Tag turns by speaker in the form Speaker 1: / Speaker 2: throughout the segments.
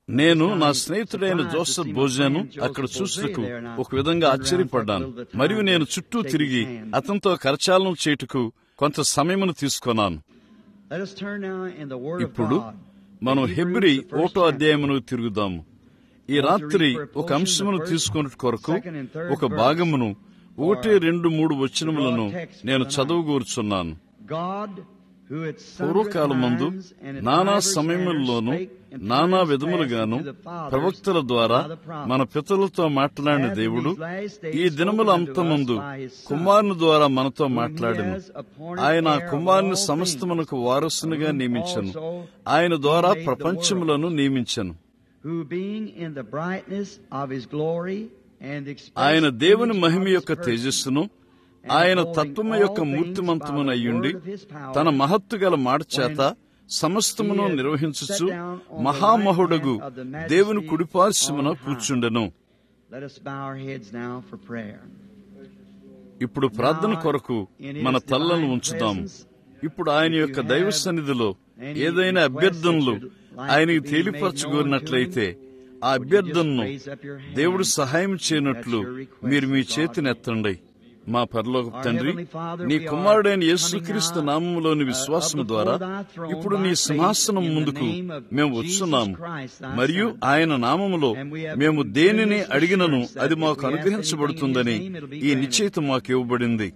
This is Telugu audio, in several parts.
Speaker 1: నేను నా స్నేహితుడైన జోసెఫ్ బోజాను అక్కడ చూసుటకు ఒక విధంగా ఆశ్చర్యపడ్డాను. మరియు నేను చుట్టూ తిరిగి అతనితో కరచాలనం చేయుటకు కొంత సమయమును తీసుకున్నాను. ఇప్పుడు మనం హెబ్రీ 1వ అధ్యాయమును తిరుగుదాము. ఈ రాత్రి ఒక అంశమును తీసుకునే కొరకు ఒక భాగమును 1, 2, 3 వచనములను నేను చదువుగూర్చున్నాను. పూర్వకాలమందు నానా సమయముల్లోనూ నానా విధములుగాను ప్రవక్తల ద్వారా మన పితరులతో మాట్లాడిన దేవుడు ఈ దినముల అంతమందు కుమారుని ద్వారా మనతో మాట్లాడెను. ఆయన కుమారుని సమస్తమునకు వారసునిగా నియమించెను. ఆయన ద్వారా ప్రపంచములను నియమించెను. ఆయన దేవుని మహిమ యొక్క తేజస్సును, ఆయన తత్వము యొక్క మూర్తిమంతమునయ్యుండి తన మహత్తు గల మాట చేత సమస్తమును నిర్వహించుచు మహామహుడగు దేవుని కుడిపార్శ్వమున కూర్చుండెను. ఇప్పుడు ప్రార్థన కొరకు మన తలలను ఉంచుదాం. ఇప్పుడు ఆయన యొక్క దైవ సన్నిధిలో ఏదైనా అభ్యర్థనలు ఆయనకి తేలిపరచగోరినట్లయితే ఆ అభ్యర్థనను దేవుడు సహాయం చేయనట్లు మీరు మీ చేతినెత్తండి. మా పరలోకపు తండ్రి, నీ కుమారుడైన యేసుక్రీస్తు నామములోని విశ్వాసము ద్వారా ఇప్పుడు నీ సింహాసనం ముందుకు మేము వచ్చున్నాము. మరియు ఆయన నామములో మేము దేనిని అడిగినను అది మాకు అనుగ్రహించబడుతుందని ఈ నిశ్చయిత మాకు ఇవ్వబడింది.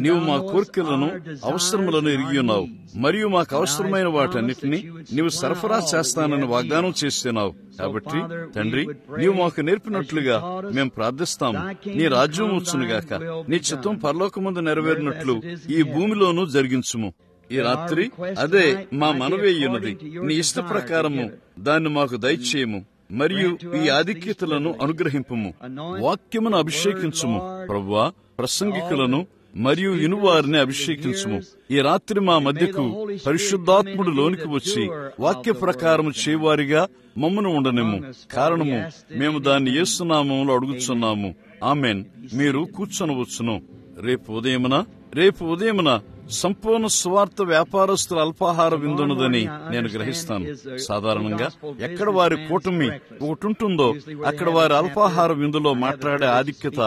Speaker 1: నీవు మా కోరికలను, అవసరములను ఎరిగి ఉన్నావు. మరియు మాకు అవసరమైన వాటన్నిటినీ నీవు సరఫరా చేస్తానని వాగ్దానం చేస్తున్నావు. కాబట్టి తండ్రి, నీవు మాకు నేర్పినట్లుగా మేము ప్రార్థిస్తాము. నీ రాజ్యం వచ్చునుగాక, నీ చిత్తం పరలోకమందు నెరవేరినట్లు ఈ భూమిలోనూ జరిగించుము. ఈ రాత్రి అదే మా మనవేయున్నది. నీ ఇష్ట ప్రకారము దాన్ని మాకు దయచేయము. మరియు ఈ ఆధిక్యతలను అనుగ్రహింపుము. వాక్యమును అభిషేకించుము ప్రభువా. ప్రసంగికులను మరియు ఇనువారిని అభిషేకించుము. ఈ రాత్రి మా మధ్యకు పరిశుద్ధాత్ముడు లోనికి వచ్చి వాక్య ప్రకారము చేయవారిగా మమ్మను ఉండనిమ్ము. కారణము మేము దాన్ని యేసు నామములో అడుగుచున్నాము. ఆమెన్. మీరు కూర్చొనవచ్చును. రేపు ఉదయమున సంపూర్ణ సువార్త వ్యాపారస్తుల అల్పాహార విందున్నదని నేను గ్రహిస్తాను. సాధారణంగా ఎక్కడ వారి కూటమి ఒకటి ఉంటుందో అక్కడ వారి అల్పాహార విందులో మాట్లాడే ఆధిక్యత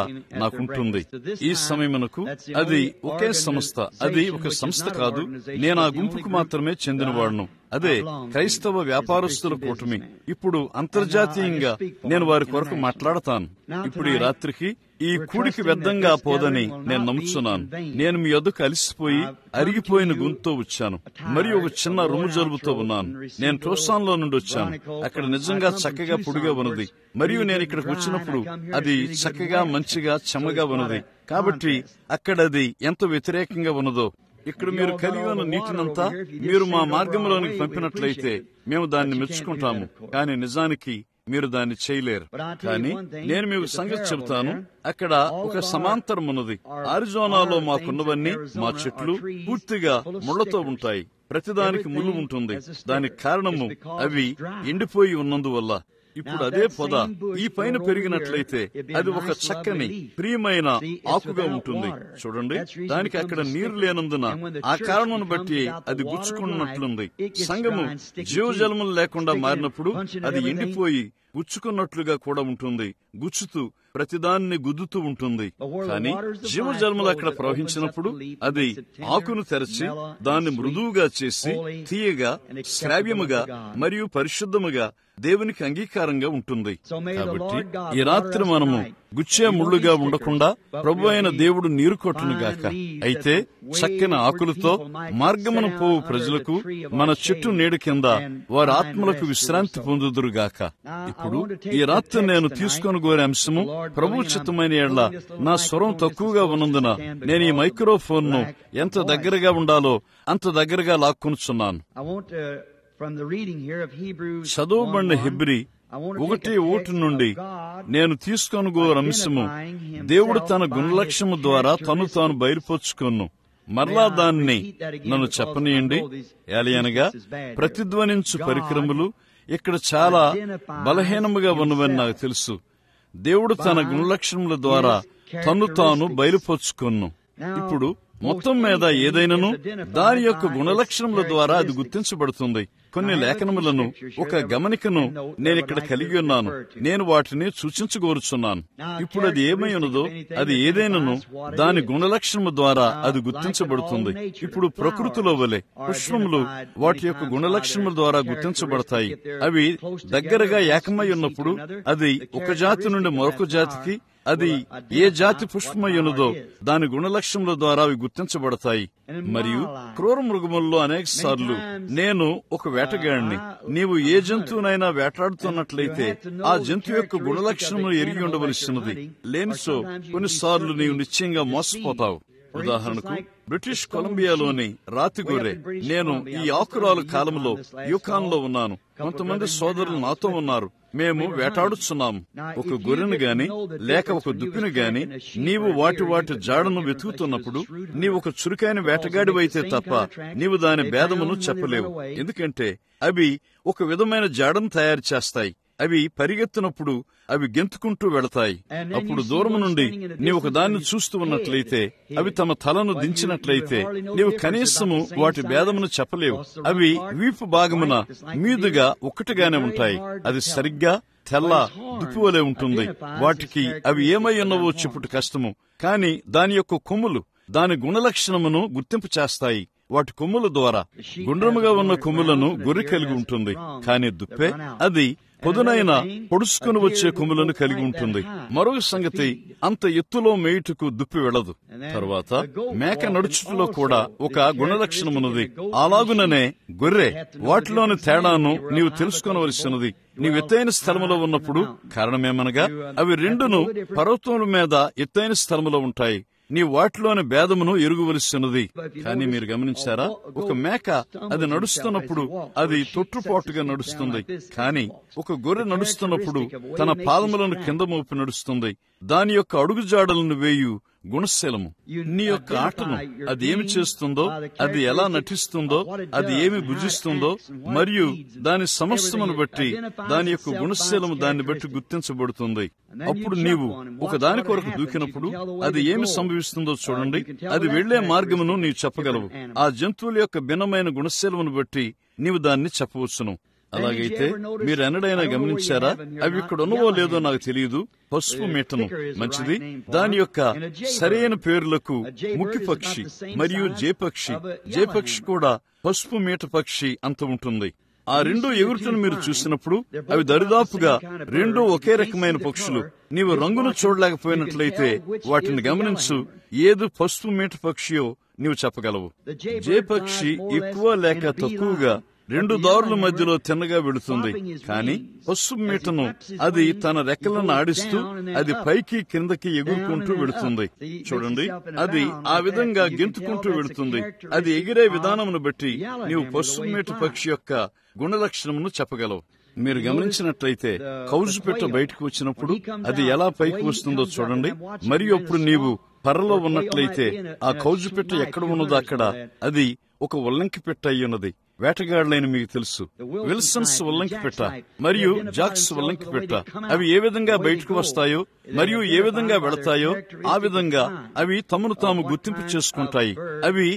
Speaker 1: నాకుంటుంది. ఈ సమయమునకు అది ఒకే సంస్థ. అది ఒక సంస్థ కాదు. నేను ఆ గుంపుకు మాత్రమే చెందినవాడును. అదే క్రైస్తవ వ్యాపారస్తుల కూటమి. ఇప్పుడు అంతర్జాతీయంగా నేను వారి కొరకు మాట్లాడతాను. ఇప్పుడు ఈ రాత్రికి ఈ కూడికి వ్యర్థంగా పోదని నేను నమ్ముచున్నాను. నేను మీ యొద్దకు అలిసిపోయి అరిగిపోయిన గొంతుతో వచ్చాను. మరియు ఒక చిన్న రొమ్ము జలుబుతో ఉన్నాను. నేను టోసాన్లో నుండి వచ్చాను. అక్కడ నిజంగా చక్కగా పొడిగా ఉన్నది. మరియు నేను ఇక్కడికి వచ్చినప్పుడు అది చక్కగా మంచిగా చెమ్మగా ఉన్నది. కాబట్టి అక్కడ అది ఎంత వ్యతిరేకంగా ఉన్నదో. ఇక్కడ మీరు కలిగి ఉన్న నీటినంతా మీరు మా మార్గంలోనికి పంపినట్లయితే మేము దాన్ని మెచ్చుకుంటాము. కానీ నిజానికి మీరు దాన్ని చేయలేరు. కానీ నేను మీకు సంగతి చెబుతాను. అక్కడ ఒక సమాంతరం ఉన్నది. ఆరిజోనాలో మాకున్నవన్నీ మా చెట్లు పూర్తిగా ముళ్లతో ఉంటాయి. ప్రతిదానికి ముళ్ళు ఉంటుంది. దానికి కారణము అవి ఎండిపోయి ఉన్నందువల్ల. ఇప్పుడు అదే పొద ఈ పైన పెరిగినట్లయితే అది ఒక చక్కని ప్రియమైన ఆకుగా ఉంటుంది. చూడండి, దానికి అక్కడ నీరు లేనందున ఆ కారణమును బట్టి అది గుచ్చుకున్నట్లుంది. సంగము జీవజలములు లేకుండా మారినప్పుడు అది ఎండిపోయి గుచ్చుకున్నట్లుగా కూడా ఉంటుంది. గుచ్చుతూ ప్రతిదాన్ని గుద్దుతూ ఉంటుంది. కానీ జీవజలములు అక్కడ ప్రవహించినప్పుడు అది ఆకును తెరచి దాన్ని మృదువుగా చేసి తీయగా, శ్రావ్యముగా మరియు పరిశుద్ధముగా దేవునికి అంగీకారంగా ఉంటుంది. కాబట్టి ఈ రాత్రి మనము గుచ్చే ముళ్ళుగా ఉండకుండా ప్రభు అయిన దేవుడు నీరు కొట్టునుగాక. అయితే చక్కని ఆకులతో మార్గమును పోవు ప్రజలకు మన చెట్టు నీడ కింద వారి ఆత్మలకు విశ్రాంతి పొందుదురుగాక. ఇప్పుడు ఈ రాత్రి నేను తీసుకొని కోరే అంశము ప్రభు చిత్తమైన యెడల నా స్వరం తక్కువగా ఉన్నందున నేను ఈ మైక్రోఫోన్ ను ఎంత దగ్గరగా ఉండాలో అంత దగ్గరగా లాక్కునుచున్నాను. చదువుబడిన హెబ్రీ 1:1 నుండి నేను తీసుకొని కోరే అంశము దేవుడు తన గుణలక్ష్యము ద్వారా తను తాను బయలుపరుచుకొను. మరలా దాన్ని నన్ను చెప్పనీయండి. ఏలయనగా ప్రతిధ్వనించు పరికరములు ఇక్కడ చాలా బలహీనముగా ఉన్నవని నాకు తెలుసు. దేవుడు తన గుణలక్షణముల ద్వారా తను తాను బయలుపరుచుకొను. ఇప్పుడు మొత్తం మీద ఏదైనాను దాని యొక్క గుణలక్షణముల ద్వారా అది గుర్తించబడుతుంది. కొన్ని లేఖనములను, ఒక గమనికను నేనిక్కడ కలిగి ఉన్నాను. నేను వాటిని సూచించగోరుచున్నాను. ఇప్పుడు అది ఏమై ఉన్నదో, అది ఏదైనాను దాని గుణలక్షణము ద్వారా అది గుర్తించబడుతుంది. ఇప్పుడు ప్రకృతిలో వలె పుష్పములు వాటి యొక్క గుణలక్షణముల ద్వారా గుర్తించబడతాయి. అవి దగ్గరగా ఏకమై ఉన్నప్పుడు అది ఒక జాతి నుండి మరొక జాతికి, అది ఏ జాతి పుష్పమై ఉన్నదో దాని గుణలక్షణముల ద్వారా అవి గుర్తించబడతాయి. మరియు క్రూర మృగముల్లో అనేక సార్లు నేను ఒక వేటగాడిని. నీవు ఏ జంతువునైనా వేటాడుతున్నట్లయితే ఆ జంతువు యొక్క గుణలక్షణమును ఎరిగి ఉండవలసినది. లేనిసో కొన్నిసార్లు నీవు నిశ్చయంగా మోసపోతావు. ఉదాహరణకు బ్రిటిష్ కొలంబియాలోని రాతి గొర్రె. నేను ఈ ఆకురాలు కాలంలో యూకాన్లో ఉన్నాను. కొంతమంది సోదరులు నాతో ఉన్నారు. మేము వేటాడుచున్నాము. ఒక గొర్రెను గాని లేక ఒక దుప్పిని గాని నీవు వాటి జాడను వెతుకుతున్నప్పుడు నీవు ఒక చురుకైన వేటగాడివైతే తప్ప నీవు దాని భేదమును చెప్పలేవు. ఎందుకంటే అవి ఒక విధమైన జాడను తయారు చేస్తాయి. అవి పరిగెత్తినప్పుడు అవి గెంతుకుంటూ వెళతాయి. అప్పుడు దూరం నుండి నీవు ఒక దాన్ని చూస్తూ ఉన్నట్లయితే, అవి తమ తలను దించినట్లయితే నీవు కనీసము వాటి భేదమును చెప్పలేవు. అవి వీపు భాగమున మీదుగా ఒక్కటిగానే ఉంటాయి. అది సరిగ్గా తెల్ల దుప్పివలే ఉంటుంది. వాటికి అవి ఏమై ఉన్నవో చెప్పుట కష్టము. కాని దాని యొక్క కొమ్ములు దాని గుణలక్షణమును గుర్తింపు చేస్తాయి. వాటి కొమ్ముల ద్వారా గుండ్రముగా ఉన్న కొమ్ములను గొర్రె కలిగి ఉంటుంది. కాని దుప్పే అది పొదునైన పొడుచుకుని వచ్చే కొమ్ములను కలిగి ఉంటుంది. మరొక సంగతి, అంత ఎత్తులో మేయుటకు దుప్పి వెళ్లదు. తరువాత మేక నడుచుటలో కూడా ఒక గుణలక్షణమున్నది. అలాగుననే గొర్రె. వాటిలోని తేడాను నీవు తెలుసుకోవలసినది. నీవు ఎత్తైన స్థలములో ఉన్నప్పుడు. కారణమేమనగా అవి రెండును పర్వతముల మీద ఎత్తైన స్థలములో ఉంటాయి. నీ వాటిలోని భేదమును ఎరుగవలసినది. కానీ మీరు గమనించారా, ఒక మేక అది నడుస్తున్నప్పుడు అది తొట్టుపాటుగా నడుస్తుంది. కానీ ఒక గొర్రె నడుస్తున్నప్పుడు తన పాదములను కింద మోపి నడుస్తుంది. దాని యొక్క అడుగుజాడలను వేయు గుణశీలము. నీ యొక్క ఆటను అది ఏమి చేస్తుందో, అది ఎలా నటిస్తుందో, అది ఏమి భుజిస్తుందో మరియు దాని సమస్తమును బట్టి దాని యొక్క గుణశీలము దాన్ని బట్టి గుర్తించబడుతుంది. అప్పుడు నీవు ఒక దాని కొరకు దూకినప్పుడు అది ఏమి సంభవిస్తుందో చూడండి. అది వెళ్లే మార్గమును నీవు చెప్పగలవు. ఆ జంతువుల యొక్క భిన్నమైన గుణశీలమును బట్టి నీవు దాన్ని చెప్పవచ్చును. అలాగైతే మీరు ఎన్నడైనా గమనించారా? అవి ఇక్కడ ఉన్నవో లేదో నాకు తెలియదు. పసుపు మీటను మంచిది. దాని యొక్క సరైన పేర్లకు ముఖ్య పక్షి మరియు జేపక్షి. జేపక్షి కూడా పసుపు మీట పక్షి అంత ఉంటుంది. ఆ రెండు ఎగురుటను మీరు చూసినప్పుడు అవి దరిదాపుగా రెండు ఒకే రకమైన పక్షులు. నీవు రంగును చూడలేకపోయినట్లయితే వాటిని గమనించు. ఏది పసుపు మీట పక్షియో నీవు చెప్పగలవు. జేపక్షి ఎక్కువ లేక తక్కువగా రెండు దారుల మధ్యలో తిన్నగా వెళుతుంది. కాని పసుపు మీటను అది తన రెక్కలను ఆడిస్తూ అది పైకి కిందకి ఎగురుకుంటూ వెళుతుంది. చూడండి, అది ఆ విధంగా గెంతుకుంటూ వెళుతుంది. అది ఎగిరే విధానమును బట్టి నీవు పసుపు మీట పక్షి యొక్క గుణలక్షణమును చెప్పగలవు. మీరు గమనించినట్లయితే కౌజు పెట్ట బయటకు వచ్చినప్పుడు అది ఎలా పైకి వస్తుందో చూడండి. మరియు అప్పుడు నీవు పర్రలో ఉన్నట్లయితే ఆ కౌజు పెట్ట ఎక్కడ ఉన్నదో అక్కడ అది ఒక ఉల్లంకి పెట్ట అయి ఉన్నది. వేటగాడులైన మీకు తెలుసు, విల్సన్స్ ఉల్లంకి పెట్ట మరియు జాక్స్ ఉల్లంకి పెట్ట. అవి ఏ విధంగా బయటకు వస్తాయో మరియు ఏ విధంగా వెళతాయో ఆ విధంగా అవి తమను తాము గుర్తింపు చేసుకుంటాయి. అవి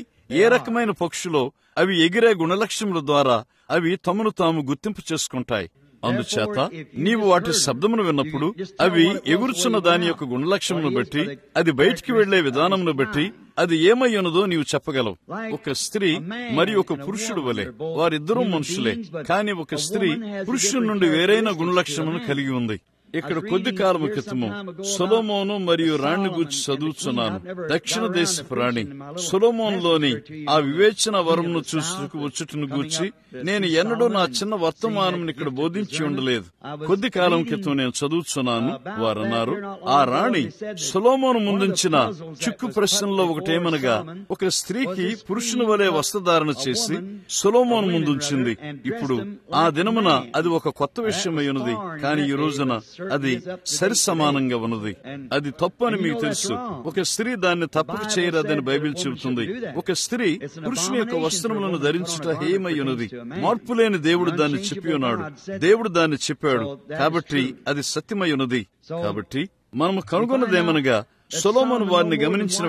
Speaker 1: ఏ రకమైన పక్షులో అవి ఎగిరే గుణలక్షణముల ద్వారా అవి తమను తాము గుర్తింపు చేసుకుంటాయి. అందుచేత నీవు వాటి శబ్దమును విన్నప్పుడు అవి ఎగురుచున్న దాని యొక్క గుణలక్షణమును బట్టి, అది బయటికి వెళ్లే విధానమును బట్టి అది ఏమై ఉన్నదో నీవు చెప్పగలవు. ఒక స్త్రీ మరియు ఒక పురుషుడు వలె వారిద్దరూ మనుషులే. కాని ఒక స్త్రీ పురుషుడి నుండి వేరైన గుణలక్షణమును కలిగి ఉంది. ఇక్కడ కొద్ది కాలం క్రితము సొలొమోను మరియు రాణి గూర్చి చదువుచున్నాను. దక్షిణ దేశపు రాణి సొలొమోనులోని ఆ వివేచన వరమును చూసుకు వచ్చుటను గూర్చి నేను ఎన్నడూ నా చిన్న వర్తమానం ఇక్కడ బోధించి ఉండలేదు. కొద్ది కాలం క్రితం నేను చదువుచున్నాను. వారన్నారు, ఆ రాణి సొలొమోను ముందుంచిన చిక్కు ప్రశ్నలో ఒకటేమనగా, ఒక స్త్రీకి పురుషుని వలె వస్త్రధారణ చేసి సొలొమోను ముందుంచింది. ఇప్పుడు ఆ దినమున అది ఒక కొత్త విషయమై ఉన్నది. కానీ ఈ రోజున అది సరి సమానంగా ఉన్నది. అది తప్పు అని మీకు తెలుసు. ఒక స్త్రీ దాన్ని తప్పక చేయరాదని బైబిల్ చెబుతుంది. ఒక స్త్రీ పురుషుని యొక్క వస్త్రములను ధరించుట హేయమై ఉన్నది. మార్పు లేని దేవుడు దాన్ని చెప్పి ఉన్నాడు. దేవుడు దాన్ని చెప్పాడు కాబట్టి అది సత్యమై ఉన్నది. కాబట్టి మనము కనుగొన్నదేమనగా, సొలొమోను వారిని గమనించిన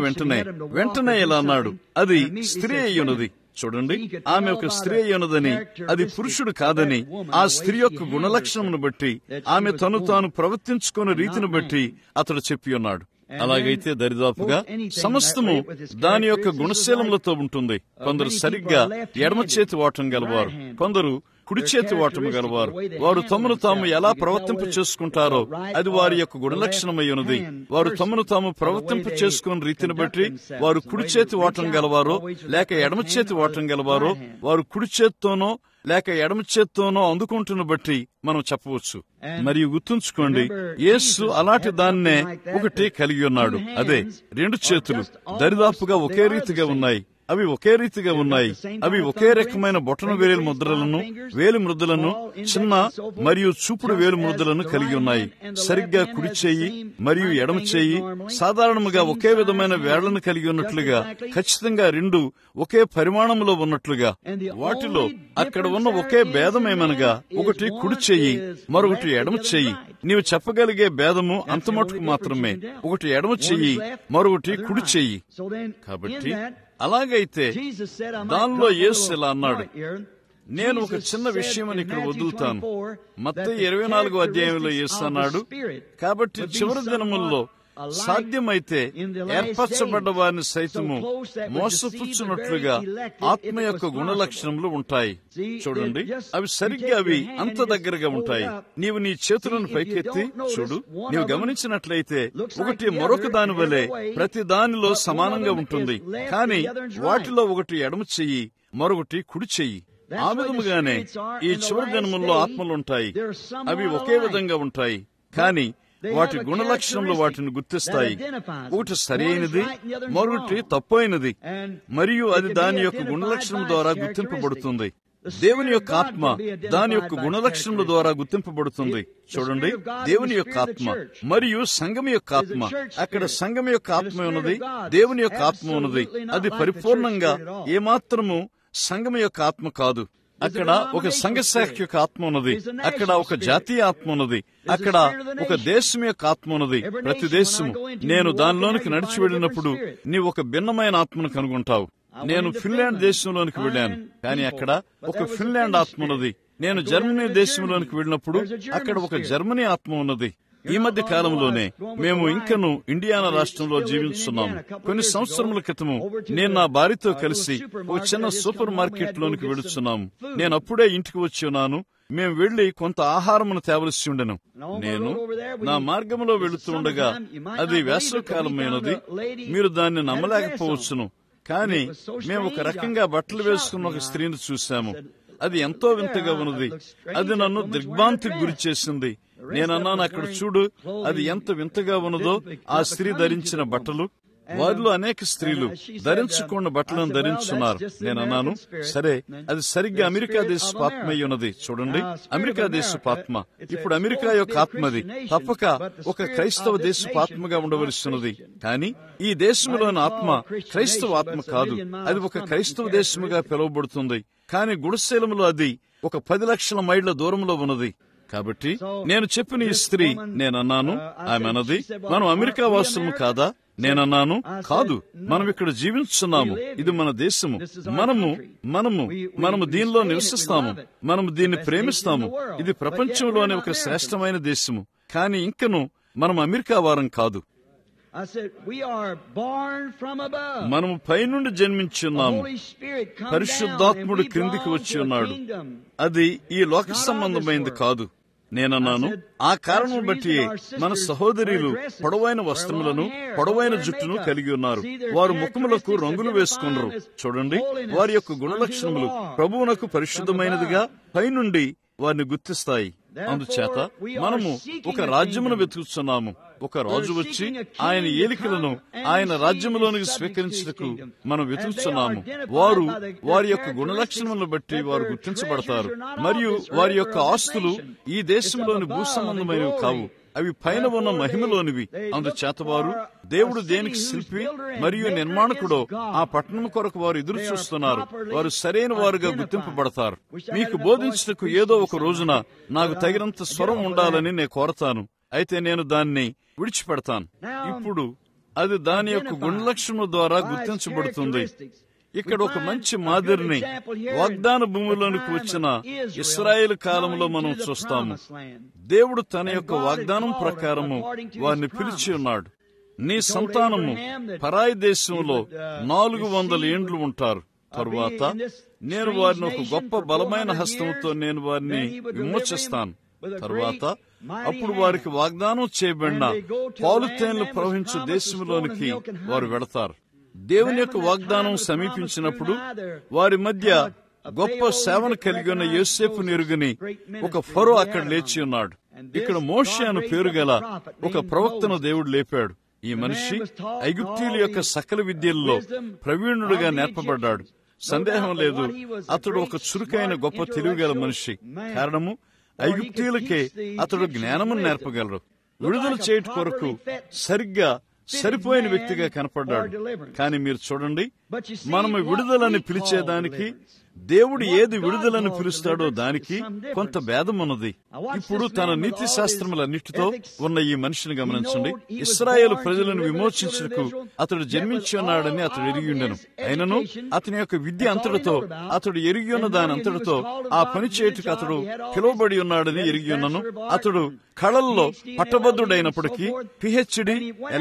Speaker 1: వెంటనే ఇలా అన్నాడు, అది స్త్రీ అయి ఉన్నది. చూడండి, ఆమె ఒక స్త్రీ అయ్యున్నదని, అది పురుషుడు కాదని ఆ స్త్రీ యొక్క గుణలక్షణమును బట్టి, ఆమె తను తాను ప్రవర్తించుకున్న రీతిని బట్టి అతడు చెప్పి ఉన్నాడు. అలాగైతే దరిదాపుగా సమస్తము దాని యొక్క గుణశీలములతో ఉంటుంది. కొందరు సరిగ్గా ఎడమ చేతి వాటం గలవారు, కొందరు కుడి చేతి వాటము గలవారు. వారు తమను తాము ఎలా ప్రవర్తింప చేసుకుంటారో అది వారి యొక్క గుణలక్షణమై ఉన్నది. వారు తమను తాము ప్రవర్తింప చేసుకున్న రీతిని బట్టి వారు కుడి చేతి వాటం గలవారో లేక ఎడమ చేతి వాటం గలవారో, వారు కుడి చేత్తోనో లేక ఎడమ చేత్తోనో అందుకుంటున్న బట్టి మనం చెప్పవచ్చు. మరియు గుర్తుంచుకోండి, యేసు అలాంటి దాన్నే ఒకటి కలిగి ఉన్నాడు. అదే 2 చేతులు దరిదాపుగా ఒకే రీతిగా ఉన్నాయి. అవి ఒకే రీతిగా ఉన్నాయి. అవి ఒకే రకమైన బొటన వేలు ముద్రలను, వేలు ముద్రలను, చిన్న మరియు చూపుడు వేలు ముద్రలను కలిగి ఉన్నాయి. సరిగ్గా కుడి చేయి మరియు ఎడమ చేయి సాధారణంగా ఒకే విధమైన వేళ్లను కలిగి ఉన్నట్లుగా, ఖచ్చితంగా 2 ఒకే పరిమాణంలో ఉన్నట్లుగా. వాటిలో అక్కడ ఉన్న ఒకే భేదమేమనగా, ఒకటి కుడి చెయ్యి, మరొకటి ఎడమ చెయ్యి. నీవు చెప్పగలిగే భేదము అంత మటుకు మాత్రమే. ఒకటి ఎడమ చెయ్యి, మరొకటి కుడి చెయ్యి. కాబట్టి అలాగైతే దానిలో యేసు ఇలా అన్నాడు, నేను ఒక చిన్న విషయమని ఇక్కడ వదులుతాను. మత్తయి 24వ అధ్యాయంలో యేసు అన్నాడు, కాబట్టి చివరి దినముల్లో సాధ్యమైతే ఏర్పరచబడ్డ వారిని సైతము మోసపుచ్చున్నట్లుగా ఆత్మ యొక్క గుణలక్షణములు ఉంటాయి. చూడండి, అవి సరిగ్గా అవి అంత దగ్గరగా ఉంటాయి. నీవు నీ చేతులను పైకెత్తి చూడు. నీవు గమనించినట్లయితే ఒకటి మరొక దాని వలె ప్రతి దానిలో సమానంగా ఉంటుంది. కానీ వాటిలో ఒకటి ఎడమ చెయ్యి, మరొకటి కుడి చెయ్యి. ఆ విధముగానే ఈ చివరి దినముల్లో ఆత్మలుంటాయి. అవి ఒకే విధంగా ఉంటాయి, కానీ వాటి గుణలక్షణములు వాటిని గుర్తిస్తాయి. ఒకటి సరైనది, మరొకటి తప్పు అయినది, మరియు అది దాని యొక్క గుణలక్షణం ద్వారా గుర్తింపబడుతుంది. దేవుని యొక్క ఆత్మ దాని యొక్క గుణలక్షణముల ద్వారా గుర్తింపబడుతుంది. చూడండి, దేవుని యొక్క ఆత్మ మరియు సంఘం యొక్క ఆత్మ. అక్కడ సంఘం యొక్క ఆత్మ ఉన్నది, దేవుని యొక్క ఆత్మ ఉన్నది. అది పరిపూర్ణంగా ఏమాత్రము సంఘం యొక్క ఆత్మ కాదు. అక్కడ ఒక సంఘశాఖ యొక్క ఆత్మ ఉన్నది, అక్కడ ఒక జాతీయ ఆత్మ ఉన్నది, అక్కడ ఒక దేశం యొక్క ఆత్మ ఉన్నది. ప్రతి దేశము, నేను దానిలోనికి నడిచి వెళ్ళినప్పుడు నీవు ఒక భిన్నమైన ఆత్మను కనుగొంటావు. నేను ఫిన్లాండ్ దేశంలోనికి వెళ్ళాను, కానీ అక్కడ ఒక ఫిన్లాండ్ ఆత్మ ఉన్నది. నేను జర్మనీ దేశంలోనికి వెళ్ళినప్పుడు అక్కడ ఒక జర్మనీ ఆత్మ ఉన్నది. ఈ మధ్య కాలంలోనే మేము ఇంకను ఇండియానా రాష్ట్రంలో జీవిస్తున్నాము. కొన్ని సంవత్సరముల క్రితము నేను నా భార్యతో కలిసి ఒక చిన్న సూపర్ మార్కెట్ లోనికి వెళుతున్నాము. నేను అప్పుడే ఇంటికి వచ్చి ఉన్నాను. మేము వెళ్లి కొంత ఆహారమును తేవలసి ఉండెను. నేను నా మార్గంలో వెళుతూ ఉండగా, అది వేసవికాలమైనది, మీరు దాన్ని నమ్మలేకపోవచ్చును, కానీ మేము ఒక రకంగా బట్టలు వేసుకున్న ఒక స్త్రీని చూశాము. అది ఎంతో వింతగా ఉన్నది. అది నన్ను దిగ్భ్రాంతికి గురి చేసింది. నేనన్నాను, అక్కడ చూడు, అది ఎంత వింతగా ఉన్నదో ఆ స్త్రీ ధరించిన బట్టలు. వారిలో అనేక స్త్రీలు ధరించుకున్న బట్టలను ధరించున్నారు. నేనన్నాను, సరే, అది సరిగ్గా అమెరికా దేశపు ఆత్మ అయి ఉన్నది. చూడండి, అమెరికా దేశపు ఆత్మ. ఇప్పుడు అమెరికా యొక్క ఆత్మది తప్పక ఒక క్రైస్తవ దేశపు ఆత్మగా ఉండవలసినది. కానీ ఈ దేశంలోని ఆత్మ క్రైస్తవ ఆత్మ కాదు. అది ఒక క్రైస్తవ దేశముగా పిలువబడుతుంది. కానీ గుణశీలములో అది ఒక 10 లక్షల మైళ్ల దూరంలో ఉన్నది. కాబట్టి నేను చెప్పిన ఈ స్త్రీ, నేనన్నాను, ఆమె అన్నది, మనం అమెరికా వాసులము కాదా? నేనన్నాను, కాదు, మనం ఇక్కడ జీవించున్నాము. ఇది మన దేశము. మనము దీనిలో నివసిస్తాము. మనము దీన్ని ప్రేమిస్తాము. ఇది ప్రపంచంలోనే ఒక శ్రేష్టమైన దేశము. కానీ ఇంకను మనం అమెరికా వారం కాదు. మనము పైనుండి జన్మించున్నాము. పరిశుద్ధాత్ముడు క్రిందికి వచ్చి ఉన్నాడు. అది ఈ లోక సంబంధమైంది కాదు. నేనన్నాను, ఆ కారణం బట్టి మన సహోదరులు పొడవైన వస్త్రములను, పొడవైన జుట్టును కలిగి ఉన్నారు. వారు ముఖములకు రంగులు వేసుకున్నారు. చూడండి, వారి యొక్క గుణలక్షణములు ప్రభువునకు పరిశుద్ధమైనదిగా పైనుండి వారిని గుర్తిస్తాయి. అందుచేత మనము ఒక రాజ్యమును వెతుకుతున్నాము. ఒక రాజు వచ్చి ఆయన ఏలికలను ఆయన రాజ్యములోనికి స్వీకరించుటకు మనం వెతుకుతున్నాము. వారి యొక్క గుణలక్షణములను బట్టి వారు గుర్తించబడతారు. మరియు వారి యొక్క ఆస్తులు ఈ దేశంలోని భూ సంబంధమైనవి కావు, అవి పైన ఉన్న మహిమలోనివి. అందుచేత వారు దేవుడు దేనికి శిల్పి మరియు నిర్మాణకుడో ఆ పట్టణం కొరకు వారు ఎదురు చూస్తున్నారు. వారు సరైన వారుగా గుర్తింపబడతారు. మీకు బోధించుటకు ఏదో ఒక రోజున నాకు తగినంత స్వరం ఉండాలని నేను కోరతాను. అయితే నేను దాన్ని విడిచిపెడతాను. ఇప్పుడు అది దాని యొక్క గుణలక్షణం ద్వారా గుర్తించబడుతుంది. ఇక్కడ ఒక మంచి మాదిరిని వాగ్దాన భూమిలోనికి వచ్చిన ఇశ్రాయేలు కాలంలో మనం చూస్తాము. దేవుడు తన యొక్క వాగ్దానం ప్రకారము వారిని పిలిచి ఉన్నాడు. నీ సంతానము పరాయి దేశంలో 400 ఏండ్లు ఉంటారు. తరువాత నేను వారిని ఒక గొప్ప బలమైన హస్తంతో నేను వారిని విమోచిస్తాను. తరువాత అప్పుడు వారికి వాగ్దానం చేయబడిన పాలుతేన్లు ప్రవహించు దేశంలోనికి వారు వెళతారు. దేవుని యొక్క వాగ్దానం సమీపించినప్పుడు వారి మధ్య గొప్ప సేవను కలిగి ఉన్న యోసేపును ఎరుగని ఒక ఫరో అక్కడ లేచి ఉన్నాడు. ఇక్కడ మోషే అను పేరు గల ఒక ప్రవక్తను దేవుడు లేపాడు. ఈ మనిషి ఐగుప్తీయుల యొక్క సకల విద్యల్లో ప్రవీణుడుగా నేర్పబడ్డాడు. సందేహం లేదు, అతడు ఒక చురుకైన గొప్ప తెలివిగల మనిషి. కారణము ఐగుప్తీయులకే అతడు జ్ఞానమును నేర్పగలరు. విడుదల చేయట కొరకు సరిగ్గా సరిపోయిన వ్యక్తిగా కనపడ్డాడు. కానీ మీరు చూడండి, మనము విడుదలని పిలిచేదానికి దేవుడు ఏది విడుదలను పిలుస్తాడో దానికి కొంత భేదం ఉన్నది. ఇప్పుడు తన నీతి శాస్త్రములన్నిటితో ఉన్న ఈ మనిషిని గమనించండి. ఇశ్రాయేలు ప్రజలను విమోచించుటకు అతడు జన్మించి ఉన్నాడని అతడు ఎరిగి ఉండెను. అయినను అతని యొక్క విద్య అంతటితో, అతడు ఎరిగి ఉన్న దాని అంతటితో ఆ పని చేయుటకు అతడు పిలువబడి ఉన్నాడని ఎరిగి ఉన్నను. అతడు కళల్లో పట్టభద్రుడైనప్పటికీ, PhD,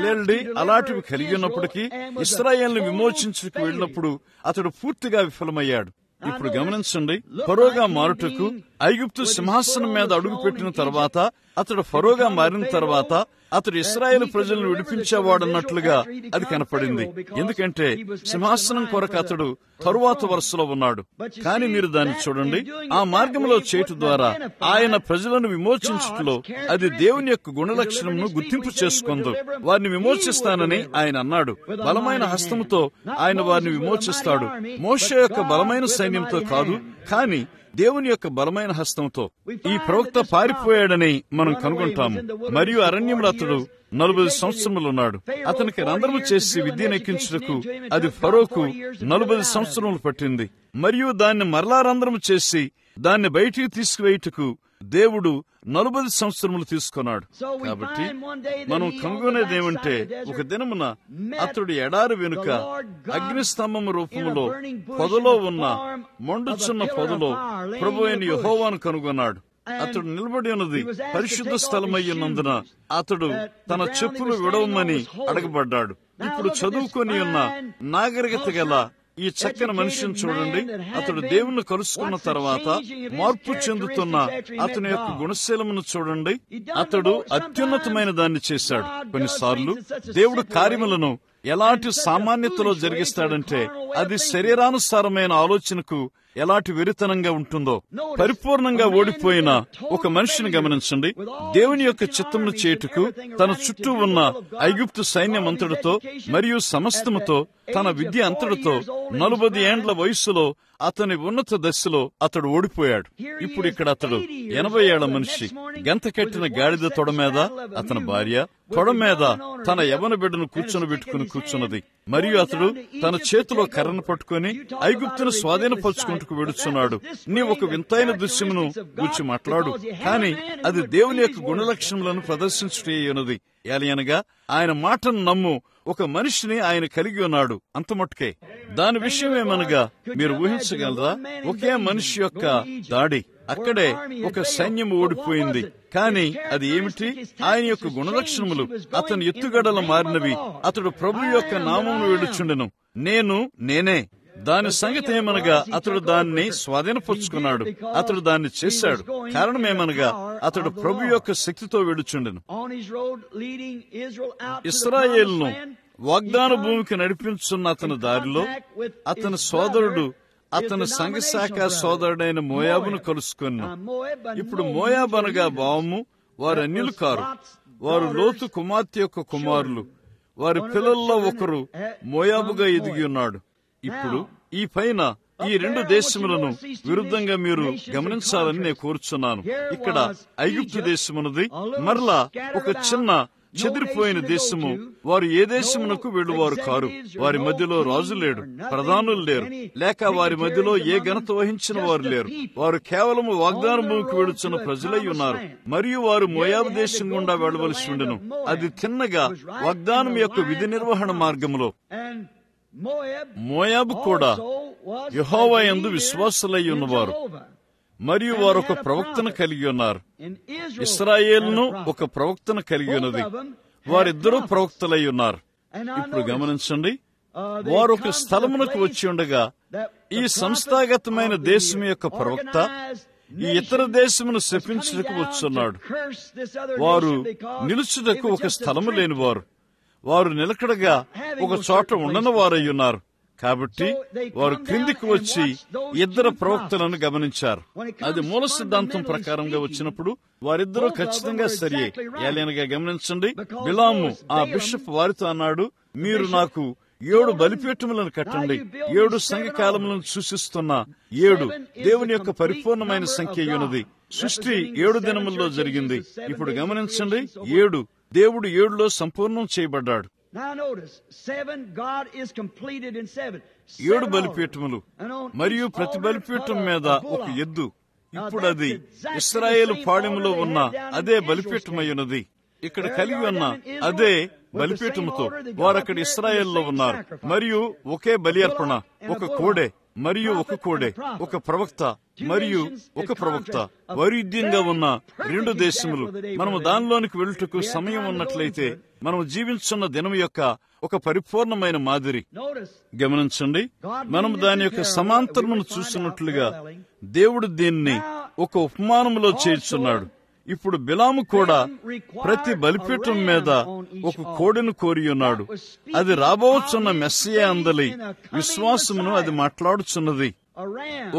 Speaker 1: LLD అలాంటివి కలిగి ఉన్నప్పటికీ ఇశ్రాయేలును విమోచించుటకు వెళ్ళినప్పుడు అతడు పూర్తిగా విఫలమయ్యాడు. ఇప్పుడు గమనించండి, ఫరోగా మారుటకు ఐగుప్తు సింహాసనం మీద అడుగు పెట్టిన తర్వాత, అతడు ఫరోగా మారిన తర్వాత అతడు ఇశ్రాయేలు ప్రజలను విడిపించేవాడన్నట్లుగా అది కనపడింది. ఎందుకంటే సింహాసనం కొరకు అతడు తరువాత వరుసలో ఉన్నాడు. కానీ మీరు దాన్ని చూడండి, ఆ మార్గంలో చేయట ద్వారా ఆయన ప్రజలను విమోచించుటలో అది దేవుని యొక్క గుణలక్షణమును గుర్తింపు చేసుకుందు. వారిని విమోచిస్తానని ఆయన అన్నాడు. బలమైన హస్తముతో ఆయన వారిని విమోచిస్తాడు. మోషే యొక్క బలమైన సైన్యంతో కాదు, కానీ దేవుని యొక్క బలమైన హస్తంతో. ఈ ప్రవక్త పారిపోయాడని మనం కనుగొంటాము. మరియు అరణ్యంలో అతడు 40 సంవత్సరములు ఉన్నాడు. అతనికి రంధ్రము చేసి విద్యనెక్కించుటకు అది ఫరోకు 40 సంవత్సరములు పట్టింది. మరియు దాన్ని మరలా రంధ్రము చేసి దాన్ని బయటికి తీసుకువేయుటకు దేవుడు 40 సంవత్సరములు తీసుకున్నాడు. కాబట్టి మనం కనుగొనేదేమంటే, ఒక దినమున అతడు ఎడారి వెనుక అగ్నిస్తంభము రూపములో పొదలో ఉన్న మండుచున్న పొదలో ప్రభువైన యెహోవాను కనుగొన్నాడు. అతడు నిలబడి ఉన్నది పరిశుద్ధ స్థలమయ్యున్నందున అతడు తన చెప్పులు విడవమని అడగబడ్డాడు. ఇప్పుడు చదువుకొని ఉన్న నాగరికత గల ఈ చక్కని మనిషిని చూడండి. అతడు దేవుణ్ణి కలుసుకున్న తర్వాత మార్పు చెందుతున్న అతని యొక్క గుణశీలమును చూడండి. అతడు అత్యున్నతమైన దాన్ని చేశాడు. కొన్నిసార్లు దేవుడు కార్యములను ఎలాంటి సామాన్యతలో జరిగిస్తాడంటే అది శరీరానుసారమైన ఆలోచనకు ఎలాంటి వెరితనంగా ఉంటుందో. పరిపూర్ణంగా ఓడిపోయిన ఒక మనిషిని గమనించండి. దేవుని యొక్క చిత్తమును చేయుటకు తన చుట్టూ ఉన్న ఐగుప్తు సైన్యం అంతటితో మరియు సమస్తముతో, తన విద్య అంతటితో 40 ఏండ్ల వయస్సులో అతని ఉన్నత దశలో అతడు ఓడిపోయాడు. ఇప్పుడు ఇక్కడ అతడు 80 ఏళ్ల మనిషి. గంత కట్టిన గాడిద తొడ మీద అతని భార్య తొడ మీద తన యవన బిడ్డను కూర్చొని కూర్చున్నది. మరియు అతడు తన చేతిలో కర్రను పట్టుకుని ఐగుప్తును స్వాధీనపరుచుకుంటూ వెడుచున్నాడు. నీ ఒక వింతైన దృశ్యమును గురించి మాట్లాడు, కానీ అది దేవుని యొక్క గుణలక్షణములను ప్రదర్శించుటేయున్నది. ఏలయనగా ఆయన మాటను నమ్ము ఒక మనిషిని ఆయన కలిగి ఉన్నాడు. అంత మట్టుకే. దాని విషయమేమనగా మీరు ఊహించగలరా? ఒకే మనిషి యొక్క దాడి, అక్కడే ఒక సైన్యం ఓడిపోయింది. కానీ అది ఏమిటి? ఆయన యొక్క గుణలక్షణములు. అతని ఎత్తుగడలు మారినవి. అతడు ప్రభు యొక్క నామమును వేడుచుండెను, నేనే. దాని సంగతి ఏమనగా అతడు దాన్ని స్వాధీనపరుచుకున్నాడు. అతడు దాన్ని చేశాడు. కారణమేమనగా అతడు ప్రభు యొక్క శక్తితో వెడుచుండెను. ఇశ్రాయేలును వాగ్దాన భూమికి నడిపించున్న అతని దారిలో అతని సోదరుడు, అతని సంఘశాఖ సోదరుడైన మోయాబును కలుసుకున్నాను. ఇప్పుడు మోయాబు అనగా భావము, వారు అన్యులు కారు. వారు లోతు కుమార్తె యొక్క కుమారులు. వారి పిల్లల్లో ఒకరు మోయాబుగా ఎదిగి ఉన్నాడు. ఇప్పుడు ఈ పైన ఈ 2 దేశములను విరుద్ధంగా మీరు గమనించాలని నేను కోరుచున్నాను. ఇక్కడ ఐగుప్తు దేశమున్నది, మరలా ఒక చిన్న చెదిరిపోయిన దేశము. వారు ఏ దేశమునకు వెళ్లువారు కారు. వారి మధ్యలో రాజు లేడు, ప్రధానులు లేరు, లేక వారి మధ్యలో ఏ ఘనత వహించిన వారు లేరు. వారు కేవలము వాగ్దాన భూమికి వెళుచున్న ప్రజలై ఉన్నారు. మరియు వారు మోయాబు దేశం గుండా వెళ్లవలసి ఉండెను. అది తిన్నగా వాగ్దానం యొక్క విధి నిర్వహణ మార్గములో. మోయాబు కూడా యెహోవా యందు విశ్వాసులై ఉన్నవారు, మరియు వారు ఒక ప్రవక్తను కలిగి ఉన్నారు. ఇశ్రాయేలును ఒక ప్రవక్తను కలిగి ఉన్నది. వారిద్దరూ ప్రవక్తలై ఉన్నారు. ఇప్పుడు గమనించండి, వారు ఒక స్థలమునకు వచ్చి ఉండగా ఈ సంస్థాగతమైన దేశం యొక్క ప్రవక్త ఈ ఇతర దేశమును శపించుటకు వచ్చున్నాడు. వారు నిలుచుటకు ఒక స్థలము లేనివారు, వారు నిలకడగా ఒక చోట ఉండని వారై ఉన్నారు. కాబట్టి వారు క్రిందికి వచ్చి ఇద్దరు ప్రవక్తలను గమనించారు. అది మూల సిద్ధాంతం ప్రకారంగా వచ్చినప్పుడు వారిద్దరూ ఖచ్చితంగా సరియే. ఏలైనగా గమనించండి, బిలాము ఆ బిషప్ వారితో అన్నాడు, మీరు నాకు 7 బలిపీఠములను కట్టండి. 7 సంఘకాలములను సూచిస్తున్న 7 దేవుని యొక్క పరిపూర్ణమైన సంఖ్య అయ్యున్నది. సృష్టి 7 దినముల్లో జరిగింది. ఇప్పుడు గమనించండి, 7 దేవుడు 7లో సంపూర్ణం చేయబడ్డాడు. 7 బలిపీఠములు మరియు ప్రతి బలిపీఠం మీద ఒక ఎద్దు. ఇప్పుడు అది ఇశ్రాయేలు పాడెములో ఉన్న అదే బలిపీఠమయ్యున్నది. ఇక్కడ కలిగి ఉన్న అదే బలిపీఠముతో వారు అక్కడ ఇశ్రాయేల్లో ఉన్నారు. మరియు ఒకే బలి అర్పణ, ఒక కోడె మరియు ఒక కోడె, ఒక ప్రవక్త మరియు ఒక ప్రవక్త. వైరుధ్యంగా ఉన్న 2 దేశములు. మనము దానిలోనికి వెళ్ళుటకు సమయం ఉన్నట్లయితే మనము జీవించున్న దినం యొక్క ఒక పరిపూర్ణమైన మాదిరి. గమనించండి, మనము దాని యొక్క సమాంతరమును చూస్తున్నట్లుగా దేవుడు దీన్ని ఒక ఉపమానములో చేర్చున్నాడు. ఇప్పుడు బిలాము కూడా ప్రతి బలిపీఠం మీద ఒక కోడెను కోరి ఉన్నాడు. అది రాబోచున్న మెస్సియా అందలి విశ్వాసమును అది మాట్లాడుచున్నది.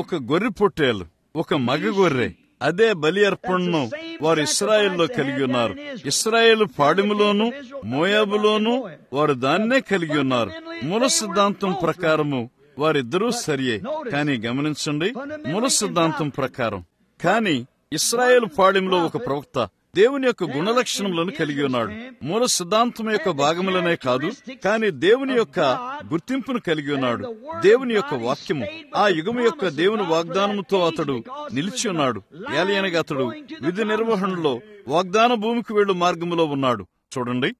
Speaker 1: ఒక గొర్రె పొట్టేలు, ఒక మగ గొర్రె, అదే బలి అర్పణను వారు ఇశ్రాయేల్లో కలిగి ఉన్నారు. ఇశ్రాయేలు పాడెములోను మోయాబులోను వారు దాన్నే కలిగి ఉన్నారు. మూల సిద్ధాంతం ప్రకారము వారిద్దరూ సరియే. కానీ గమనించండి, మూల సిద్ధాంతం ప్రకారం కానీ ఇశ్రాయేలు పాడెంలో ఒక ప్రవక్త దేవుని యొక్క గుణలక్షణములను కలిగి ఉన్నాడు. మూల సిద్ధాంతం యొక్క భాగములనే కాదు, కానీ దేవుని యొక్క గుర్తింపును కలిగి ఉన్నాడు. దేవుని యొక్క వాక్యము, ఆ యుగము యొక్క దేవుని వాగ్దానముతో అతడు నిలిచి ఉన్నాడు. ఏలయనగా అతడు విధి నిర్వహణలో వాగ్దాన భూమికి వెళ్ళు మార్గములో ఉన్నాడు. చూడండి,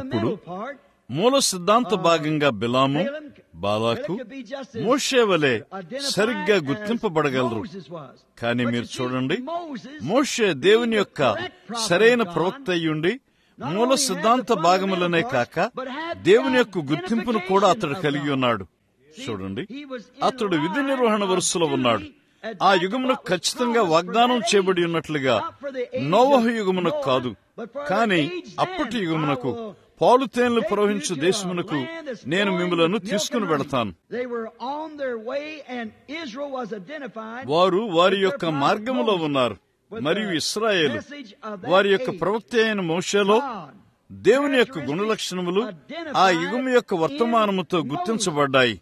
Speaker 1: ఇప్పుడు మూల సిద్ధాంత భాగంగా బిలాము, బాలాకు, మోషే వలె సరిగ్గా గుర్తింపబడగలరు. కానీ మీరు చూడండి, మోషే దేవుని యొక్క సరైన ప్రవక్త అయ్యుండి మూల సిద్ధాంత భాగములనే కాక దేవుని యొక్క గుర్తింపును కూడా అతడు కలిగి ఉన్నాడు. చూడండి, అతడు విధి నిర్వహణ వరుసలో ఉన్నాడు. ఆ యుగమునకు ఖచ్చితంగా వాగ్దానం చేయబడి ఉన్నట్లుగా నోవహు యుగమునకు కాదు, కానీ అప్పటి యుగమునకు పాలు తేనెలు ప్రవహించు దేశమునకు నేను మిమ్మలను తీసుకుని వెళతాను. వారు వారి యొక్క మార్గములో ఉన్నారు. మరియు ఇశ్రాయేలు వారి యొక్క ప్రవక్త అయిన మోషేలో దేవుని యొక్క గుణలక్షణములు ఆ యుగము యొక్క వర్తమానముతో గుర్తించబడ్డాయి.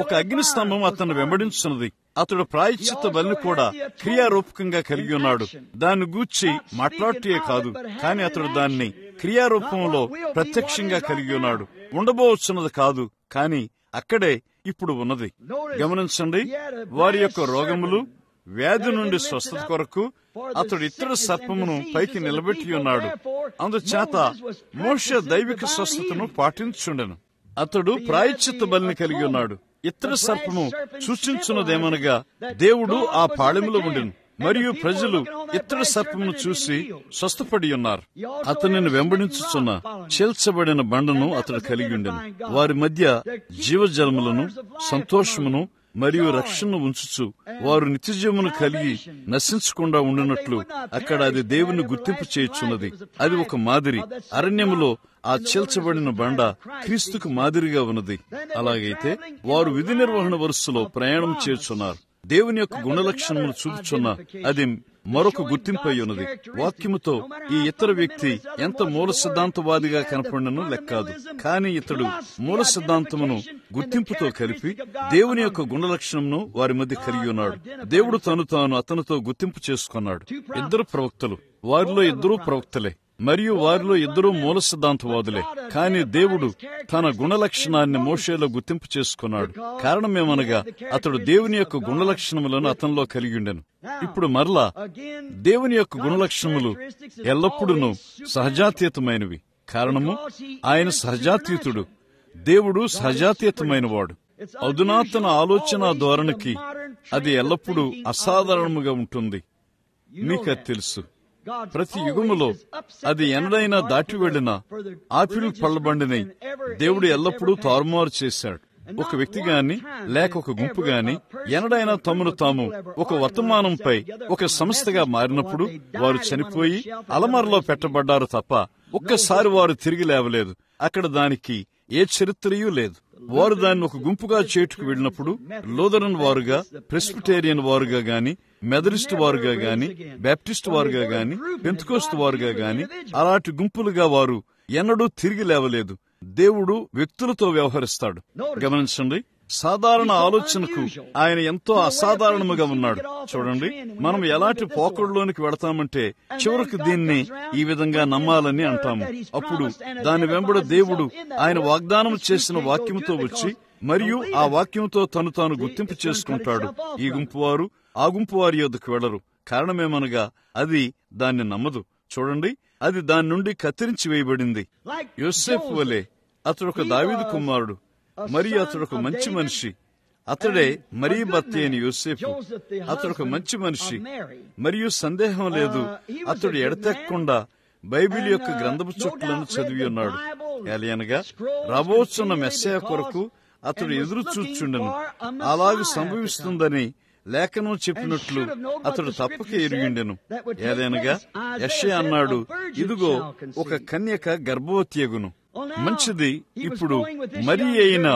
Speaker 1: ఒక అగ్నిస్తంభం అతను వెంబడించున్నది. అతడు ప్రాయశ్చిత్త బలిని కూడా క్రియారూపకంగా కలిగి ఉన్నాడు. దాన్ని గూర్చి మాట్లాడే కాదు, కానీ అతడు దాన్ని క్రియారూపంలో ప్రత్యక్షంగా కలిగి ఉన్నాడు. ఉండబోవచ్చున్నది కాదు, కానీ అక్కడే ఇప్పుడు ఉన్నది. గమనించండి, వారి యొక్క రోగములు, వ్యాధి నుండి స్వస్థత కొరకు అతడు ఇతర సర్పమును పైకి నిలబెట్టి ఉన్నాడు. అందుచేత మోషే దైవిక స్వస్థతను పాటించుండెను. అతడు ప్రాయశ్చిత్త బలిని కలిగి ఉన్నాడు. ఇతర సర్పము సూచించున్నదేమనగా దేవుడు ఆ పాళెములో ఉండెను, మరియు ప్రజలు ఇతర సర్పమును చూసి స్వస్థపడి ఉన్నారు. అతనిని వెంబడించుచున్న చేల్చబడిన బండను అతడు కలిగి ఉండెను. వారి మధ్య జీవజలములను, సంతోషమును మరియు రక్షణను ఉంచుచు వారు నిత్యజీవమును కలిగి నశించకుండా ఉండినట్లు అక్కడ అది దేవుని గుర్తింపు చేయుచున్నది. అది ఒక మాదిరి. అరణ్యములో ఆ చీల్చబడిన బండ క్రీస్తుకు మాదిరిగా ఉన్నది. అలాగైతే వారు విధి నిర్వహణ వరుసలో ప్రయాణం చేస్తున్నారు. దేవుని యొక్క గుణలక్షణములు చూపుచున్న అది మరొక గుర్తింపు అయి ఉన్నది. వాక్యముతో ఈ ఇతర వ్యక్తి ఎంత మూల సిద్ధాంతవాదిగా కనపడినను లెక్కాదు, కానీ ఇతడు మూల సిద్ధాంతమును గుర్తింపుతో కలిపి దేవుని యొక్క గుణలక్షణమును వారి మధ్య కలిగి ఉన్నాడు. దేవుడు తాను అతనితో గుర్తింపు చేసుకున్నాడు. ఇద్దరు ప్రవక్తలు, వారిలో ఇద్దరూ ప్రవక్తలే, మరియు వారిలో ఇద్దరూ మూల సిద్ధాంతవాదులే. కానీ దేవుడు తన గుణలక్షణాన్ని మోషేలో గుర్తింపు చేసుకున్నాడు. కారణమేమనగా అతడు దేవుని యొక్క గుణలక్షణములను అతనిలో కలిగి ఉండెను. ఇప్పుడు మరలా దేవుని యొక్క గుణలక్షణములు ఎల్లప్పుడూ సహజాతీతమైనవి. కారణము ఆయన సహజాతీతుడు. దేవుడు సహజాతీతమైన వాడు. అధునాతన ఆలోచన ధోరణికి అది ఎల్లప్పుడూ అసాధారణముగా ఉంటుంది. మీకు తెలుసు, ప్రతి యుగములో అది ఎన్నడైనా దాటి వెళ్లిన ఆపిల్ పళ్ళబండిని దేవుడు ఎల్లప్పుడూ తారుమారు చేశాడు. ఒక వ్యక్తి గాని లేక ఒక గుంపు గాని ఎన్నడైనా తమను తాము ఒక వర్తమానంపై ఒక సంస్థగా మారినప్పుడు వారు చనిపోయి అలమరలో పెట్టబడ్డారు తప్ప ఒక్కసారి వారు తిరిగి లేవలేదు. అక్కడ దానికి ఏ చరిత్రయూ లేదు. వారు దాన్ని ఒక గుంపుగా చేటుకు వెళ్ళినప్పుడు లూథరన్ వారుగా, ప్రెస్బిటేరియన్ వారుగా గాని, మెథడిస్ట్ వారుగా గాని, బాప్టిస్ట్ వారుగా గాని, పెంతెకోస్తు వారుగా గాని అలాంటి గుంపులుగా వారు ఎన్నడూ తిరిగి లేవలేదు. దేవుడు వ్యక్తులతో వ్యవహరిస్తాడు. గమనించండి, సాధారణ ఆలోచనకు ఆయన ఎంతో అసాధారణముగా ఉన్నాడు. చూడండి, మనం ఎలాంటి పోకడలోనికి వెళతామంటే చివరికి దీన్ని ఈ విధంగా నమ్మాలని అంటాము. అప్పుడు దాని వెంబడ దేవుడు ఆయన వాగ్దానం చేసిన వాక్యముతో వచ్చి మరియు ఆ వాక్యంతో తను తాను గుర్తింపు చేసుకుంటాడు. ఈ గుంపు వారు ఆ గుంపు వారి యొద్దకు వెళ్లరు. కారణమేమనగా అది దాన్ని నమ్మదు. చూడండి, అది దాని నుండి కత్తిరించి వేయబడింది. యోసేపు వలె అతడు ఒక దావీదు కుమారుడు, మరియు అతడు ఒక మంచి మనిషి. అతడే మరీ భర్త అయిన యోసేపు. అతడు ఒక మంచి మనిషి, మరియు సందేహం లేదు, అతడు ఎడతెక్కకుండా బైబిల్ యొక్క గ్రంథపు చుట్టలను చదివి ఉన్నాడు. ఎలయనగా రాబోచున్న మెస్సయ్య కొరకు అతడు ఎదురు చూచుండెను. అలాగూ సంభవిస్తుందని లేఖనం చెప్పినట్లు అతడు తప్పక ఎరిగిండెను. ఏదైనగా యెషయా అన్నాడు, ఇదిగో ఒక కన్యక గర్భవతి అగును. మంచిది. ఇప్పుడు మరి అయిన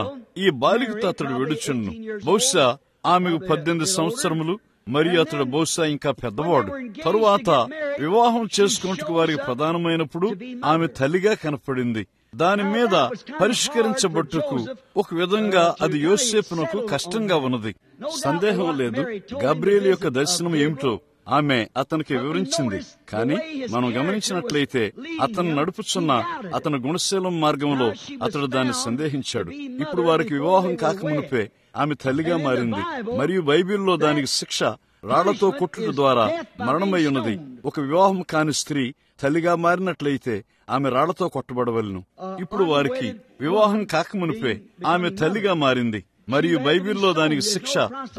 Speaker 1: ఈ బాలికతో అతడు వెడుచుండు. బహుశా ఆమెకు 18 సంవత్సరములు, మరియు అతడు బహుశా ఇంకా పెద్దవాడు. తరువాత వివాహం చేసుకున్నట్టుకు వారికి ప్రధానమైనప్పుడు ఆమె తల్లిగా కనపడింది. దాని మీద పరిష్కరించబట్టుకు ఒక విధంగా అది యోసేపునకు కష్టంగా ఉన్నది. సందేహం లేదు, గాబ్రియేలు యొక్క దర్శనం ఏమిటో ఆమె అతనికి వివరించింది. కానీ మనం గమనించినట్లయితే అతను నడుపుచున్న అతని గుణశీలం మార్గంలో అతడు దాన్ని సందేహించాడు. ఇప్పుడు వారికి వివాహం కాకమునిపే ఆమె తల్లిగా మారింది. మరియు బైబిల్లో దానికి శిక్ష రాళ్లతో కొట్టుట ద్వారా మరణమై ఉన్నది. ఒక వివాహం కాని స్త్రీ తల్లిగా మారినట్లయితే ఆమె రాళ్లతో కొట్టబడవలను. ఇప్పుడు వారికి వివాహం కాకమునిపే ఆమె తల్లిగా మారింది, మరియు బైబిల్లో దానికి శిక్ష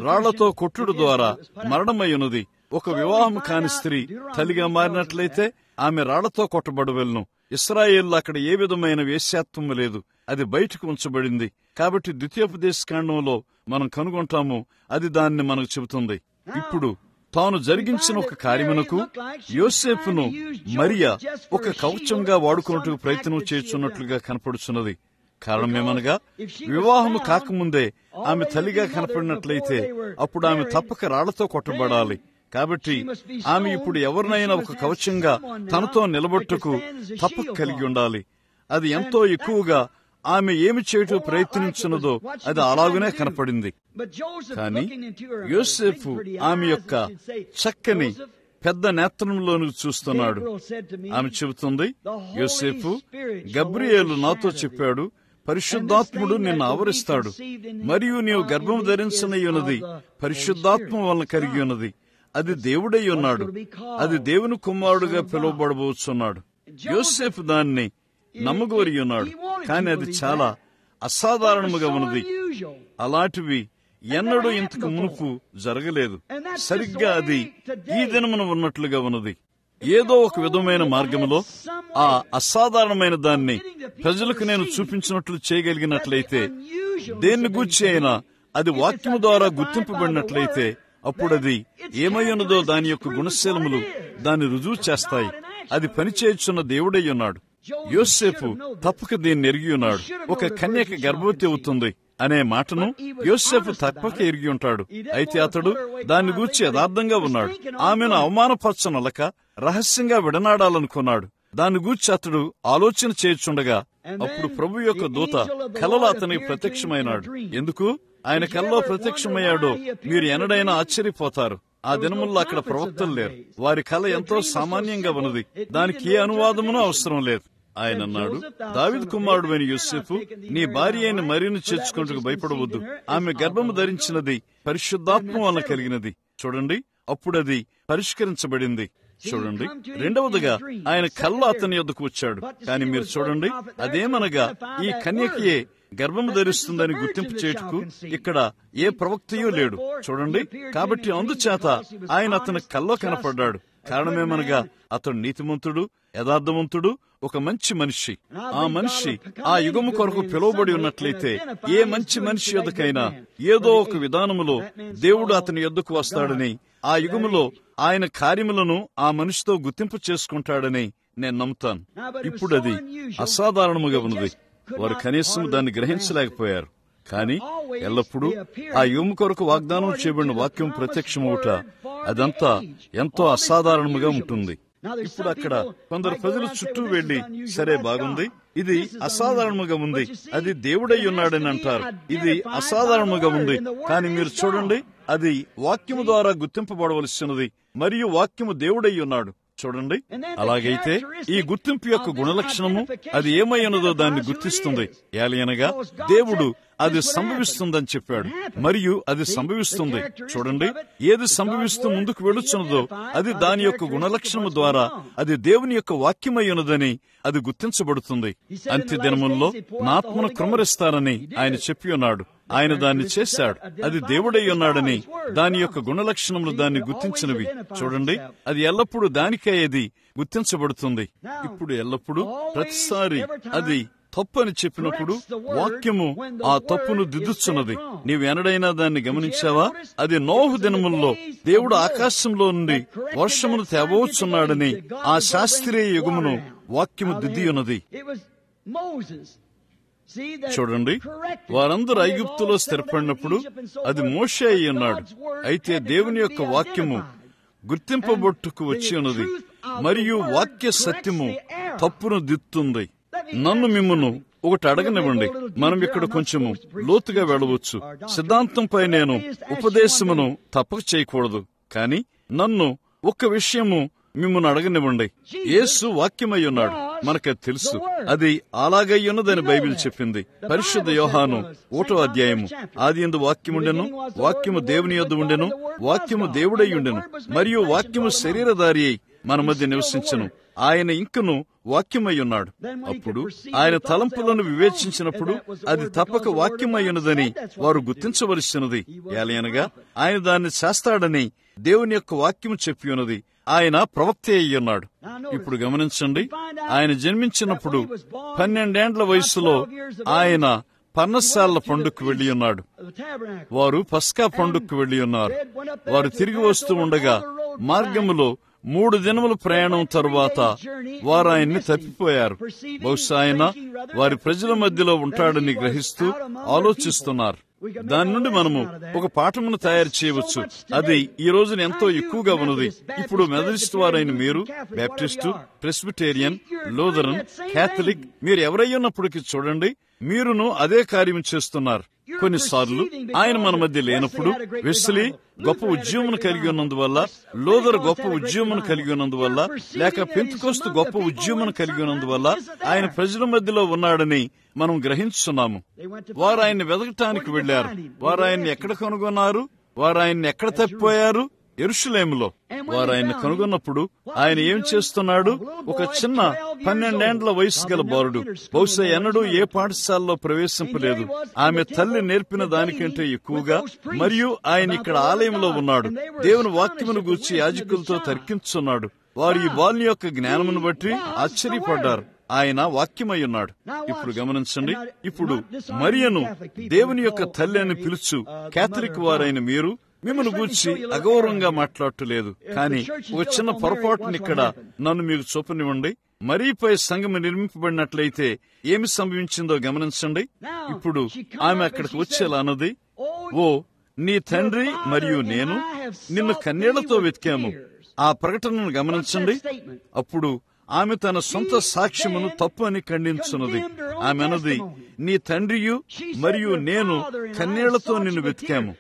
Speaker 1: రాళ్లతో కొట్టుడు ద్వారా మరణమై ఉన్నది. ఒక వివాహం కాని స్త్రీ తల్లిగా మారినట్లయితే ఆమె రాళ్లతో కొట్టబడవలను. ఇశ్రాయేల్లో అక్కడ ఏ విధమైన వేశ్యాత్వం లేదు, అది బయటకు ఉంచబడింది. కాబట్టి ద్వితీయోపదేశకాండంలో మనం కనుగొంటాము, అది దాన్ని మనకు చెబుతుంది. ఇప్పుడు తాను జరిగించిన ఒక కార్యమునకు యోసేపును మరియా ఒక కవచంగా వాడుకున్నట్టుకు ప్రయత్నం చేస్తున్నట్లుగా కనపడుచున్నది. కారణమేమనగా వివాహము కాకముందే ఆమె తల్లిగా కనపడినట్లయితే అప్పుడు ఆమె తప్పక రాళ్లతో కొట్టబడాలి. కాబట్టి ఆమె ఇప్పుడు ఎవరినైనా ఒక కవచంగా తనతో నిలబొట్టుకు తప్పక కలిగి ఉండాలి. అది ఎంతో ఎక్కువగా ఆమె ఏమి చేయటం ప్రయత్నించినదో అది అలాగనే కనపడింది. కానీ యోసేపు ఆమె యొక్క చక్కని పెద్ద నేత్రంలోనికి చూస్తున్నాడు. ఆమె చెబుతుంది, యోసేపు, గబ్రియేలు నాతో చెప్పాడు, పరిశుద్ధాత్ముడు నిన్ను ఆవరిస్తాడు, మరియు నీవు గర్భం ధరించనయ్యున్నది పరిశుద్ధాత్మ వలన కలిగి ఉన్నది. అది దేవుడై ఉన్నాడు, అది దేవుని కుమారుడుగా పిలువబడబోచున్నాడు. యోసేపు దాన్ని నమ్మగోరి ఉన్నాడు, కానీ అది చాలా అసాధారణముగా ఉన్నది. అలాంటివి ఎన్నడూ ఇంతకు మునుపు జరగలేదు. సరిగ్గా అది ఈ దినమున ఉన్నట్లుగా ఉన్నది. ఏదో ఒక విధమైన మార్గంలో ఆ అసాధారణమైన దాన్ని ప్రజలకు నేను చూపించినట్లు చేయగలిగినట్లయితే, దేన్ని గూర్చి అయినా అది వాక్యము ద్వారా గుర్తింపబడినట్లయితే, అప్పుడది ఏమై ఉన్నదో దాని యొక్క గుణశీలములు దాన్ని రుజువు చేస్తాయి. అది పనిచేయుచున్న దేవుడై ఉన్నాడు. యోసేపు తప్పక దీన్ని ఎరిగి ఉన్నాడు. ఒక కన్యక గర్భవతి అవుతుంది అనే మాటను యోసేపు తప్పక ఎరిగి ఉంటాడు. అయితే అతడు దాన్ని గూర్చి యథార్థంగా ఉన్నాడు. ఆమెను అవమానపరచనలక రహస్యంగా విడనాడాలనుకున్నాడు. దాన్ని గూర్చి అతడు ఆలోచన చేయుచుండగా అప్పుడు ప్రభు యొక్క దూత కలలో అతనికి ప్రత్యక్షమైనాడు. ఎందుకు ఆయన కలలో ప్రత్యక్షమయ్యాడో మీరు ఎన్నడైనా ఆశ్చర్యపోతారు. ఆ దినముల్లో అక్కడ ప్రవక్తలు లేరు. వారి కళ ఎంతో సామాన్యంగా ఉన్నది. దానికి ఏ అనువాదమునూ అవసరం లేదు. ఆయన అన్నాడు, దావీదు కుమారుడు అయిన యోసేపు, నీ భార్య అయిన మరియను చేర్చుకుంటూ భయపడవద్దు. ఆమె గర్భము ధరించినది పరిశుద్ధాత్మ వలన కలిగినది. చూడండి, అప్పుడది పరిష్కరించబడింది. చూడండి, రెండవదిగా ఆయన కల్లో అతని యొద్దకు వచ్చాడు. కానీ మీరు చూడండి, అదేమనగా ఈ కన్యకయే గర్భము ధరిస్తుందని గుర్తింపు చేయుటకు ఇక్కడ ఏ ప్రవక్తయూ లేడు. చూడండి, కాబట్టి అందుచేత ఆయన అతని కల్లో కనపడ్డాడు. కారణమేమనగా అతడు నీతిమంతుడు, యథార్థవంతుడు, ఒక మంచి మనిషి. ఆ మనిషి ఆ యుగము కొరకు పిలువబడి ఉన్నట్లయితే ఏ మంచి మనిషి యొద్దకైనా ఏదో ఒక విధానములో దేవుడు అతని యొద్దకు వస్తాడని, ఆ యుగములో ఆయన కార్యములను ఆ మనిషితో గుర్తింపు చేసుకుంటాడని నేను నమ్ముతాను. ఇప్పుడు అది అసాధారణముగా ఉన్నది. వారు కనీసం దాన్ని గ్రహించలేకపోయారు. కానీ ఎల్లప్పుడూ ఆ యుగము కొరకు వాగ్దానం చేయబడిన వాక్యం ప్రత్యక్షమవుట అదంతా ఎంతో అసాధారణముగా ఉంటుంది. ఇప్పుడు అక్కడ కొందరు ప్రజలు చుట్టూ వెళ్లి, సరే బాగుంది, ఇది అసాధారణముగా ఉంది, అది దేవుడై ఉన్నాడని అంటారు. ఇది అసాధారణముగా ఉంది, కానీ మీరు చూడండి, అది వాక్యము ద్వారా గుర్తింపబడవలసినది మరియు వాక్యము దేవుడై ఉన్నాడు. చూడండి, అలాగైతే ఈ గుర్తింపు యొక్క గుణలక్షణము అది ఏమై ఉన్నదో దాన్ని గుర్తిస్తుంది. ఏలయనగా దేవుడు అది సంభవిస్తుందని చెప్పాడు మరియు అది సంభవిస్తుంది. చూడండి, ఏది సంభవిస్తూ ముందుకు వెళుచున్నదో అది దాని యొక్క గుణలక్షణము ద్వారా అది దేవుని యొక్క వాక్యమై ఉన్నదని అది గుర్తించబడుతుంది. అంత్య దినముల్లో నా ఆత్మను కృమ్మరిస్తానని ఆయన చెప్పి ఉన్నాడు. ఆయన దాన్ని చేశాడు. అది దేవుడై ఉన్నాడని దాని యొక్క గుణలక్షణములు దాన్ని గుర్తించినవి. చూడండి, అది ఎల్లప్పుడూ దానికే అది గుర్తించబడుతుంది. ఇప్పుడు ఎల్లప్పుడూ ప్రతిసారి అది తప్పు అని చెప్పినప్పుడు వాక్యము ఆ తప్పును దిద్దుచున్నది. నీవు ఎన్నడైనా దాన్ని గమనించావా? అది నోహు దినముల్లో దేవుడు ఆకాశంలో నుండి వర్షమును తేవచ్చున్నాడని ఆ శాస్త్రీయ యుగమును వాక్యము దిద్ది ఉన్నది. చూడండి, వారందరూ ఐగుప్తులో స్థిరపడినప్పుడు అది మోషే అయి ఉన్నాడు. అయితే దేవుని యొక్క వాక్యము గుర్తింపబొట్టుకు వచ్చి ఉన్నది మరియు వాక్య సత్యము తప్పును దిద్దుతుంది. నన్ను మిమ్మును ఒకటి అడగనివ్వండి. మనం ఇక్కడ కొంచెము లోతుగా వెళ్ళవచ్చు. సిద్ధాంతంపై నేను ఉపదేశమును తప్పక చేయకూడదు, కానీ నన్ను ఒక్క విషయము మిమ్మల్ని అడగనివ్వండి. యేసు వాక్యమై ఉన్నాడు, మనకది తెలుసు. అది అలాగై ఉన్నదని బైబిల్ చెప్పింది. పరిశుద్ధ యోహాను 1వ అధ్యాయము, ఆదియందు వాక్యముండెను, వాక్యము దేవుని యొద్ద ఉండెను, వాక్యము దేవుడై ఉండెను, మరియు వాక్యము శరీరధారి అయి మన మధ్య నివసించెను. ఆయన ఇంకను వాక్యమై ఉన్నాడు. అప్పుడు ఆయన తలంపులను వివేచించినప్పుడు అది తప్పక వాక్యమై ఉన్నదని వారు గుర్తించవలసినది. ఏలయనగా ఆయన దాన్ని చేస్తాడని దేవుని యొక్క వాక్యము చెప్పి ఉన్నది. ఆయన ప్రవక్త అయి ఉన్నాడు. ఇప్పుడు గమనించండి, ఆయన జన్మించినప్పుడు 12 ఏండ్ల వయసులో ఆయన పర్ణశాల పండుగకు వెళ్లి ఉన్నాడు. వారు పస్కా పండుగకు వెళ్లి ఉన్నారు. వారు తిరిగి వస్తూ ఉండగా మార్గములో 3 దినముల ప్రయాణం తరువాత వారు ఆయన్ని తప్పిపోయారు. బహుశా ఆయన వారి ప్రజల మధ్యలో ఉంటాడని గ్రహిస్తూ ఆలోచిస్తున్నారు. దాని నుండి మనము ఒక పాఠమును తయారు చేయవచ్చు. అది ఈ రోజున ఎంతో ఎక్కువగా ఉన్నది. ఇప్పుడు మెథడిస్ట్ వారైన మీరు, బ్యాప్టిస్టు, ప్రెస్బిటేరియన్, లూథరన్, క్యాథలిక్, మీరు ఎవరయ్యున్నప్పటికీ చూడండి, మీరును అదే కార్యం చేస్తున్నారు. కొన్నిసార్లు ఆయన మన మధ్య లేనప్పుడు వెస్లీ గొప్ప ఉద్యమను కలిగి ఉన్నందువల్ల, లూథర్ గొప్ప ఉద్యమను కలిగి ఉన్నందువల్ల, లేక పెంతెకోస్తు గొప్ప ఉద్యమను కలిగి ఉన్నందువల్ల ఆయన ప్రజల మధ్యలో ఉన్నాడని మనం గ్రహించున్నాము. వారు ఆయన్ని వెతకటానికి వెళ్లారు. వారు ఆయన్ని ఎక్కడ కనుగొన్నారు? వారు ఆయన్ని ఎక్కడ తప్పిపోయారు? యెరూషలేములో. వారు ఆయన్ని కనుగొన్నప్పుడు ఆయన ఏం చేస్తున్నాడు? ఒక చిన్న 12 ఏండ్ల వయసు గల బాలుడు. బహుశా ఎన్నడూ ఏ పాఠశాలలో ప్రవేశింపలేదు. ఆమె తల్లి నేర్పిన దానికంటే ఎక్కువగా. మరియు ఆయన ఇక్కడ ఆలయంలో ఉన్నాడు. దేవుని వాక్యమును గూర్చి యాజకులతో తర్కించున్నాడు. వారు ఈ బాలుని యొక్క జ్ఞానమును బట్టి ఆశ్చర్యపడ్డారు. ఆయన వాక్యమై ఉన్నాడు. ఇప్పుడు గమనించండి, ఇప్పుడు మరియను దేవుని యొక్క తల్లి అని పిలుచు క్యాథలిక్ వారైన మీరు మిమ్మల్ని గూర్చి అగౌరవంగా మాట్లాడలేదు. కానీ ఒక చిన్న పొరపాటుని ఇక్కడ నన్ను మీకు చూపనివ్వండి. మరియపై సంఘము నిర్మింపబడినట్లయితే ఏమి సంభవించిందో గమనించండి. ఇప్పుడు ఆమె అక్కడికి వచ్చేలా అన్నది, ఓ నీ తండ్రి మరియు నేను నిన్ను కన్నీళ్లతో వెతికాము. ఆ ప్రకటనను గమనించండి. అప్పుడు ఆమె తన సొంత సాక్ష్యమును తప్పు అని ఖండించున్నది. ఆమె అన్నది, నీ తండ్రియు మరియు నేను కన్నీళ్లతో నిన్ను వెతికాము.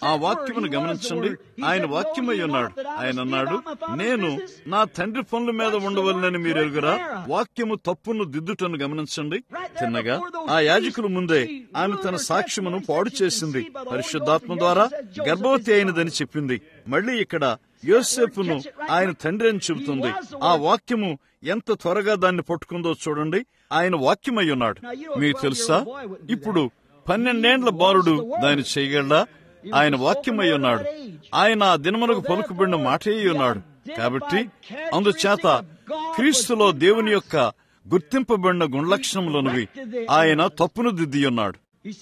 Speaker 1: ఆ వాక్యమును గమనించండి. ఆయన వాక్యమై ఉన్నాడు. ఆయన అన్నాడు, నేను నా తండ్రి పనుల మీద ఉండవలనని మీరు ఎరుగురా. వాక్యము తప్పును దిద్దుటను గమనించండి. తిన్నగా ఆ యాజకుల ముందే ఆమె తన సాక్ష్యమును పాడు చేసింది. పరిశుద్ధాత్మ ద్వారా గర్భవతి అయినదని చెప్పింది. మళ్లీ ఇక్కడ యోసేపును ఆయన తండ్రి అని చెబుతుంది. ఆ వాక్యము ఎంత త్వరగా దాన్ని పట్టుకుందో చూడండి. ఆయన వాక్యమై ఉన్నాడు. మీకు తెలుసా, ఇప్పుడు 12 బాలుడు దాన్ని చేయగలడా? ఆయన వాక్యమై ఉన్నాడు. ఆయన ఆ దినమునకు పలుకుబడిన మాటే ఉన్నాడు. కాబట్టి అందుచేత క్రీస్తులో దేవుని యొక్క గుర్తింపబడిన గుణలక్షణములనువి ఆయన తప్పును దిద్ది ఉన్నాడు.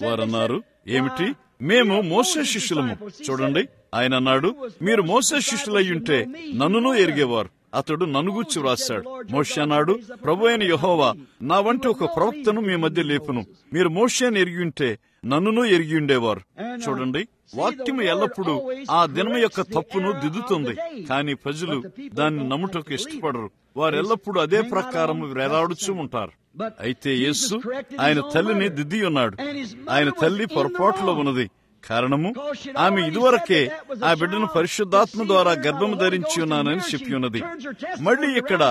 Speaker 1: వారన్నారు, ఏమిటి? మేము మోసే శిష్యులము. చూడండి, ఆయన అన్నాడు, మీరు మోసే శిష్యులయ్యుంటే నన్నును ఎరిగేవారు. అతడు నన్ను గూర్చి వ్రాశాడు. మోషే అన్నాడు, ప్రభు అయిన యెహోవా నా వంటి ఒక ప్రవక్తను మీ మధ్య లేపును. మీరు మోషేని ఎరిగి ఉంటే నన్నును ఎరిగి ఉండేవారు. చూడండి, వాక్యము ఎల్లప్పుడూ ఆ దినము యొక్క తప్పును దిద్దుతుంది. కానీ ప్రజలు దాన్ని నమ్ముటకు ఇష్టపడరు. వారెల్లప్పుడూ అదే ప్రకారం వేలాడుచూ ఉంటారు. అయితే యేసు ఆయన తల్లిని దిద్ది ఉన్నాడు. ఆయన తల్లి పొరపాటులో ఉన్నది. కారణము, ఆమె ఇదివరకే ఆ బిడ్డను పరిశుద్ధాత్మ ద్వారా గర్భము ధరించి ఉన్నానని చెప్పి ఉన్నది. మళ్లీ ఇక్కడ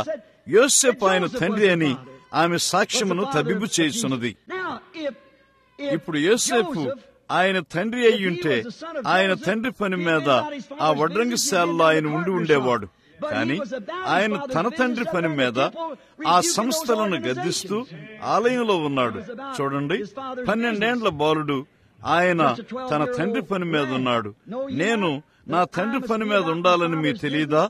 Speaker 1: యోసేపు ఆయన తండ్రి అని ఆమె సాక్ష్యమును తబ్బిబ్బు చేస్తున్నది. ఇప్పుడు యోసేపు ఆయన తండ్రి అయ్యుంటే ఆయన తండ్రి పని మీద ఆ వడ్రంగిశాలలో ఆయన ఉండి ఉండేవాడు. కానీ ఆయన తన తండ్రి పని మీద ఆ సంస్థలను గద్దిస్తూ ఆలయంలో ఉన్నాడు. చూడండి, 12 బాలుడు ఆయన తన తండ్రి పని మీద ఉన్నాడు. నేను నా తండ్రి పని మీద ఉండాలని మీకు తెలియదా?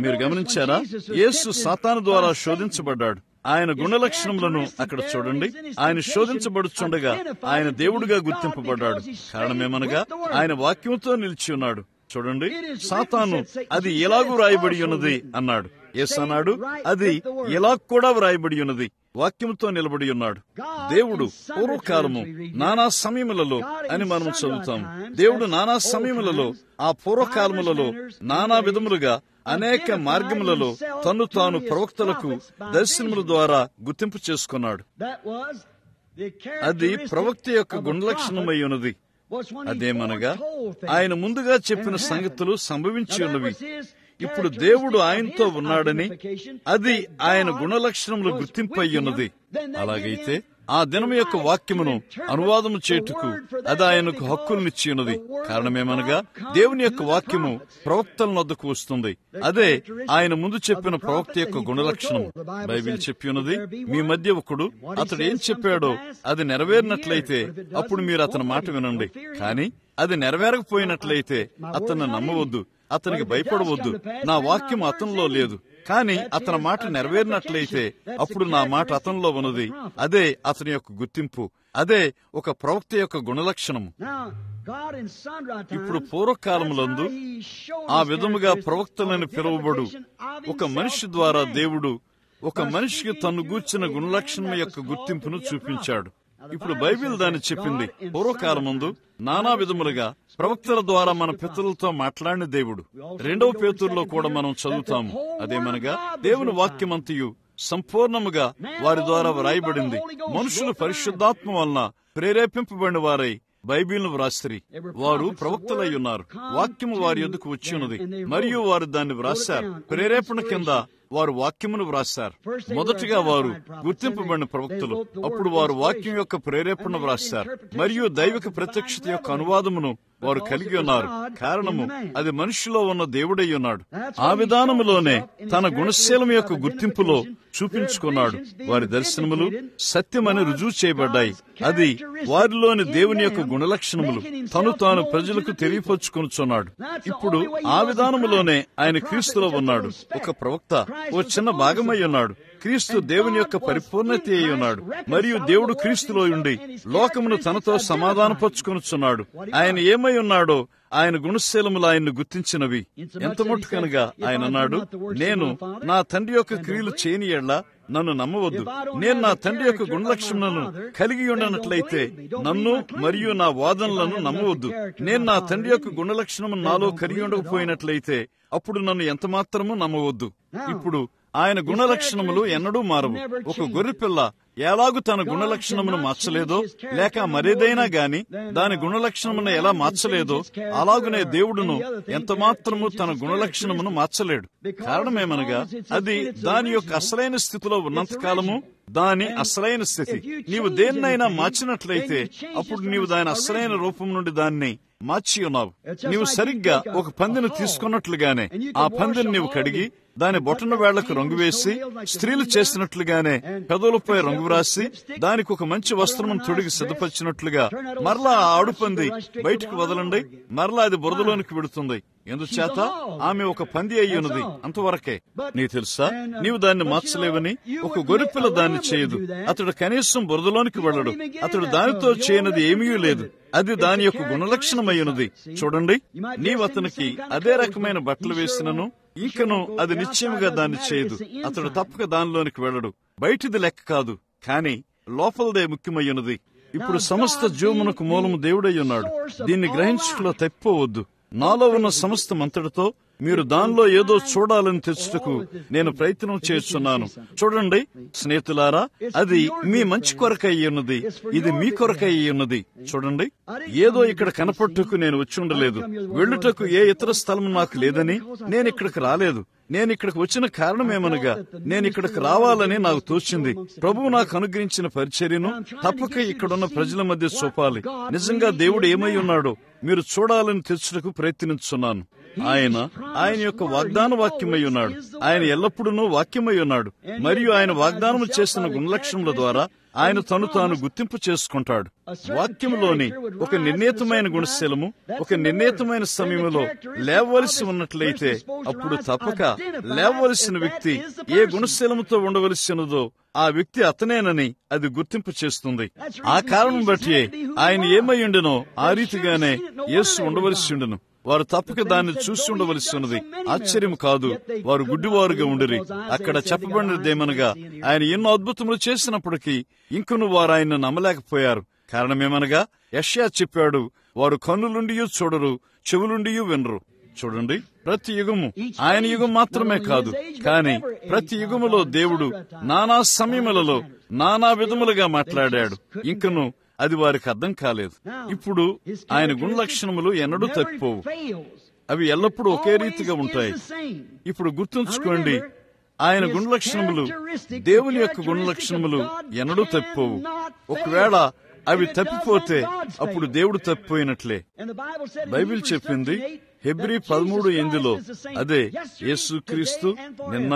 Speaker 1: మీరు గమనించారా? యేసు సాతాను ద్వారా శోధించబడ్డాడు. ఆయన గుణలక్షణములను అక్కడ చూడండి. ఆయన శోధించబడుచుండగా ఆయన దేవుడిగా గుర్తింపబడ్డాడు. కారణమేమనగా ఆయన వాక్యంతో నిలిచి ఉన్నాడు. చూడండి, సాతాను అది ఎలాగూ వ్రాయబడి ఉన్నది అన్నాడు. యేసు అన్నాడు, అది ఎలా కూడా వ్రాయబడి ఉన్నది. వాక్యంతో నిలబడి ఉన్నాడు. దేవుడు పూర్వకాలము నానా సమయములలో అని మనం చదువుతాము. దేవుడు నానా సమయములలో ఆ పూర్వకాలములలో నానా విధములుగా అనేక మార్గములలో తన్ను తాను ప్రవక్తలకు దర్శనముల ద్వారా గుర్తింపు చేసుకున్నాడు. అది ప్రవక్త యొక్క గుణలక్షణమై ఉన్నది. అదేమనగా ఆయన ముందుగా చెప్పిన సంగతులు సంభవించి ఉన్నవి. ఇప్పుడు దేవుడు ఆయనతో ఉన్నాడని అది ఆయన గుణలక్షణములు గుర్తింపు అయ్యున్నది. అలాగైతే ఆ దినము యొక్క వాక్యమును అనువాదము చేయుటకు అది ఆయనకు హక్కులనిచ్చి ఉన్నది. కారణమేమనగా దేవుని యొక్క వాక్యము ప్రవక్తల వద్దకు వస్తుంది. అదే ఆయన ముందు చెప్పిన ప్రవక్త యొక్క గుణలక్షణము. బైబిల్ చెప్పి ఉన్నది, మీ మధ్య ఒకడు అతడు ఏం చెప్పాడో అది నెరవేరినట్లయితే అప్పుడు మీరు అతని మాట వినండి. కానీ అది నెరవేరకపోయినట్లయితే అతన్ని నమ్మవద్దు, అతనికి భయపడవద్దు. నా వాక్యం అతనిలో లేదు, కానీ అతని మాట నెరవేరినట్లయితే అప్పుడు నా మాట అతనిలో ఉన్నది. అదే అతని యొక్క గుర్తింపు. అదే ఒక ప్రవక్త యొక్క గుణలక్షణము. ఇప్పుడు పూర్వకాలములందు ఆ విధముగా ప్రవక్తలని పిలువబడు ఒక మనిషి ద్వారా దేవుడు ఒక మనిషికి తను గూర్చిన గుణలక్షణం యొక్క గుర్తింపును చూపించాడు. ఇప్పుడు బైబిల్ దాన్ని చెప్పింది. పూర్వకాలమందు నానా విధములుగా ప్రవక్తల ద్వారా మన పితరులతో మాట్లాడిన దేవుడు. 2వ పేతురులో కూడా మనం చదువుతాము. అదేమనగా దేవుని వాక్యమంతయు సంపూర్ణముగా వారి ద్వారా వ్రాయబడింది. మనుషులు పరిశుద్ధాత్మ వలన ప్రేరేపింపబడిన వారై బైబిల్ను వ్రాసిరి. వారు ప్రవక్తలై ఉన్నారు. వాక్యము వారి యొద్దకు వచ్చి ఉన్నది మరియు వారు దాన్ని వ్రాశారు. ప్రేరేపణ కింద వారు వాక్యమును వ్రాశారు. మొదటిగా వారు గుర్తింపబడిన ప్రవక్తలు. అప్పుడు వారు వాక్యం యొక్క ప్రేరేపణ వ్రాశారు మరియు దైవిక ప్రత్యక్షత యొక్క అనువాదమును వారు కలిగి ఉన్నారు. కారణము అది మనిషిలో ఉన్న దేవుడై ఉన్నాడు. ఆ విధానములోనే తన గుణశీలం యొక్క గుర్తింపులో చూపించుకున్నాడు. వారి దర్శనములు సత్యమని రుజువు చేయబడ్డాయి. అది వారిలోని దేవుని యొక్క గుణలక్షణములు తను తాను ప్రజలకు తెలియపరుచుకొనుచున్నాడు. ఇప్పుడు ఆ విధానములోనే ఆయన క్రీస్తులో ఉన్నాడు. ఒక ప్రవక్త ఓ చిన్న భాగమై ఉన్నాడు. క్రీస్తు దేవుని యొక్క పరిపూర్ణత అయి ఉన్నాడు మరియు దేవుడు క్రీస్తులో ఉండి లోకమును తనతో సమాధానపరుచుకొనుచున్నాడు. ఆయన ఏమై ఉన్నాడో ఆయన గుణశీలములు ఆయన్ను గుర్తించినవి. ఎంత మట్టుకనగా ఆయన అన్నాడు, నేను నా తండ్రి యొక్క క్రియలు చేయని యెడల నన్ను నమ్మవద్దు. నేను నా తండ్రి యొక్క గుణలక్షణాలను కలిగి ఉండనట్లయితే నన్ను మరియు నా వాదనలను నమ్మవద్దు. నేను నా తండ్రి యొక్క గుణలక్షణము నాలో కలిగి ఉండకపోయినట్లయితే అప్పుడు నన్ను ఎంత మాత్రము నమ్మవద్దు. ఇప్పుడు ఆయన గుణలక్షణములు ఎన్నడూ మారవు. ఒక గొర్రెపిల్ల ఎలాగూ తన గుణలక్షణమును మార్చలేదో లేక మరేదైనా గాని దాని గుణలక్షణమును ఎలా మార్చలేదో అలాగునే దేవుడును ఎంత మాత్రము తన గుణలక్షణమును మార్చలేడు. కారణమేమనగా అది దాని యొక్క అసలైన స్థితిలో ఉన్నంతకాలము దాని అసలైన స్థితి. నీవు దేన్నైనా మార్చినట్లయితే అప్పుడు నీవు దాని అసలైన రూపం నుండి దాన్ని మార్చి ఉన్నావు. నీవు సరిగ్గా ఒక పందిని తీసుకున్నట్లుగానే ఆ పందిని నీవు కడిగి దాని బొటన వేళ్లకు రంగు వేసి, స్త్రీలు చేసినట్లుగానే పెదవులపై రంగు వ్రాసి, దానికి ఒక మంచి వస్త్రమును తొడిగి సిద్ధపరిచినట్లుగా మరలా ఆ ఆడుపంది బయటకు వదలండి, మరలా అది బురదలోనికి వెడుతుంది. ఎందుచేత ఆమె ఒక పంది అయి ఉన్నది, అంతవరకే. నీకు తెలుసా, నీవు దాన్ని మార్చలేవని. ఒక గొర్రెపిల్ల దాన్ని చేయదు. అతడు కనీసం బురదలోనికి వెళ్ళడు. అతడు దానితో చేయనది ఏమీ లేదు. అది దాని యొక్క గుణలక్షణమై ఉన్నది. చూడండి, నీవు అతనికి అదే రకమైన బట్టలు వేసినను ఇంకను అది నిశ్చయముగా దాన్ని చేయదు. అతడు తప్పక దానిలోనికి వెళ్ళడు. బయటిది లెక్క కాదు, కాని లోపలదే ముఖ్యమై ఉన్నది. ఇప్పుడు సమస్త జీవమునకు మూలము దేవుడై ఉన్నాడు. దీన్ని గ్రహించుటలో తప్పిపోవద్దు. నాలో ఉన్న సమస్తమంతటితో మీరు దానిలో ఏదో చూడాలని తెచ్చుటకు నేను ప్రయత్నం చేస్తున్నాను. చూడండి స్నేహితులారా, అది మీ మంచి కొరకై ఉన్నది. ఇది మీ కొరకై ఉన్నది. చూడండి, ఏదో ఇక్కడ కనపట్టుకు నేను వచ్చి ఉండలేదు. వెళ్ళుటకు ఏ ఇతర స్థలం నాకు లేదని నేను ఇక్కడికి రాలేదు. నేను ఇక్కడికి వచ్చిన కారణమేమనగా, నేను ఇక్కడికి రావాలని నాకు తోచింది. ప్రభువు నాకు అనుగ్రహించిన పరిచర్యను తప్పక ఇక్కడున్న ప్రజల మధ్య చూపాలి. నిజంగా దేవుడు ఏమై ఉన్నాడో మీరు చూడాలని తెచ్చుటకు ప్రయత్నిస్తున్నాను. ఆయన యొక్క వాగ్దాన వాక్యమై ఉన్నాడు. ఆయన ఎల్లప్పుడూ వాక్యమై ఉన్నాడు. మరియు ఆయన వాగ్దానము చేసిన గుణలక్షణముల ద్వారా ఆయన తను తాను గుర్తింపు చేసుకుంటాడు. వాక్యములోని ఒక నిర్ణీతమైన గుణశీలము ఒక నిర్ణీతమైన సమయంలో లేవవలసి ఉన్నట్లయితే, అప్పుడు తప్పక లేవవలసిన వ్యక్తి ఏ గుణశీలముతో ఉండవలసినదో ఆ వ్యక్తి అతనేనని అది గుర్తింపు చేస్తుంది. ఆ కారణం బట్టి ఆయన ఏమై ఉండెనో ఆ రీతిగానే యేసు ఉండవలసి ఉండెను. వారు తప్పక దాన్ని చూసి ఉండవలసి ఉన్నది. ఆశ్చర్యం కాదు, వారు గుడ్డివారుగా ఉండిరి. అక్కడ చెప్పబడినదేమనగా, ఆయన ఎన్నో అద్భుతములు చేసినప్పటికీ ఇంకను వారు ఆయన నమ్మలేకపోయారు. కారణమేమనగా, యెషయా చెప్పాడు, వారు కన్నులుండియూ చూడరు, చెవులుండియూ వినరు. చూడండి, ప్రతి యుగము ఆయన యుగం మాత్రమే కాదు, కానీ ప్రతి యుగములో దేవుడు నానా సమయములలో నానా విధములుగా మాట్లాడాడు. ఇంకను అది వారికి అర్థం కాలేదు. ఇప్పుడు ఆయన గుణలక్షణములు ఎన్నడూ తప్పిపోవు. అవి ఎల్లప్పుడూ ఒకే రీతిగా ఉంటాయి. ఇప్పుడు గుర్తుంచుకోండి, ఆయన గుణలక్షణములు, దేవుని యొక్క గుణలక్షణములు ఎన్నడూ తప్పిపోవు. ఒకవేళ అవి తప్పిపోతే అప్పుడు దేవుడు తప్పిపోయినట్లే. బైబిల్ చెప్పింది హెబ్రీ 13:8 అదే యేసుక్రీస్తు నిన్న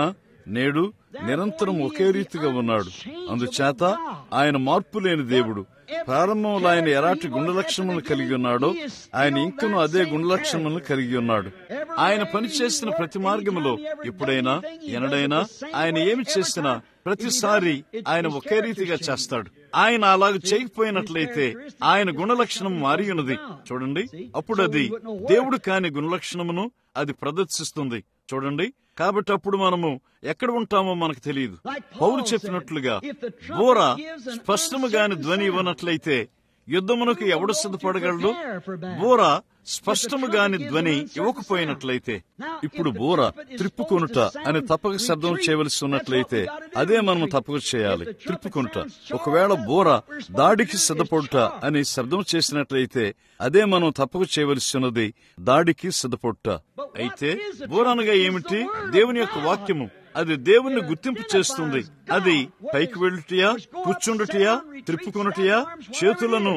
Speaker 1: నేడు నిరంతరం ఒకే రీతిగా ఉన్నాడు. అందుచేత ఆయన మార్పు లేని దేవుడు. ప్రారంభంలో ఆయన ఎలాంటి గుణలక్షణములను కలిగి ఉన్నాడో ఆయన ఇంకనూ అదే గుణలక్షణములను కలిగి ఉన్నాడు. ఆయన పనిచేసిన ప్రతి మార్గములో ఎప్పుడైనా ఎనడైనా ఆయన ఏమి చేసినా ప్రతిసారి ఆయన ఒకే రీతిగా చేస్తాడు. ఆయన అలాగ చేయకపోయినట్లయితే ఆయన గుణలక్షణం మారి ఉన్నది. చూడండి, అప్పుడు అది దేవుడు కాని గుణలక్షణమును అది ప్రదర్శిస్తుంది. చూడండి, కాబట్టి అప్పుడు మనము ఎక్కడ ఉంటామో మనకు తెలియదు. పౌలు చెప్పినట్లుగా బోర స్పష్టముగాని ధ్వని ఇవ్వనట్లయితే యుద్ధమునకు ఎవడు సిద్ధపడగలడు? బోర స్పష్టముగాని ధ్వని ఇవ్వకపోయినట్లయితే, ఇప్పుడు బోర త్రిప్పుకొనుట అని తప్పక శబ్దం చేయవలసి ఉన్నట్లయితే అదే మనము తప్పక చేయాలి, త్రిప్పుకొనుట. ఒకవేళ బోర దాడికి సిద్ధపడుట అని శబ్దం చేసినట్లయితే అదే మనం తప్పక చేయవలసి ఉన్నది, దాడికి సిద్ధపడుట. అయితే బోర అనగా ఏమిటి? దేవుని యొక్క వాక్యము. అది దేవుణ్ణి గుర్తింపు చేస్తుంది. అది పైకి వెళ్ళుటయా, కూర్చుండుటయా, త్రిప్పుకొనుటయా, చేతులను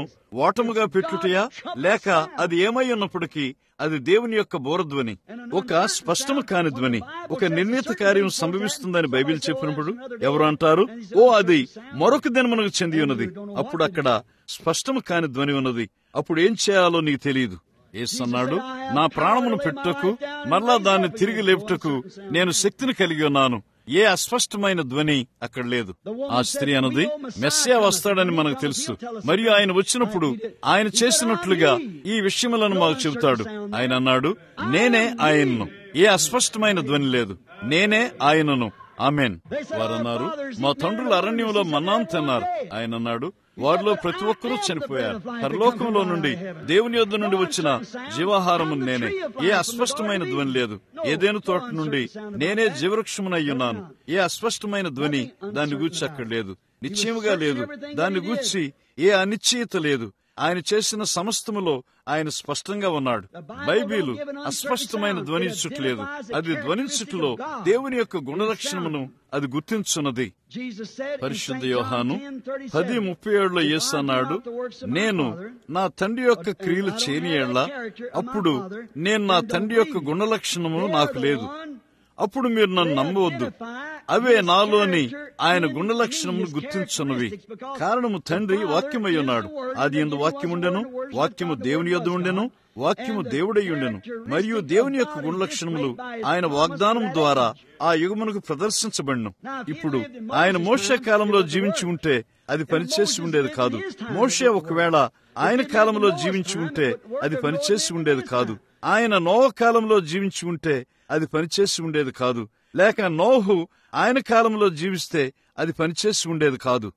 Speaker 1: ఓటముగా పెట్టుటయా, లేక అది ఏమై ఉన్నప్పటికీ అది దేవుని యొక్క బోరధ్వని. ఒక స్పష్టము కాని ధ్వని, ఒక నిర్ణీత కార్యం సంభవిస్తుందని బైబిల్ చెప్పినప్పుడు ఎవరు అంటారు, ఓ అది మరొక దినమునకు చెంది ఉన్నది. అప్పుడు అక్కడ స్పష్టము కాని ధ్వని ఉన్నది. అప్పుడు ఏం చేయాలో నీకు తెలియదు. యేసు అన్నాడు, నా ప్రాణమును పెట్టుటకు మరలా దాన్ని తిరిగి లేపుటకు నేను శక్తిని కలిగి ఉన్నాను. ఏ అస్పష్టమైన ధ్వని అక్కడ లేదు. ఆ స్త్రీ అన్నది మెస్సియా వస్తాడని మనకు తెలుసు. మరియు ఆయన వచ్చినప్పుడు ఆయన చేసినట్లుగా ఈ విషయములను మాకు చెబుతాడు. ఆయన అన్నాడు, నేనే ఆయనను. ఏ అస్పష్టమైన ధ్వని లేదు, నేనే ఆయనను. ఆమేన్. వారన్నారు, మా తండ్రుల అరణ్యంలో మన్నాను తిన్నారు. ఆయన అన్నాడు, వారిలో ప్రతి ఒక్కరూ చనిపోయారు. పరలోకంలో నుండి దేవుని యొద్ద నుండి వచ్చిన జీవాహారము నేనే. ఏ అస్పష్టమైన ధ్వని లేదు. ఏదేను తోట నుండి నేనే జీవవృక్షమునయ్యున్నాను. ఏ అస్పష్టమైన ధ్వని దాన్ని గూర్చి అక్కడ లేదు, నిశ్చయముగా లేదు. దాన్ని గూర్చి ఏ అనిశ్చయత లేదు. ఆయన చేసిన సమస్తములో ఆయన స్పష్టంగా ఉన్నాడు. బైబిలు అస్పష్టమైన ధ్వనించుటలేదు. అది ధ్వనించుటలో దేవుని యొక్క గుణలక్షణమును అది గుర్తించున్నది. పరిశుద్ధ యోహాను 10:37 యేసు అన్నాడు, నేను నా తండ్రి యొక్క క్రియలు చేయని యెడల అప్పుడు నేను నా తండ్రి యొక్క గుణలక్షణము నాకు లేదు. అప్పుడు మీరు నన్ను నమ్మవద్దు. అవే నాలోని ఆయన గుణ లక్షణమును గుర్తించున్నవి. కారణము తండ్రి వాక్యమై ఉన్నాడు. ఆదియందు వాక్యముండెను, వాక్యము దేవుని యొద్ద ఉండెను, వాక్యము దేవుడై ఉండెను. మరియు దేవుని యొక్క గుణలక్షణములు ఆయన వాగ్దానం ద్వారా ఆ యుగమునకు ప్రదర్శించబడిను. ఇప్పుడు ఆయన మోషే కాలంలో జీవించి ఉంటే అది పనిచేసి ఉండేది కాదు. మోషే ఒకవేళ ఆయన కాలంలో జీవించి ఉంటే అది పనిచేసి ఉండేది కాదు. ఆయన నోహు కాలంలో జీవించి ఉంటే అది పనిచేసి ఉండేది కాదు. లేక నోహు ఆయన కాలంలో జీవిస్తే అది పనిచేసి ఉండేది కాదు.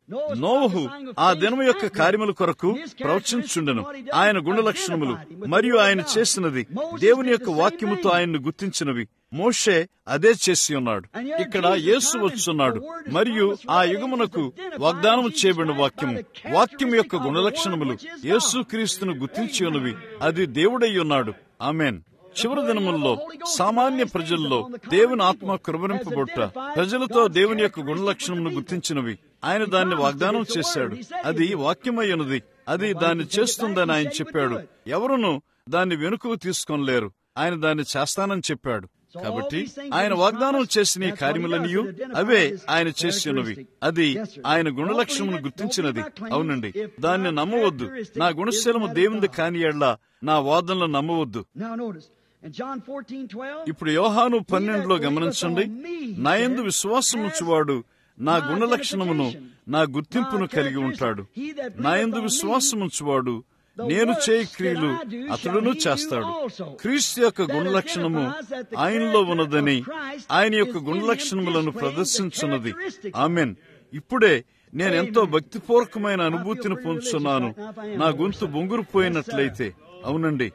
Speaker 1: నోహు ఆ దినము యొక్క కార్యముల కొరకు ప్రవచించుండెను. ఆయన గుణలక్షణములు మరియు ఆయన చేసినది దేవుని యొక్క వాక్యముతో ఆయన్ను గుర్తించినవి. మోషే అదే చేసి ఉన్నాడు. ఇక్కడ యేసు వచ్చున్నాడు మరియు ఆ యుగమునకు వాగ్దానం చేయబడిన వాక్యం యొక్క గుణలక్షణములు యేసు క్రీస్తును గుర్తించి ఉన్నవి. అది దేవుడై ఉన్నాడు. ఆమేన్. చివరి దినముల్లో సామాన్య ప్రజల్లో దేవుని ఆత్మ కృపణింపబొట్ట ప్రజలతో దేవుని యొక్క గుణలక్షణమును గుర్తించినవి. ఆయన దాన్ని వాగ్దానం చేశాడు. అది వాక్యమయ్యున్నది. అది దాన్ని చేస్తుందని ఆయన చెప్పాడు. ఎవరునూ దాన్ని వెనుకకు తీసుకోలేరు. ఆయన దాన్ని చేస్తానని చెప్పాడు. కాబట్టి ఆయన వాగ్దానం చేసిన ఈ కార్యములనియు అవే ఆయన చేసినవి. అది ఆయన గుణలక్షణమును గుర్తించినది. అవునండి, దాన్ని నమ్మవద్దు. నా గుణశీలము దేవునిది కాని యెడల నా వాదనలు నమ్మవద్దు. ఇప్పుడు యోహాను 12లో గమనించండి. నా యందు విశ్వాసం ఉంచువాడు నా గుణలక్షణమును నా గుర్తింపును కలిగి ఉంటాడు. నా యందు విశ్వాసం ఉంచువాడు నేను చేయి క్రియలు అతడును చేస్తాడు. క్రీస్తు యొక్క గుణలక్షణము ఆయనలో ఉన్నదని ఆయన యొక్క గుణలక్షణములను ప్రదర్శించున్నది. ఆమెన్. ఇప్పుడే నేనెంతో భక్తిపూర్వకమైన అనుభూతిని పొందుతున్నాను. నా గొంతు బొంగురుపోయినట్లయితే. అవునండి.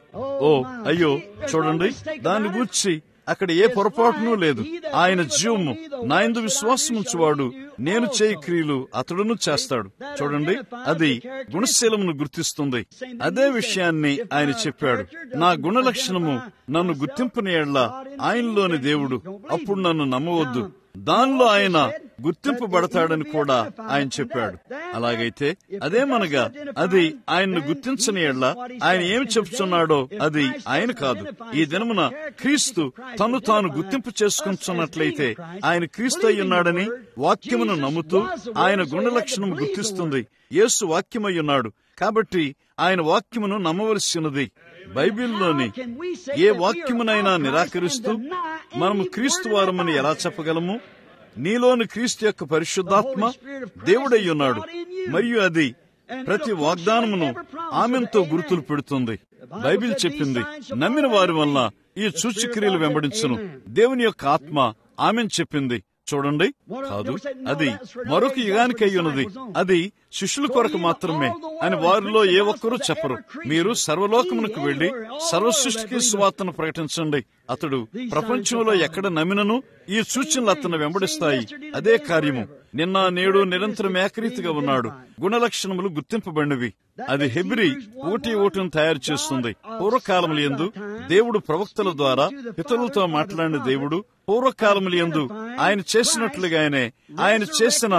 Speaker 1: ఓ అయ్యో, చూడండి, దాన్ని గూర్చి అక్కడ ఏ పొరపాటునూ లేదు. ఆయన జీవము నా యందు విశ్వాసం ఉంచువాడు నేను చేయి క్రియలు అతడును చేస్తాడు. చూడండి, అది గుణశీలమును గుర్తిస్తుంది. అదే విషయాన్ని ఆయన చెప్పాడు. నా గుణలక్షణము నన్ను గుర్తింపుని యెడల ఆయనలోని దేవుడు. అప్పుడు నన్ను నమ్మవద్దు. దానిలో ఆయన గుర్తింపబడతాడని కూడా ఆయన చెప్పాడు. అలాగైతే అదేమనగా అది ఆయన్ను గుర్తించని యెడల ఆయన ఏమి చెప్తున్నాడో అది ఆయన కాదు. ఈ దినమున క్రీస్తు తను తాను గుర్తింపు చేసుకుంటున్నట్లయితే ఆయన క్రీస్తు అయి ఉన్నాడని వాక్యమును నమ్ముతూ ఆయన గుణలక్షణము గుర్తిస్తుంది. యేసు వాక్యమై ఉన్నాడు కాబట్టి ఆయన వాక్యమును నమ్మవలసినది. బైబిల్లోని ఏ వాక్యమునైనా నిరాకరిస్తూ మనము క్రీస్తు వారమని ఎలా చెప్పగలము? నీలోని క్రీస్తు యొక్క పరిశుద్ధాత్మ దేవుడై ఉన్నాడు మరియు అది ప్రతి వాగ్దానమును ఆమెతో గుర్తులు పెడుతుంది. బైబిల్ చెప్పింది, నమ్మిన వారి వల్ల ఈ సూచక్రియలు వెంబడించును. దేవుని యొక్క ఆత్మ ఆమెను చెప్పింది. చూడండి, కాదు, అది మరొక యుగానికి అయ్యున్నది. అది శిష్యుల కొరకు మాత్రమే అని వారిలో ఏ ఒక్కరూ చెప్పరు. మీరు సర్వలోకమునకు వెళ్లి సర్వ సృష్టికి సువార్తను ప్రకటించండి. అతడు ప్రపంచంలో ఎక్కడ నమ్మినను ఈ సూచనలు అతను వెంబడిస్తాయి. అదే కార్యము నిన్న నేడు నిరంతరం ఏకరీతిగా ఉన్నాడు. గుణలక్షణములు గుర్తింపబడినవి. అది హెబ్రీ 1:1 తయారు చేస్తుంది. పూర్వకాలముల యందు దేవుడు ప్రవక్తల ద్వారా పితరులతో మాట్లాడిన దేవుడు పూర్వకాలముల యందు ఆయన చేసినట్లుగానే ఆయన చేసిన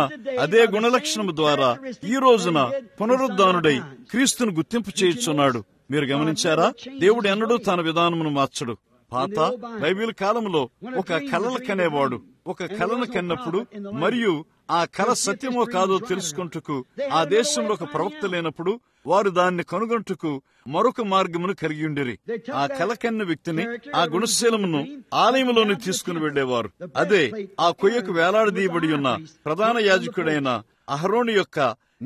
Speaker 1: అదే గుణలక్షణము ద్వారా ఈ రోజున పునరుద్ధానుడై క్రీస్తును గుర్తింపు చేయుచున్నాడు. మీరు గమనించారా? దేవుడు ఎన్నడూ తన విధానమును మార్చడు. పాత బైబిల్ కాలంలో ఒక కలలు కనేవాడు ఒక కలను కన్నప్పుడు మరియు ఆ కల సత్యమో కాదో తెలుసుకుంటూ ఆ దేశంలో ఒక ప్రవక్త లేనప్పుడు వారు దాన్ని కనుగొంటుకు మరొక మార్గమును కలిగి ఉండిరి. ఆ కల కన్న వ్యక్తిని ఆ గుణశీలమును ఆలయంలోని తీసుకుని వెళ్లేవారు. అదే ఆ కొయ్యకు వేలాడదీయబడి ఉన్న ప్రధాన యాజకుడైన అహరోను యొక్క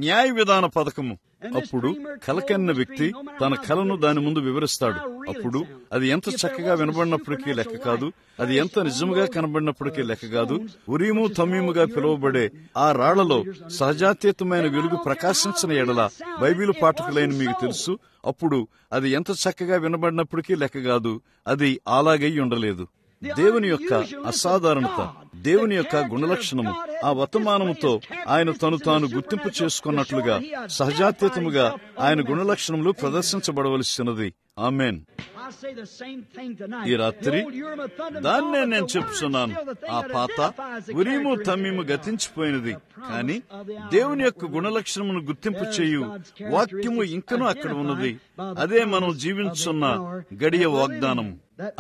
Speaker 1: న్యాయ విధాన పథకము. అప్పుడు కలకన్న వ్యక్తి తన కలను దాని ముందు వివరిస్తాడు. అప్పుడు అది ఎంత చక్కగా వినబడినప్పటికీ లెక్క కాదు. అది ఎంత నిజముగా కనబడినప్పటికీ లెక్క కాదు. ఉరీము తమ్మీముగా పిలువబడే ఆ రాళ్లలో సహజాతీతమైన వెలుగు ప్రకాశించిన ఎడల బైబిలు పాఠకులైన మీకు తెలుసు. అప్పుడు అది ఎంత చక్కగా వినబడినప్పటికీ లెక్క కాదు. అది అలాగై ఉండలేదు. దేవుని యొక్క అసాధారణత, దేవుని యొక్క గుణలక్షణము, ఆ వర్తమానముతో ఆయన తను తాను గుర్తింపు చేసుకున్నట్లుగా సహజాతీతముగా ఆయన గుణలక్షణములు ప్రదర్శించబడవలసినది. ఆమేన్. ఈ రాత్రి దాన్నే నేను చెప్తున్నాను. ఆ పాత ఉరీము తమ్మీము గతించిపోయినది, కానీ దేవుని యొక్క గుణలక్షణమును గుర్తింపు చేయు వాక్యము ఇంకనూ అక్కడ ఉన్నది. అదే మనం జీవించున్న గడియ వాగ్దానము.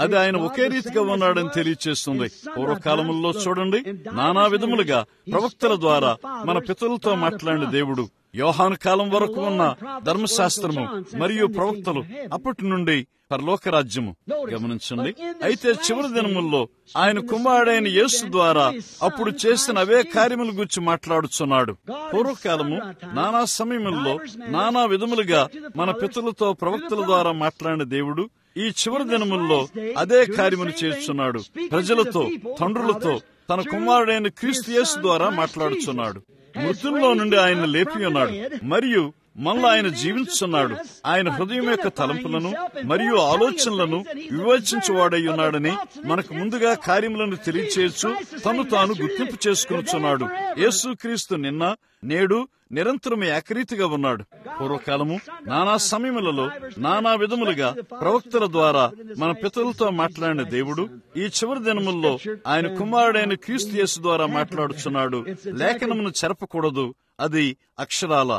Speaker 1: అది ఆయన ఒకే రీతిగా ఉన్నాడని తెలియచేస్తుంది. పూర్వకాలముల్లో చూడండి, నానా విధములుగా ప్రవక్తల ద్వారా మన పితరులతో మాట్లాడిన దేవుడు యోహాను కాలం వరకు ఉన్న ధర్మశాస్త్రము మరియు ప్రవక్తలు, అప్పటి నుండి పరలోక రాజ్యము. గమనించండి. అయితే చివరి దినముల్లో ఆయన కుమారుడైన యేసు ద్వారా అప్పుడు చేసిన అవే కార్యముల గురించి మాట్లాడుచున్నాడు. పూర్వకాలము నానా సమయముల్లో నానా విధములుగా మన పితరులతో ప్రవక్తల ద్వారా మాట్లాడిన దేవుడు ఈ చివరి దినముల్లో అదే కార్యములు చేస్తున్నాడు. ప్రజలతో, తండ్రులతో తన కుమారుడైన క్రీస్తు యేసు ద్వారా మాట్లాడుచున్నాడు. మృతుల్లో నుండి ఆయన లేపి ఉన్నాడు మరియు మళ్ళా ఆయన జీవించున్నాడు. ఆయన హృదయం యొక్క తలంపులను మరియు ఆలోచనలను వివేచించువాడై ఉన్నాడని మనకు ముందుగా కార్యములను తెలియచేయచ్చు తను తాను గుర్తింపు చేసుకునిచున్నాడు. యేసుక్రీస్తు నిన్న, నేడు, నిరంతరం ఏకరీతిగా ఉన్నాడు. పూర్వకాలము నానా సమయములలో నానా విధములుగా ప్రవక్తల ద్వారా మన పితరులతో మాట్లాడిన దేవుడు ఈ చివరి దినముల్లో ఆయన కుమారుడైన క్రీస్తు యేసు ద్వారా మాట్లాడుచున్నాడు. లేఖనమును చెరపకూడదు, అది అక్షరాల.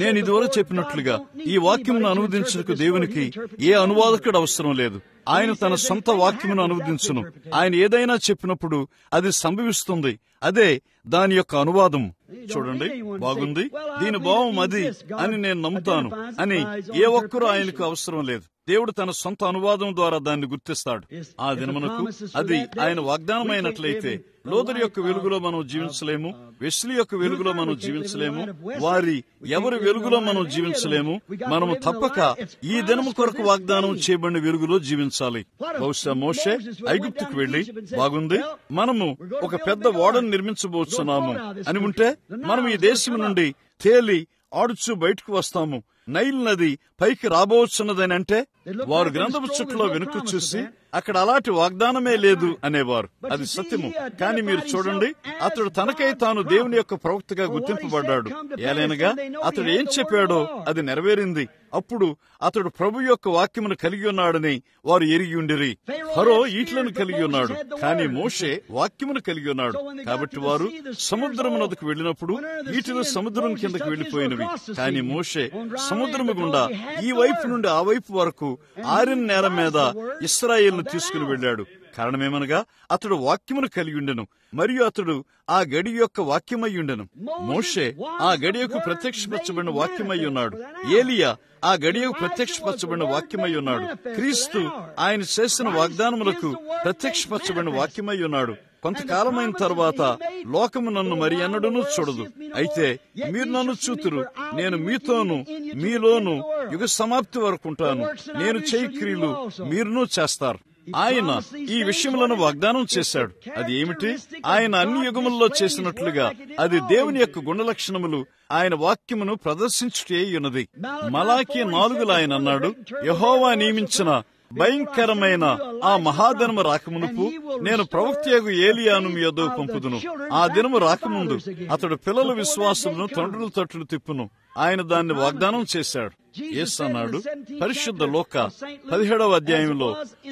Speaker 1: నేను ఇదివరకు చెప్పినట్లుగా ఈ వాక్యమును అనువదించుటకు దేవునికి ఏ అనువాదకుడు అవసరం లేదు. ఆయన తన సొంత వాక్యమును అనువదించును. ఆయన ఏదైనా చెప్పినప్పుడు అది సంభవిస్తుంది. అదే దాని యొక్క అనువాదం. చూడండి, బాగుంది, దీని భావం అది అని నేను నమ్ముతాను అని ఏ ఒక్కరూ ఆయనకు అవసరం లేదు. దేవుడు తన సొంత అనువాదం ద్వారా దాన్ని గుర్తిస్తాడు. ఆ దినమునకు అది ఆయన వాగ్దానమైనట్లయితే లోదరు యొక్క వెలుగులో మనం జీవించలేము, వెస్లీ యొక్క వెలుగులో మనం జీవించలేము, వారి ఎవరి వెలుగులో మనం జీవించలేము. మనము తప్పక ఈ దినము కొరకు వాగ్దానం చేయబడిన వెలుగులో జీవించాలి. బహుశా మోషే ఐగుప్తుకు వెళ్లి, బాగుంది, మనము ఒక పెద్ద ఓడను నిర్మించబోతున్నాము అని ఉంటే మనం ఈ దేశం నుండి తేలి ఆడుచు బయటకు వస్తాము, నైల్ నది పైకి రాబోతున్నదని అంటే వారు గ్రంథపు చుట్టలో వెనుక చూసి అక్కడ అలాంటి వాగ్దానమే లేదు అనేవారు. అది సత్యము. కానీ మీరు చూడండి, అతడు తనకై తాను దేవుని యొక్క ప్రవక్తగా గుర్తింపబడ్డాడు. ఏలైనగా అతడు ఏం చెప్పాడో అది నెరవేరింది. అప్పుడు అతడు ప్రభు యొక్క వాక్యమును కలిగి ఉన్నాడని వారు ఎరిగి ఉండిరి. ఫరో ఈట్లను కలిగి ఉన్నాడు, కానీ మోషే వాక్యమును కలిగి ఉన్నాడు. కాబట్టి వారు సముద్రమునకు వెళ్ళినప్పుడు ఈటలు సముద్రం కిందకు వెళ్లిపోయినవి. కానీ మోషే సముద్రము గుండా ఈ వైపు నుండి ఆ వైపు వరకు ఆరిన నేల మీద ఇశ్రాయేలును తీసుకుని వెళ్ళాడు. కారణమేమనగా అతడు వాక్యమును కలిగి ఉండెను మరియు అతడు ఆ గడి యొక్క వాక్యమై ఉండెను. మోషే ఆ గడియకు ప్రత్యక్షపరచబడిన వాక్యమై ఉన్నాడు. ఏలియా ఆ గడియకు ప్రత్యక్షపరచబడిన వాక్యమై ఉన్నాడు. క్రీస్తు ఆయన చేసిన వాగ్దానములకు ప్రత్యక్షపరచబడిన వాక్యమై ఉన్నాడు. కొంతకాలమైన తర్వాత లోకము నన్ను మరి ఎన్నడూనూ చూడదు, అయితే మీరు నన్ను చూతురు. నేను మీతోను మీలోను యుగ సమాప్తి వరకు ఉంటాను. నేను చేయి క్రియలు మీరును చేస్తారు. ఆయన ఈ విషయములను వాగ్దానం చేశాడు. అది ఏమిటి? ఆయన అన్ని యుగముల్లో చేసినట్లుగా అది దేవుని యొక్క గుణలక్షణములు ఆయన వాక్యమును ప్రదర్శించుటే ఉన్నది. మలాకి 4 ఆయన అన్నాడు, యెహోవా నియమించిన భయంకరమైన ఆ మహాదినము రాకమునుపు నేను ప్రవక్తయగు ఏలియాను మీ యొద్దకు పంపుదును. ఆ దినము రాకముందు అతడు పిల్లల విశ్వాసమును తండ్రుల తట్లు తిప్పును. ఆయన దాన్ని వాగ్దానం చేశాడు. యేసు అన్నాడు, పరిశుద్ధ లోక 17వ అధ్యాయంలో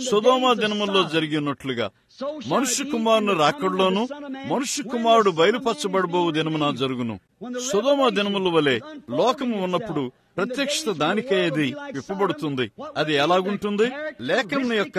Speaker 1: సొదొమ దినముల్లో జరిగినట్లుగా మనుష్య కుమారుని రాకడలోను మనుష్య కుమారుడు బయలుపరచబడబోవు దినమున జరుగును. సొదొమ దినముల వలె లోకము ఉన్నప్పుడు ప్రత్యక్షత దానికే అది విప్పబడుతుంది. అది ఎలాగుంటుంది? లేఖనం యొక్క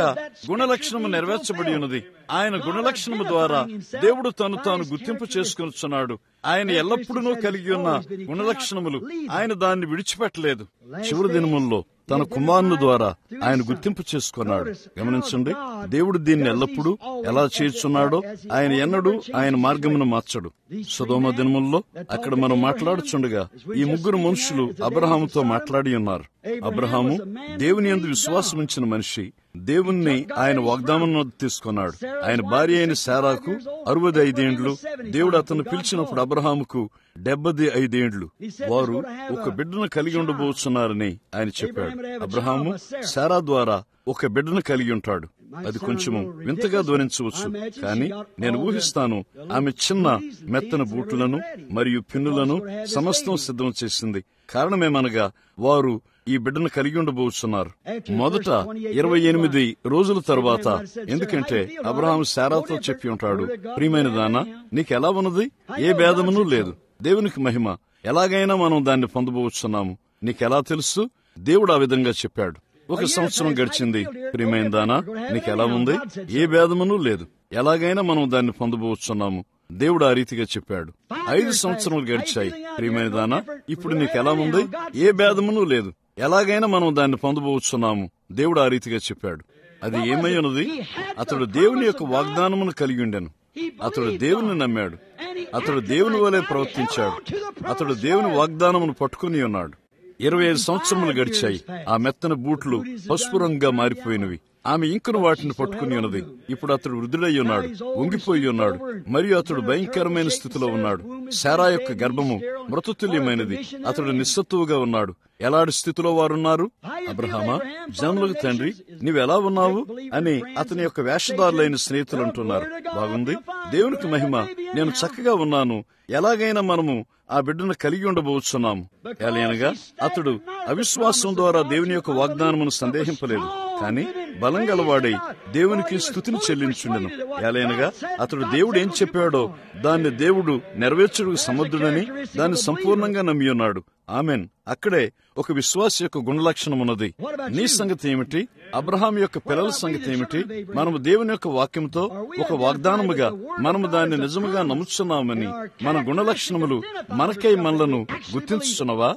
Speaker 1: గుణలక్షణము నెరవేర్చబడి ఉన్నది. ఆయన గుణలక్షణము ద్వారా దేవుడు తను తాను గుర్తింపు చేసుకొనుచున్నాడు. ఆయన ఎల్లప్పుడూ కలిగి ఉన్న గుణలక్షణములు ఆయన దాన్ని విడిచిపెట్టలేదు. చివరి దినముల్లో తన కుమారుని ద్వారా ఆయన గుర్తింపు చేసుకున్నాడు. గమనించండి, దేవుడు దీన్ని ఎల్లప్పుడూ ఎలా చేస్తున్నాడో ఆయన ఎన్నడూ ఆయన మార్గమును మార్చడు. సొదొమ దినముల్లో అక్కడ మనం మాట్లాడుచుండగా ఈ 3 మనుషులు అబ్రహాముతో మాట్లాడి ఉన్నారు. అబ్రహాము దేవుని యందు విశ్వాసం ఉంచిన మనిషి. దేవుణ్ణి ఆయన వాగ్దానం తీసుకున్నాడు. ఆయన భార్య అయిన శారాకు 65 ఏండ్లు. దేవుడు అతను పిలిచినప్పుడు అబ్రహాముకు 75 ఏండ్లు. వారు ఒక బిడ్డను కలిగి ఉండబోతున్నారని ఆయన చెప్పాడు. అబ్రహాము శారా ద్వారా ఒక బిడ్డను కలిగి ఉంటాడు. అది కొంచెము వింతగా ధ్వనించవచ్చు, కానీ నేను ఊహిస్తాను ఆమె చిన్న మెత్తన బూట్లను మరియు పిన్నులను సమస్తం సిద్ధం చేసింది. కారణమేమనగా వారు ఈ బిడ్డను కలిగి ఉండబోతున్నారు. మొదట 28 రోజుల తరువాత. ఎందుకంటే అబ్రహాం శారాతో చెప్పి ఉంటాడు, ప్రియమైన దానా, నీకెలా ఉన్నది? ఏ భేదమును లేదు. దేవునికి మహిమ. ఎలాగైనా మనం దాన్ని పొందబోతున్నాము. నీకెలా తెలుసు? దేవుడు ఆ విధంగా చెప్పాడు. 1 సంవత్సరం గడిచింది. ప్రియమైన దానా, నీకెలా ఉంది? ఏ భేదమునూ లేదు. ఎలాగైనా మనం దాన్ని పొందబోతున్నాము. దేవుడు ఆ రీతిగా చెప్పాడు. 5 సంవత్సరాలు గడిచాయి. ప్రియమైన దానా, ఇప్పుడు నీకెలా ఉంది? ఏ భేదమునూ లేదు. ఎలాగైనా మనం దాన్ని పొందబోతున్నాము. దేవుడు ఆ రీతిగా చెప్పాడు. అది ఏమై ఉన్నది? అతడు దేవుని యొక్క వాగ్దానమును కలిగి ఉండెను. అతడు దేవుని నమ్మాడు. అతడు దేవుని వలె ప్రవర్తించాడు. అతడు దేవుని వాగ్దానమును పట్టుకుని ఉన్నాడు. 25 సంవత్సరములు గడిచాయి. ఆ మెత్తని బూట్లు పసుపు రంగుగా మారిపోయినవి. ఆమె ఇంకను వాటిని పట్టుకుని ఉన్నది. ఇప్పుడు అతడు వృద్ధుడై ఉన్నాడు, వంగిపోయి ఉన్నాడు, మరియు అతడు భయంకరమైన స్థితిలో ఉన్నాడు. శారా యొక్క గర్భము మృతతుల్యమైనది. అతడు నిస్సత్తువుగా ఉన్నాడు. ఎలాంటి స్థితిలో వారున్నారు? అబ్రహామా, జనులకు తండ్రి, నీవెలా ఉన్నావు అని అతని యొక్క వేషధారులైన స్నేహితులు అంటున్నారు. బాగుంది, దేవునికి మహిమ. నేను చక్కగా ఉన్నాను. ఎలాగైనా మనము ఆ బిడ్డను కలిగి ఉండబోతున్నాము. ఎలాగనగా అతడు అవిశ్వాసం ద్వారా దేవుని యొక్క వాగ్దానమును సందేహింపలేదు, కానీ బలం గలవాడై దేవునికి స్తుతిని చెల్లించుండెను. ఎలాగనగా అతడు దేవుడు ఏం చెప్పాడో దాన్ని దేవుడు నెరవేర్చుటకు సమర్థుడని దాన్ని సంపూర్ణంగా నమ్మి ఉన్నాడు. ఆమెన్. అక్కడే ఒక విశ్వాస యొక్క గుణలక్షణం ఉన్నది. నీ సంగతి ఏమిటి? అబ్రహాం యొక్క పిల్లల సంగతి ఏమిటి? మనము దేవుని యొక్క వాక్యంతో ఒక వాగ్దానముగా మనము దాన్ని నిజముగా నమ్ముచున్నామని మన గుణలక్షణములు మనకై మనలను గుర్తించుచున్నవా?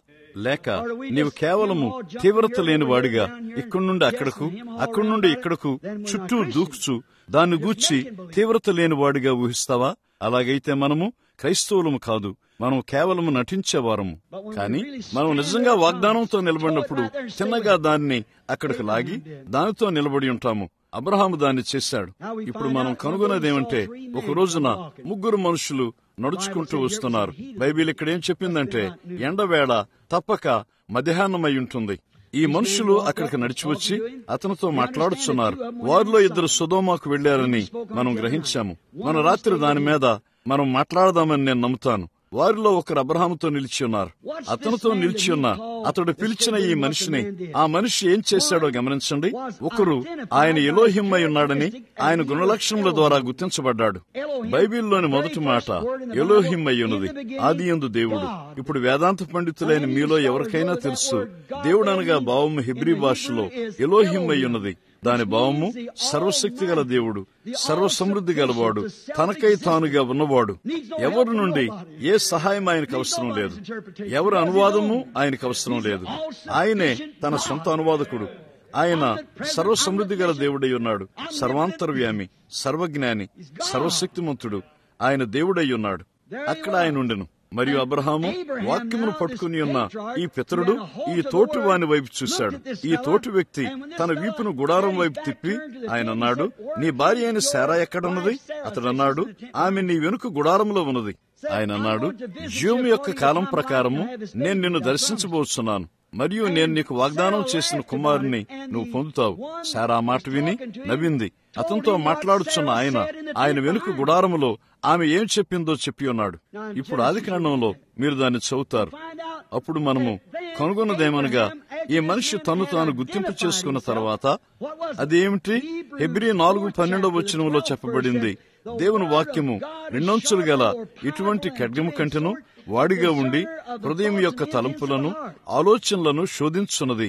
Speaker 1: లేక నీవు కేవలము తీవ్రత లేని వాడిగా ఇక్కడి నుండి అక్కడకు, అక్కడి నుండి ఇక్కడకు చుట్టూ దూకుచు దాన్ని గూర్చి తీవ్రత లేని వాడిగా ఊహిస్తావా? అలాగైతే మనము క్రైస్తవులము కాదు, మనం కేవలము నటించేవారము. కానీ మనం నిజంగా వాగ్దానంతో నిలబడినప్పుడు చిన్నగా దాన్ని అక్కడికి లాగి దానితో నిలబడి ఉంటాము. అబ్రహాము దాన్ని చేశాడు. ఇప్పుడు మనం కనుగొన్నదేమంటే, ఒక రోజున 3 మనుషులు నడుచుకుంటూ వస్తున్నారు. బైబిల్ ఇక్కడేం చెప్పిందంటే, ఎండవేళ తప్పక మధ్యాహ్నమై ఉంటుంది. ఈ మనుషులు అక్కడికి నడిచి వచ్చి అతనితో మాట్లాడుతున్నారు. వారిలో 2 సొదొమకు వెళ్లారని మనం గ్రహించాము. మన రాత్రి దాని మీద మనం మాట్లాడదామని నేను నమ్ముతాను. వారిలో ఒకరు అబ్రహాముతో నిలిచి ఉన్నారు. అతనితో నిలిచి ఉన్న అతడు పిలిచిన ఈ మనిషిని ఆ మనిషి ఏం చేశాడో గమనించండి. ఒకరు ఆయన ఎలోహిం అయి ఉన్నాడని ఆయన గుణలక్షణముల ద్వారా గుర్తించబడ్డాడు. బైబిల్లోని మొదటి మాట ఎలోహిం అయి ఉన్నది, ఆదియందు దేవుడు. ఇప్పుడు వేదాంత పండితులైన మీలో ఎవరికైనా తెలుసు, దేవుడు అనగా భావము హెబ్రీ భాషలో ఎలోహిం అయి ఉన్నది. దాని భావము సర్వశక్తి గల దేవుడు, సర్వసమృద్ధి గలవాడు, తనకై తానుగా ఉన్నవాడు. ఎవరి నుండి ఏ సహాయం ఆయనకు అవసరం లేదు. ఎవరి అనువాదము ఆయనకు అవసరం లేదు. ఆయనే తన సొంత అనువాదకుడు. ఆయన సర్వసమృద్ధి గల దేవుడై ఉన్నాడు. సర్వాంతర్వ్యామి, సర్వజ్ఞాని, సర్వశక్తిమంతుడు. ఆయన దేవుడై ఉన్నాడు. అక్కడ ఆయన ఉండెను. మరియు అబ్రహాము వాక్యమును పట్టుకుని ఉన్న ఈ పితరుడు ఈ తోటి వాని వైపు చూశాడు. ఈ తోటి వ్యక్తి తన వీపును గుడారం వైపు తిప్పి ఆయన అన్నాడు, నీ భార్య అయిన శారా ఎక్కడున్నది? అతడు అన్నాడు, ఆమె నీ వెనుక గుడారంలో ఉన్నది. ఆయన అన్నాడు, జీవము యొక్క కాలం ప్రకారము నేను నిన్ను దర్శించబోతున్నాను, మరియు నేను నీకు వాగ్దానం చేసిన కుమారుని నువ్వు పొందుతావు. శారా మాట విని నవ్వింది. అతనితో మాట్లాడుచున్న ఆయన వెనుక గుడారములో ఆమె ఏం చెప్పిందో చెప్పి ఉన్నాడు. ఇప్పుడు ఆదికాండంలో మీరు దాన్ని చదువుతారు. అప్పుడు మనము కనుగొన్నదేమనగా, ఈ మనిషి తను తాను గుర్తింపు చేసుకున్న తర్వాత అదేమిటి? హెబ్రీ 4:12 చెప్పబడింది, దేవుని వాక్యము 2 అంచులు గల ఇటువంటి ఖడ్గము కంటెను వాడిగా ఉండి హృదయం యొక్క తలంపులను ఆలోచనలను శోధించున్నది.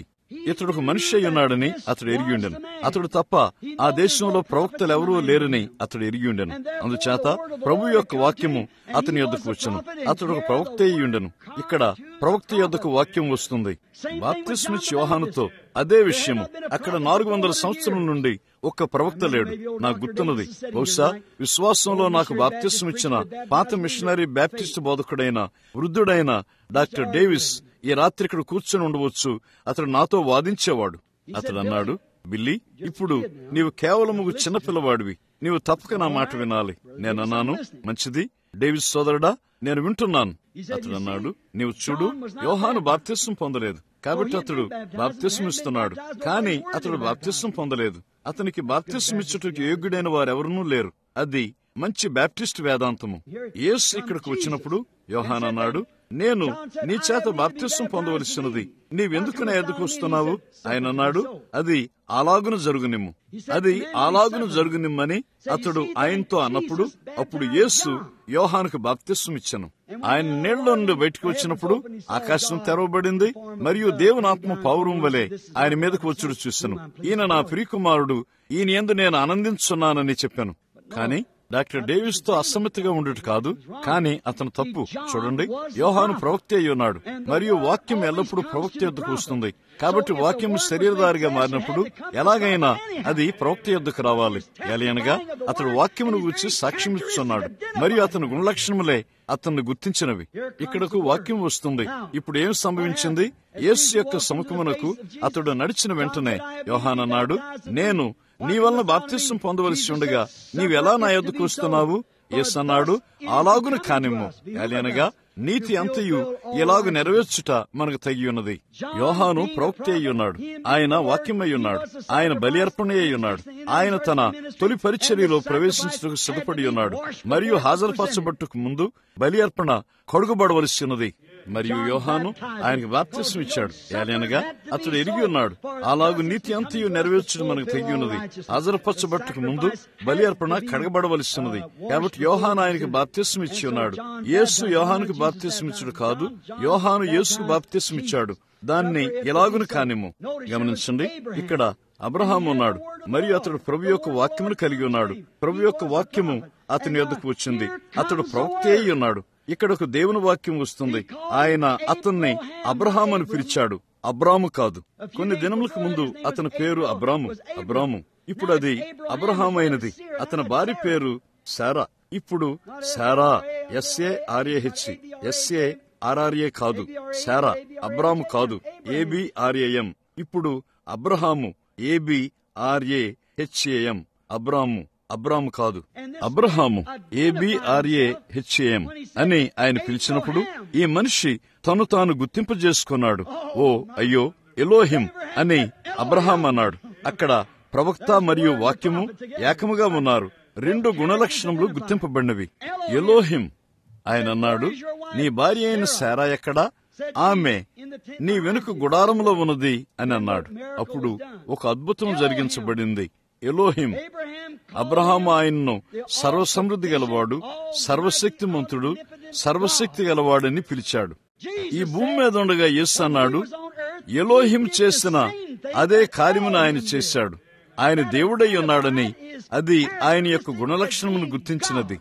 Speaker 1: ఇతడు ఒక మనిషి అయి ఉన్నాడని అతడు ఎరిగి ఉండెను. అతడు తప్ప ఆ దేశంలో ప్రవక్తలు ఎవరూ లేరని అతడు ఎరిగి ఉండెను. అందుచేత ప్రభు యొక్క వాక్యము అతని యొద్దకు వచ్చెను. అతడు ఒక ప్రవక్త అయి ఉండెను. ఇక్కడ ప్రవక్త యొద్దకు వాక్యం వస్తుంది. బాప్తిస్మిచ్చి యోహానుతో అదే విషయము. అక్కడ 400 సంవత్సరం నుండి ఒక్క ప్రవక్త లేడు. నాకు గుర్తున్నది. బహుశా విశ్వాసంలో నాకు బాప్తిస్మిచ్చిన పాత మిషనరీ బ్యాప్టిస్ట్ బోధకుడైన వృద్ధుడైన డాక్టర్ డేవిస్ ఈ రాత్రి ఇక్కడ కూర్చొని ఉండవచ్చు. అతడు నాతో వాదించేవాడు. అతడు అన్నాడు, బిల్లీ, ఇప్పుడు నీవు కేవలము చిన్నపిల్లవాడివి, నీవు తప్పక నా మాట వినాలి. నేనన్నాను, మంచిది డేవిస్ సోదరుడా, నేను వింటున్నాను. అతడు అన్నాడు, నీవు చూడు, యోహాను బాప్తిస్మం పొందలేదు, కాబట్టి అతడు బాప్తిస్మం ఇస్తున్నాడు. కానీ అతడు బాప్తిస్మం పొందలేదు. అతనికి బాప్తిస్మం ఇచ్చుటకు యోగ్యుడైన వారెవరూ లేరు. అది మంచి బాప్టిస్ట్ వేదాంతము. యేసు ఇక్కడికి వచ్చినప్పుడు యోహాను అన్నాడు, నేను నీ చేత బాప్తిస్మం పొందవలసినది, నీవెందుకు నా యొద్దకు వస్తున్నావు? ఆయన అన్నాడు, అది అలాగున జరుగునిమ్ము, అది అలాగున జరుగునిమ్మని అతడు ఆయనతో అన్నప్పుడు, అప్పుడు యేసు యోహానుకు బాప్తిస్మం ఇచ్చెను. ఆయన నీళ్లలో నుండి బయటకు వచ్చినప్పుడు ఆకాశం తెరవబడింది, మరియు దేవుని ఆత్మ పావురం వలె ఆయన మీదకు వచ్చుడు చూశాను. ఈయన నా ప్రియకుమారుడు, ఈయన యందు నేను ఆనందించున్నానని చెప్పాను. కానీ డాక్టర్ డేవిస్ తో అసమ్మతిగా ఉండేది కాదు, కానీ అతను తప్పు. చూడండి, యోహాను ప్రవక్త అయి ఉన్నాడు, మరియు వాక్యం ఎల్లప్పుడూ ప్రవక్త యొద్దకు వస్తుంది. కాబట్టి వాక్యం శరీరధారిగా మారినప్పుడు ఎలాగైనా అది ప్రవక్త యొద్దకు రావాలి. ఎలాగనగా అతడు వాక్యమును గురించి సాక్ష్యం ఇస్తున్నాడు, మరియు అతని గుణలక్షణములే అతన్ని గుర్తించినవి. ఇక్కడకు వాక్యం వస్తుంది. ఇప్పుడు ఏం సంభవించింది? యేసు యొక్క సముఖమునకు అతడు నడిచిన వెంటనే యోహాను అన్నాడు, నేను నీ వలన బాప్తిస్మం పొందవలసి ఉండగా నీవెలా నా యొద్దకు వస్తున్నావు? యేసు అన్నాడు, అలాగున కానిమ్ము. అనగా నీతి అంతయు ఎలాగు నెరవేర్చుట మనకు తగి ఉన్నది. యోహాను ప్రవక్త అయి ఉన్నాడు, ఆయన వాక్యం అయి ఉన్నాడు, ఆయన బలి అర్పణ అయి ఉన్నాడు. ఆయన తన తొలి పరిచర్యలో ప్రవేశించడానికి సిద్ధపడి ఉన్నాడు, మరియు హాజరుపరచబట్టుకు ముందు బలి అర్పణ కడుగుబడవలసి ఉన్నది. మరియు యోహాను ఆయనకు బాప్తిస్మం ఇచ్చాడు. అనగా అతడు ఎరిగి ఉన్నాడు, అలాగు నీతి అంతయు నెరవేర్చడం మనకు తెగి ఉన్నది. హాజరుపరచబట్టుకు ముందు బలి అర్పణ కడగబడవలసి ఉన్నది. కాబట్టి యోహాను ఆయనకు బాప్తిస్మం ఇచ్చి ఉన్నాడు. యేసు యోహానుకు బాప్తిస్మం ఇచ్చుడు కాదు, యోహాను యేసుకు బాప్తిస్మం ఇచ్చాడు. దాన్ని ఎలాగును కానిమ్ము. గమనించండి, ఇక్కడ అబ్రహాము ఉన్నాడు, మరియు అతడు ప్రభు యొక్క వాక్యమును కలిగి ఉన్నాడు. ప్రభు యొక్క వాక్యము అతని యొద్దకు వచ్చింది. అతడు ప్రవక్త అయి ఉన్నాడు. ఇక్కడ ఒక దేవుని వాక్యం వస్తుంది. ఆయన అతన్ని అబ్రహాము అని పిలిచాడు, అబ్రాము కాదు. కొన్ని దినములకు ముందు అతని పేరు అబ్రాము. ఇప్పుడు అది అబ్రహాము అయినది. అతని భార్య పేరు శారా. ఇప్పుడు శారా SARAH కాదు, శారా అబ్రాము కాదు, ABRAM. ఇప్పుడు అబ్రహాము ABRAHAM. అబ్రాము కాదు, అబ్రహాము ABRAHAM అని ఆయన పిలిచినప్పుడు ఈ మనిషి తను తాను గుర్తింపజేసుకున్నాడు. ఓ అయ్యో, ఎలోహిం అని అబ్రహాం అన్నాడు. అక్కడ ప్రవక్త మరియు వాక్యము ఏకముగా ఉన్నారు. రెండు గుణలక్షణములు గుర్తింపబడినవి. ఎలోహిం. ఆయన అన్నాడు, నీ భార్య అయిన శారా ఎక్కడా? ఆమె నీ వెనుక గుడారంలో ఉన్నది అని అన్నాడు. అప్పుడు ఒక అద్భుతం జరిగించబడింది. ఎలోహిం అబ్రహాము ఆయన్ను సర్వసమృద్ధి గలవాడు, సర్వశక్తిమంతుడు, సర్వశక్తి గలవాడని పిలిచాడు. ఈ భూమి మీద ఉండగా యేసు అన్నాడు, ఎలోహిం చేసిన అదే కార్యమును ఆయన చేశాడు. ఆయన దేవుడై ఉన్నాడని, అది ఆయన యొక్క గుణలక్షణమును గుర్తించినది.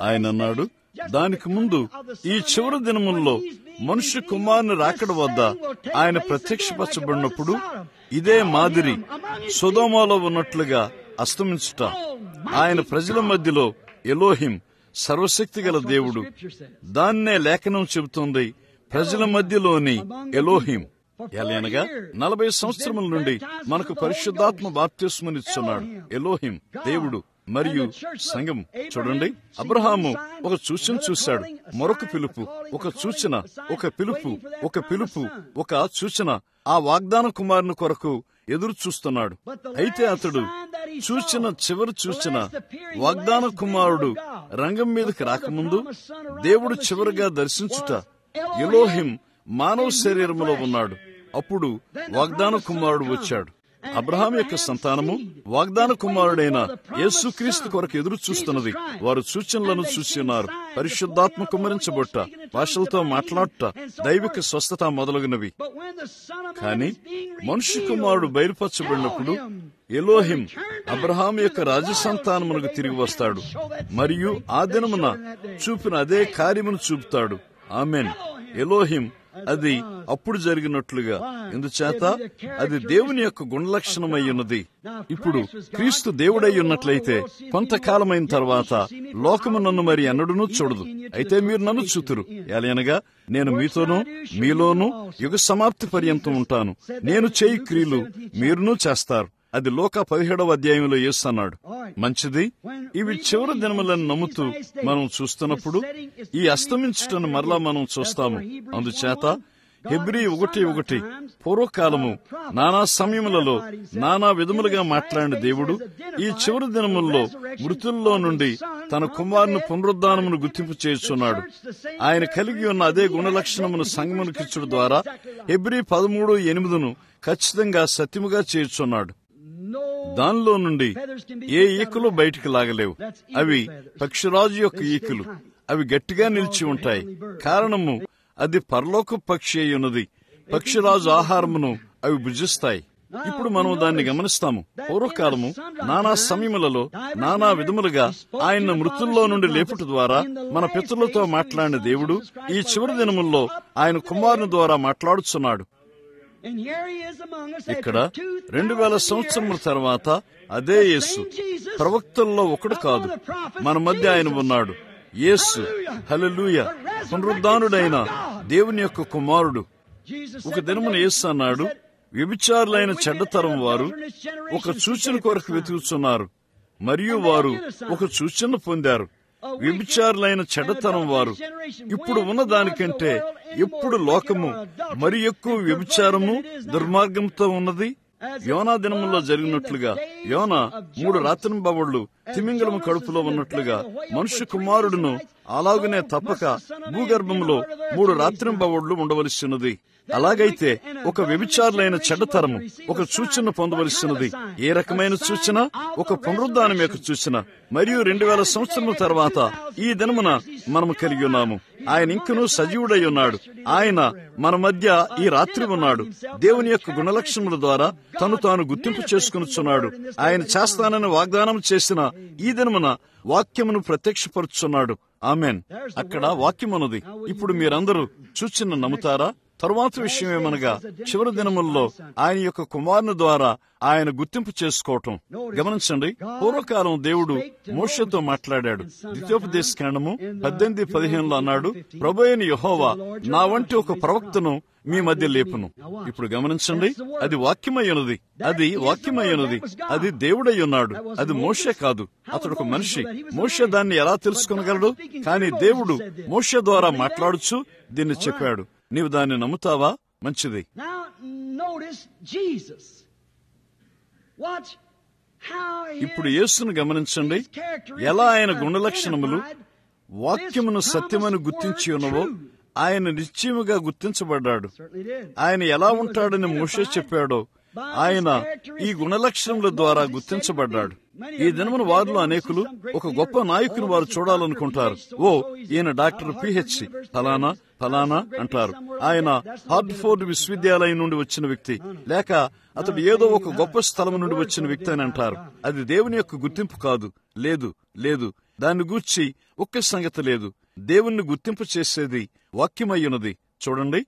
Speaker 1: ఆయన అన్నాడు, దానికి ముందు ఈ చివరి దినముల్లో మనుష్య కుమారుని రాకడ వద్ద ఆయన ప్రత్యక్షపరచబడినప్పుడు ఇదే మాదిరి సొదొమలో ఉన్నట్లుగా అస్తమించుట. ఆయన ప్రజల మధ్యలో ఎలోహిం, సర్వశక్తి గల దేవుడు. దాన్నే లేఖనం చెబుతోంది, ప్రజల మధ్యలోని ఎలోహిం. ఎలాగనగా 40 సంవత్సరముల నుండి మనకు పరిశుద్ధాత్మ బాప్తిస్మనిస్తున్నాడు ఎలోహిం, దేవుడు మరియు సంఘం. చూడండి, అబ్రహాము ఒక సూచన చూశాడు, మరొక పిలుపు, ఒక సూచన, ఒక పిలుపు, ఒక పిలుపు, ఒక సూచన. ఆ వాగ్దాన కుమారుని కొరకు ఎదురు చూస్తున్నాడు. అయితే అతడు చూచిన చివరి సూచన, వాగ్దాన కుమారుడు రంగం మీదకి రాకముందు దేవుడు చివరిగా దర్శించుట. ఎలోహిం మానవ శరీరములో ఉన్నాడు. అప్పుడు వాగ్దాన కుమారుడు వచ్చాడు. అబ్రహాం యొక్క సంతానము వాగ్దాన కుమారుడైన యేసుక్రీస్తు కొరకు ఎదురు చూస్తున్నది. వారు సూచనలను చూసి ఉన్నారు. పరిశుద్ధాత్మ కుమ్మరించబొట్ట, భాషలతో మాట్లాడుట, దైవిక స్వస్థత మొదలగునవి. కానీ మనుష్య కుమారుడు బయలుపరచబడినప్పుడు ఎలోహిం అబ్రహాం యొక్క రాజసంతానమునకు తిరిగి వస్తాడు, మరియు ఆ దినమున చూపిన అదే కార్యమును చూపుతాడు. ఆమెన్. ఎలోహిం అది అప్పుడు జరిగినట్లుగా, ఎందుచేత అది దేవుని యొక్క గుణలక్షణమై ఉన్నది. ఇప్పుడు క్రీస్తు దేవుడై ఉన్నట్లయితే కొంతకాలమైన తర్వాత లోకము నన్ను మరి ఎన్నడూనూ చూడదు. అయితే మీరు నన్ను చూతురు. ఎలాగనగా నేను మీతోనూ మీలోనూ యుగ సమాప్తి పర్యంతం ఉంటాను. నేను చేయి క్రియలు మీరునూ చేస్తారు. అది లూకా 17వ అధ్యాయంలో యేసు అన్నాడు. మంచిది. ఇవి చివరి దినములను నమ్ముతూ మనం చూస్తున్నప్పుడు ఈ అస్తమించుటను మరలా మనం చూస్తాము. అందుచేత హెబ్రీ 1:1 పూర్వకాలము నానా సమయములలో నానా విధములుగా మాట్లాడిన దేవుడు ఈ చివరి దినముల్లో మృతుల్లో నుండి తన కుమారుని పునరుద్ధానమును గుర్తింపు చేయుచున్నాడు. ఆయన కలిగి ఉన్న అదే గుణలక్షణమును సంగమునకిచ్చుడు ద్వారా హెబ్రీ 13:8 ఖచ్చితంగా సత్యముగా చేయుచున్నాడు. దానిలో నుండి ఏ ఈకలు బయటికి లాగలేవు. అవి పక్షిరాజు యొక్క ఈకలు. అవి గట్టిగా నిలిచి ఉంటాయి. కారణము అది పరలోక పక్షి అయి ఉన్నది. పక్షిరాజు ఆహారమును అవి భుజిస్తాయి. ఇప్పుడు మనం దాన్ని గమనిస్తాము. పూర్వకాలము నానా సమయములలో నానా విధములుగా ఆయన మృతుల్లో నుండి లేపుట ద్వారా మన పితరులతో మాట్లాడిన దేవుడు ఈ చివరి దినముల్లో ఆయన కుమారుని ద్వారా మాట్లాడుచున్నాడు. ఇక్కడ 2000 సంవత్సరముల తర్వాత అదే యేసు, ప్రవక్తల్లో ఒకడు కాదు, మన మధ్య ఆయన ఉన్నాడు. యేసు, హల్లెలూయా, పునరుద్ధానుడైన దేవుని యొక్క కుమారుడు. ఒక దినమున యేసు అన్నాడు, వ్యభిచారులైన చెడ్డతరం వారు ఒక సూచన కొరకు వెతుకుతున్నారు, మరియు వారు ఒక సూచన పొందారు. వ్యభిచారులైన చెడ్డతనం వారు ఇప్పుడు ఉన్న దానికంటే ఎప్పుడు లోకము మరి ఎక్కువ వ్యభిచారము దుర్మార్గంతో ఉన్నది. యోనా దినముల్లో జరిగినట్లుగా యోనా 3 రాత్రింబవళ్లు తిమింగలము కడుపులో ఉన్నట్లుగా మనుష్య కుమారుడును అలాగనే తప్పక భూగర్భంలో 3 రాత్రింబవళ్లు ఉండవలసినది. అలాగైతే ఒక వ్యభిచారులైన చెడ్డతరము ఒక సూచన పొందవలసినది. ఏ రకమైన సూచన? ఒక పునరుద్ధానం యొక్క సూచన. మరియు 2000 సంవత్సరముల తర్వాత ఈ దినమున మనము కలిగి ఉన్నాము. ఆయన ఇంకనూ సజీవుడై ఉన్నాడు. ఆయన మన మధ్య ఈ రాత్రి ఉన్నాడు. దేవుని యొక్క గుణలక్షణముల ద్వారా తను తాను గుర్తింపు చేసుకునిచున్నాడు. ఆయన చేస్తానని వాగ్దానం చేసిన ఈ దినమున వాక్యమును ప్రత్యక్షపరుచున్నాడు. ఆమెన్. అక్కడ వాక్యమున్నది. ఇప్పుడు మీరందరూ చూచిన నమ్ముతారా? తరువాత విషయం ఏమనగా చివరి దినముల్లో ఆయన యొక్క కుమారుని ద్వారా ఆయన గుర్తింపు చేసుకోవటం. గమనించండి, పూర్వకాలం దేవుడు మోషేతో మాట్లాడాడు. ద్వితీయోపదేశకాండము 18:15 అన్నాడు, ప్రభువైన యెహోవా నా వంటి ఒక ప్రవక్తను మీ మధ్య లేపును. ఇప్పుడు గమనించండి, అది వాక్యమయ్యున్నది. అది వాక్యమయ్యున్నది. అది దేవుడై ఉన్నాడు. అది మోషే కాదు. అతడు ఒక మనిషి. మోషే దాన్ని ఎలా తెలుసుకొనగలడు? కానీ దేవుడు మోషే ద్వారా మాట్లాడుచు దీన్ని చెప్పాడు. నీవు దాన్ని నమ్ముతావా? మంచిది. ఇప్పుడు యేసును గమనించండి, ఎలా ఆయన గుణలక్షణములు వాక్యమును సత్యమని గుర్తించి ఉన్నవో ఆయన నిశ్చయముగా గుర్తించబడ్డాడు. ఆయన ఎలా ఉంటాడని మోషే చెప్పాడో ఆయన ఈ గుణలక్షణముల ద్వారా గుర్తించబడ్డాడు. ఈ దినమున వారిలో అనేకులు ఒక గొప్ప నాయకుని వారు చూడాలనుకుంటారు. ఓ, ఈయన డాక్టర్ PhD ఫలానా ఫలానా అంటారు. ఆయన హార్ట్ఫోర్డ్ విశ్వవిద్యాలయం నుండి వచ్చిన వ్యక్తి, లేక అతడు ఏదో ఒక గొప్ప స్థలం నుండి వచ్చిన వ్యక్తి అని అంటారు. అది దేవుని యొక్క గుర్తింపు కాదు. లేదు లేదు, దాన్ని గూర్చి ఒక్క సంగతి లేదు. దేవుణ్ణి గుర్తింపు చేసేది వాక్యమయ్యున్నది. చూడండి,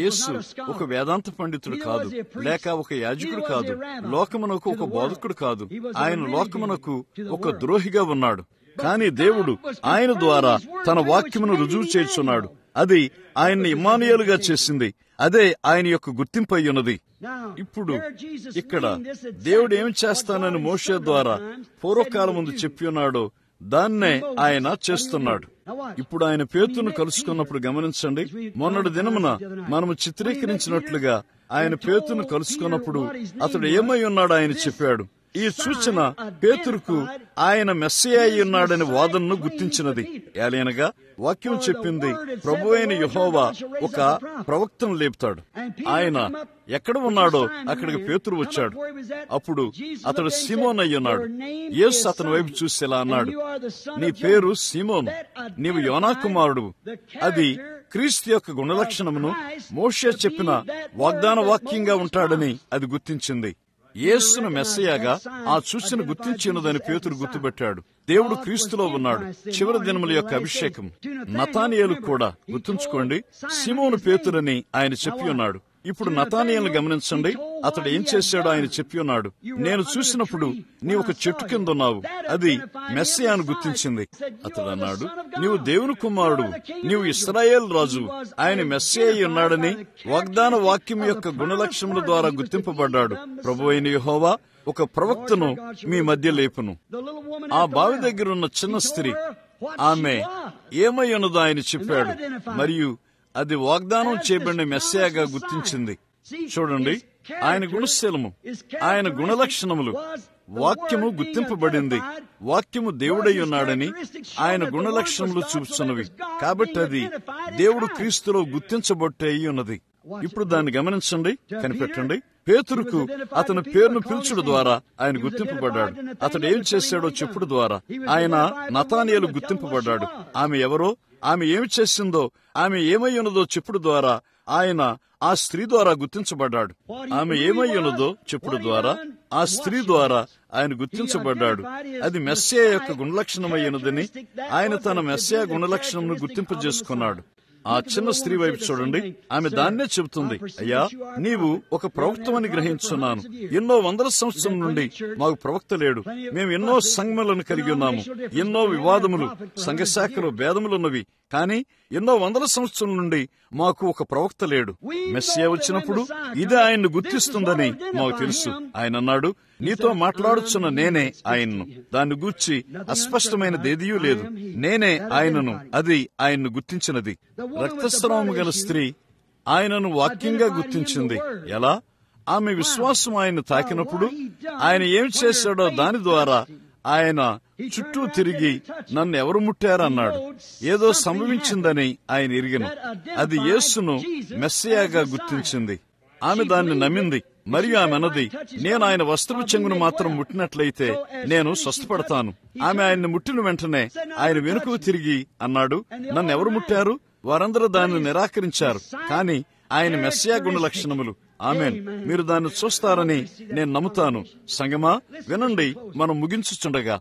Speaker 1: యేసు ఒక వేదాంత పండితుడు కాదు, లేక ఒక యాజకుడు కాదు, లోకమునకు ఒక బోధకుడు కాదు. ఆయన లోకమునకు ఒక ద్రోహిగా ఉన్నాడు. కానీ దేవుడు ఆయన ద్వారా తన వాక్యమును రుజువు చేస్తున్నాడు. అది ఆయన్ని ఇమ్మానుయేలుగా చేసింది. అదే ఆయన యొక్క గుర్తింపు అయ్యున్నది. ఇప్పుడు ఇక్కడ దేవుడు ఏమి చేస్తానని మోషే ద్వారా పూర్వకాలం ముందు చెప్పి ఉన్నాడో దాన్నే ఆయన చేస్తున్నాడు. ఇప్పుడు ఆయన పేతురును కలుసుకున్నప్పుడు గమనించండి, మొన్నటి దినమున మనము చిత్రీకరించినట్లుగా ఆయన పేతురును కలుసుకున్నప్పుడు అతడు ఏమై ఉన్నాడో ఆయన చెప్పాడు. ఈ సూచన పేతురుకు ఆయన మెస్సియా అయి ఉన్నాడని వాదనను గుర్తించినది. ఏలైనగా వాక్యం చెప్పింది, ప్రభువైన యెహోవా ఒక ప్రవక్తను లేపుతాడు. ఆయన ఎక్కడ ఉన్నాడో అక్కడికి పేతురు వచ్చాడు. అప్పుడు అతడు సీమోన్ అయి ఉన్నాడు. యేసు అతని వైపు చూసి ఇలా అన్నాడు, నీ పేరు సీమోను, నీవు యోనా కుమారుడు. అది క్రీస్తు యొక్క గుణలక్షణమును మోషే చెప్పిన వాగ్దాన వాక్యంగా ఉంటాడని అది గుర్తించింది. యేసును మెస్సయాగా ఆ సూచన గుర్తించినదని పేతురు గుర్తుపెట్టాడు. దేవుడు క్రీస్తులో ఉన్నాడు. చివరి దినముల యొక్క అభిషేకం నతానియేలు కూడా గుర్తుంచుకోండి, సీమోను పేతురని ఆయన చెప్పి ఉన్నాడు. ఇప్పుడు నతానియేలును గమనించండి, అతడు ఏం చేశాడో ఆయన చెప్పి ఉన్నాడు. నేను చూసినప్పుడు నీ ఒక చెట్టు కింద ఉన్నావు. అది మెస్సియాను గుర్తించింది. అతడు అన్నాడు, నీవు దేవుని కుమారుడు, నీవు ఇశ్రాయేలు రాజు. ఆయన మెస్సియా అయి ఉన్నాడని వాగ్దాన వాక్యం యొక్క గుణలక్షణముల ద్వారా గుర్తింపబడ్డాడు. ప్రభువైన యెహోవా ఒక ప్రవక్తను మీ మధ్య లేపును. ఆ బావి దగ్గరున్న చిన్న స్త్రీ, ఆమె ఏమై ఉన్నదో ఆయన చెప్పాడు. మరియు అది వాగ్దానం చేయబడిన మెస్సియాగా గుర్తించింది. చూడండి, ఆయన గుణశీలము, ఆయన గుణలక్షణములు వాక్యము గుర్తింపబడింది. వాక్యము దేవుడై ఉన్నాడని ఆయన గుణలక్షణములు చూపుతున్నవి. కాబట్టి అది దేవుడు క్రీస్తులో గుర్తించబట్టే ఉన్నది. ఇప్పుడు దాన్ని గమనించండి, కనిపెట్టండి. పేతురుకు అతని పేరును పిలుచుడు ద్వారా ఆయన గుర్తింపబడ్డాడు. అతడు ఏం చేశాడో చెప్పుడు ద్వారా ఆయన నతానియేలు గుర్తింపబడ్డాడు. ఆమె ఎవరో, ఆమె ఏమి చేసిందో, ఆమె ఏమై ఉన్నదో చెప్పుడు ద్వారా ఆయన ఆ స్త్రీ ద్వారా గుర్తించబడ్డాడు. ఆమె ఏమై ఉన్నదో చెప్పుడు ద్వారా ఆ స్త్రీ ద్వారా ఆయన గుర్తించబడ్డాడు. అది మెస్సియా యొక్క గుణలక్షణమై ఉన్నదని ఆయన తన మెస్సియా గుణలక్షణంను గుర్తింపజేసుకున్నాడు. ఆ చిన్న స్త్రీ వైపు చూడండి. ఆమె దాన్నే చెబుతుంది, అయ్యా, నీవు ఒక ప్రవక్తమని గ్రహించున్నాను. ఎన్నో వందల సంవత్సరం నుండి మాకు ప్రవక్త లేడు. మేము ఎన్నో సంఘములను కలిగి ఉన్నాము. ఎన్నో వివాదములు, సంఘశాఖలు, భేదములున్నవి. కానీ ఎన్నో వందల సంవత్సరం నుండి మాకు ఒక ప్రవక్త లేడు. మెస్సియా వచ్చినప్పుడు ఇది ఆయన్ను గుర్తిస్తుందని మాకు తెలుసు. ఆయన అన్నాడు, నీతో మాట్లాడుచున్న నేనే ఆయన్ను. దాన్ని గూర్చి అస్పష్టమైనదేదియూ లేదు. నేనే ఆయనను. అది ఆయన్ను గుర్తించినది. రక్తస్రావము గల స్త్రీ ఆయనను వాక్యంగా గుర్తించింది. ఎలా? ఆమె విశ్వాసం ఆయన్ను తాకినప్పుడు ఆయన ఏం చేశాడో దాని ద్వారా ఆయన చుట్టూ తిరిగి నన్ను ఎవరు ముట్టారన్నాడు. ఏదో సంభవించిందని ఆయన ఎరిగెను. అది యేసును మెస్సియాగా గుర్తించింది. ఆమె దాన్ని నమ్మింది. మరియు ఆమె అన్నది, నేను ఆయన వస్త్రపు చెంగును మాత్రం ముట్టినట్లయితే నేను స్వస్థపడతాను. ఆమె ఆయన్ని ముట్టిన వెంటనే ఆయన వెనుకకు తిరిగి అన్నాడు, నన్ను ఎవరు ముట్టారు? వారందరూ దాన్ని నిరాకరించారు. కానీ ఆయన మెస్సియా గుణ లక్షణములు, ఆమేన్, మీరు దాన్ని చూస్తారని నేను నమ్ముతాను. సంగమా, వినండి, మనం ముగించుచుండగా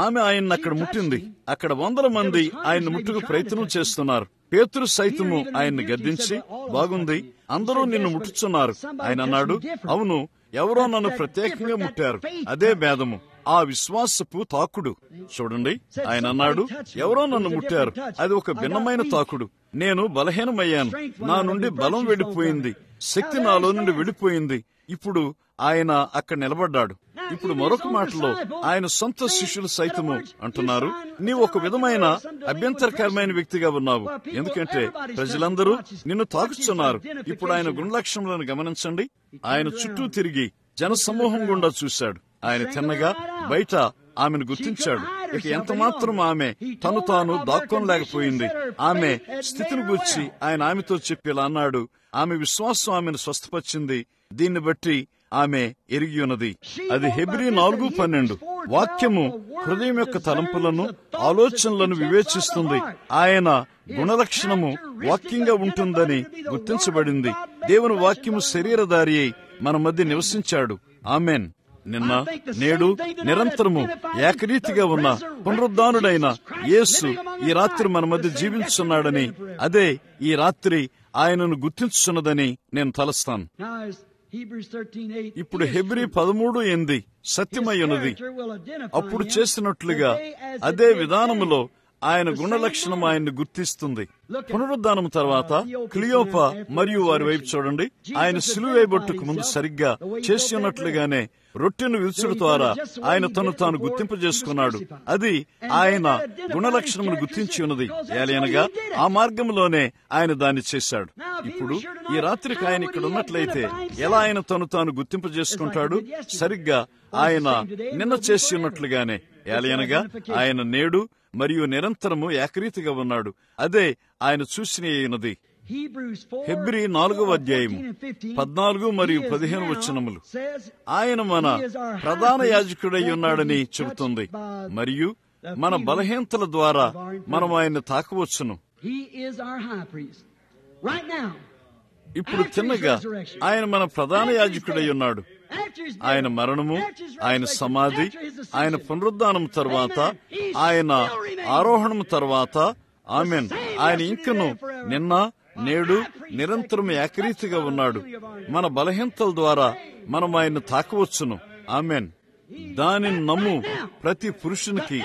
Speaker 1: ఆమె ఆయన్ని అక్కడ ముట్టింది. అక్కడ వందల మంది ఆయన్ని ముట్టుకు ప్రయత్నం చేస్తున్నారు. పేతురు సైతము ఆయన్ని గద్దించి, బాగుంది, అందరూ నిన్ను ముట్టుచున్నారు. ఆయన అన్నాడు, అవును, ఎవరో నన్ను ప్రత్యేకంగా ముట్టారు. అదే భేదము, ఆ విశ్వాసపు తాకుడు. చూడండి, ఆయన అన్నాడు, ఎవరో నన్ను ముట్టారు. అది ఒక భిన్నమైన తాకుడు. నేను బలహీనమయ్యాను. నా నుండి బలం వెడిపోయింది. శక్తి నాలో నుండి వెడిపోయింది. ఇప్పుడు ఆయన అక్కడ నిలబడ్డాడు. ఇప్పుడు మరొక మాటలో ఆయన సొంత శిష్యులు సైతము అంటున్నారు, నీవు ఒక విధమైన అభ్యంతరకరమైన వ్యక్తిగా ఉన్నావు. ఎందుకంటే ప్రజలందరూ నిన్ను తాకుచున్నారు. ఇప్పుడు ఆయన గుణలక్షణాలను గమనించండి. ఆయన చుట్టూ తిరిగి జనసమూహం గుండా చూశాడు. ఆయన తిన్నగా బయట ఆమెను గుర్తించాడు. ఇక ఎంత మాత్రం ఆమె తను తాను దాక్కోలేకపోయింది. ఆమె స్థితిని గూర్చి ఆయన ఆమెతో చెప్పేలా అన్నాడు, ఆమె విశ్వాసం ఆమెను స్వస్థపరిచింది. దీన్ని బట్టి ఆమె ఎరిగి ఉన్నది. అది హెబ్రీ 4:12. వాక్యము హృదయం యొక్క తలంపులను, ఆలోచనలను వివేచిస్తుంది. ఆయన గుణలక్షణము వాక్యంగా ఉంటుందని గుర్తించబడింది. దేవుని వాక్యము శరీరధారి అయి మన మధ్య నివసించాడు. ఆమెన్. నిన్న, నేడు, నిరంతరము ఏకరీతిగా ఉన్న పునరుద్ధానుడైన యేసు ఈ రాత్రి మన మధ్య జీవించున్నాడని, అదే ఈ రాత్రి ఆయనను గుర్తించున్నదని నేను తలస్తాను. ఇప్పుడు హెబ్రీ 13:8 సత్యమై ఉన్నది. అప్పుడు చేసినట్లుగా అదే విధానములో ఆయన గుణలక్షణం ఆయన్ని గుర్తిస్తుంది. పునరుద్ధానం తర్వాత క్లియోప మరియు వారి వైపు చూడండి. ఆయన సిలువ వేయబట్టుకు ముందు సరిగ్గా చేసి ఉన్నట్లుగానే రొట్టెను విరుచుడు ద్వారా ఆయన తను తాను గుర్తింపజేసుకున్నాడు. అది ఆయన గుణలక్షణమును గుర్తించి ఉన్నది. ఏలయనగా ఆ మార్గంలోనే ఆయన దాన్ని చేశాడు. ఇప్పుడు ఈ రాత్రికి ఆయన ఇక్కడ ఉన్నట్లయితే ఎలా ఆయన తను తాను గుర్తింపజేసుకుంటాడు? సరిగ్గా ఆయన నిన్న చేసి ఉన్నట్లుగానే. ఏలయనగా ఆయన నేడు మరియు నిరంతరము ఏకరీతిగా ఉన్నాడు. అదే ఆయన చూసినది. హెబ్రీ 4:14 మరియు 15 వచనములు ఆయన మన ప్రధాన యాజకుడై ఉన్నాడని చెబుతుంది. మరియు మన బలహీనతల ద్వారా మనం ఆయన్ని తాకవచ్చును. ఇప్పుడు తిన్నగా ఆయన మన ప్రధాన యాజకుడై ఉన్నాడు. ఆయన మరణము, ఆయన సమాధి, ఆయన పునరుద్ధానం తర్వాత, ఆయన ఆరోహణం తర్వాత, ఆమెన్, ఆయన ఇంకను నిన్న, నేడు, నిరంతరం ఏకరీతిగా ఉన్నాడు. మన బలహీనతల ద్వారా మనం ఆయన్ని తాకవచ్చును. ఆమెన్. దానిని నమ్ము ప్రతి పురుషునికి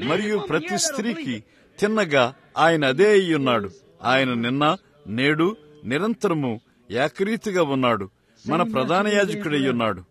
Speaker 1: మరియు ప్రతి స్త్రీకి తిన్నగా ఆయన అదే అయ్యున్నాడు. ఆయన నిన్న, నేడు, నిరంతరము ఏకరీతిగా ఉన్నాడు. మన ప్రధాన యాజకుడై ఉన్నాడు.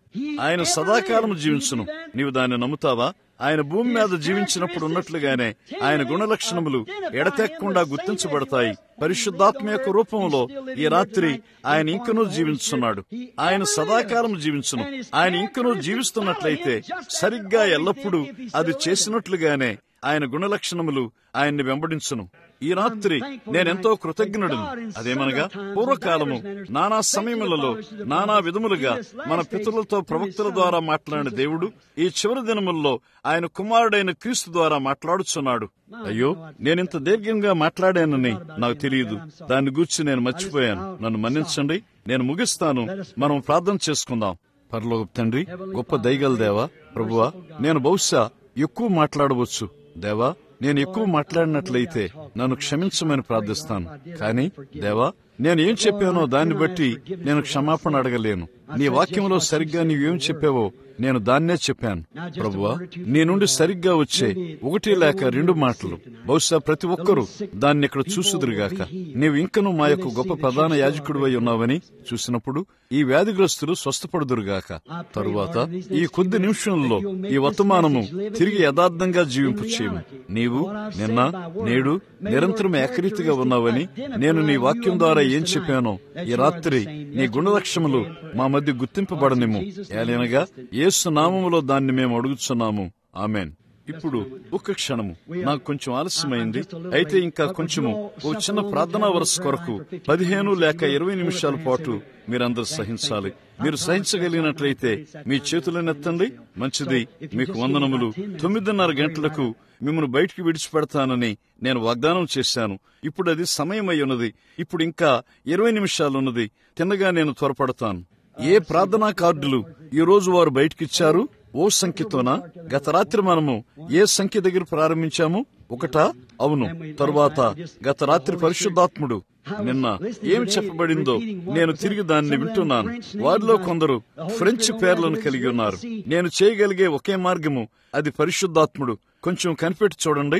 Speaker 1: ఆయన సదాకాలం జీవించును. నీవు దాన్ని నమ్ముతావా? ఆయన భూమి మీద జీవించినప్పుడు ఉన్నట్లుగానే ఆయన గుణలక్షణములు ఎడతెక్కకుండా గుర్తించబడతాయి. పరిశుద్ధాత్మ యొక్క రూపంలో ఈ రాత్రి ఆయన ఇంకనూ జీవించున్నాడు. ఆయన సదాకాలం జీవించును. ఆయన ఇంకనూ జీవిస్తున్నట్లయితే సరిగ్గా ఎల్లప్పుడూ అది చేసినట్లుగానే ఆయన గుణలక్షణములు ఆయన్ని వెంబడించును. ఈ రాత్రి నేనెంతో కృతజ్ఞుడును. అదేమనగా పూర్వకాలము నానా సమయములలో నానా విధములుగా మన పితరులతో ప్రవక్తల ద్వారా మాట్లాడిన దేవుడు ఈ చివరి దినముల్లో ఆయన కుమారుడైన క్రీస్తు ద్వారా మాట్లాడుచున్నాడు. అయ్యో, నేనింత దీర్ఘంగా మాట్లాడానని నాకు తెలియదు. దాన్ని గూర్చి నేను మర్చిపోయాను. నన్ను మన్నించండి. నేను ముగిస్తాను. మనం ప్రార్థన చేసుకుందాం. పరలోకపు తండ్రి, గొప్ప దయగల దేవా, ప్రభువా, నేను బహుశా ఎక్కువ మాట్లాడవచ్చు. దేవా, నేను ఎక్కువ మాట్లాడినట్లయితే నన్ను క్షమించమని ప్రార్థిస్తాను. కానీ దేవా, నేను ఏం చెప్పానో దాన్ని బట్టి నేను క్షమాపణ అడగలేను. నీ వాక్యంలో సరిగ్గా నీవేం చెప్పావో నేను దాన్నే చెప్పాను. ప్రభువా, నీ నుండి సరిగ్గా వచ్చే 1 లేక 2 మాటలు బహుశా ప్రతి ఒక్కరూ దాన్ని ఇక్కడ చూసుదురుగాక. నీవు ఇంకనూ మా యొక్క గొప్ప ప్రధాన యాజకుడివై ఉన్నావని చూసినప్పుడు ఈ వ్యాధిగ్రస్తులు స్వస్థపడుదురుగాక. తరువాత ఈ కొద్ది నిమిషంలో ఈ వర్తమానము తిరిగి యథార్థంగా జీవింపు చేయము. నీవు నిన్న నేడు నిరంతరం ఏకరీతిగా ఉన్నావని నేను నీ వాక్యం ద్వారా ఏం చెప్పానో ఈ రాత్రి నీ గుణలక్షణములు మా మధ్య గుర్తింపబడనిము. ఏలైనగా యేసు నామములో దాన్ని మేము అడుగుతున్నాము. ఆమెన్. ఇప్పుడు ఒక్క క్షణము, నాకు కొంచెం ఆలస్యమైంది. అయితే ఇంకా కొంచెము ఓ చిన్న ప్రార్థనా వరస కొరకు 15 లేక 20 నిమిషాల పాటు మీరందరూ సహించాలి. మీరు సహించగలిగినట్లయితే మీ చేతులనెత్తండి. మంచిది. మీకు వందనములు. 9:30 గంటలకు మిమ్మల్ని బయటికి విడిచిపెడతానని నేను వాగ్దానం చేశాను. ఇప్పుడు అది సమయమై ఉన్నది. ఇప్పుడు ఇంకా 20 నిమిషాలున్నది. తిన్నగా నేను త్వరపడతాను. ఏ ప్రార్థనా కార్డులు ఈ రోజు వారు బయటకిచ్చారు? ఓ సంఖ్యతోనా? గత రాత్రి మనము ఏ సంఖ్య దగ్గర ప్రారంభించాము? 1? అవును. తరువాత గత రాత్రి పరిశుద్ధాత్ముడు నిన్న ఏం చెప్పబడిందో నేను తిరిగి దాన్ని వింటున్నాను. వారిలో కొందరు ఫ్రెంచ్ పేర్లను కలిగి ఉన్నారు. నేను చేయగలిగే ఒకే మార్గము అది పరిశుద్ధాత్ముడు. కొంచెం కనిపెట్టి చూడండి.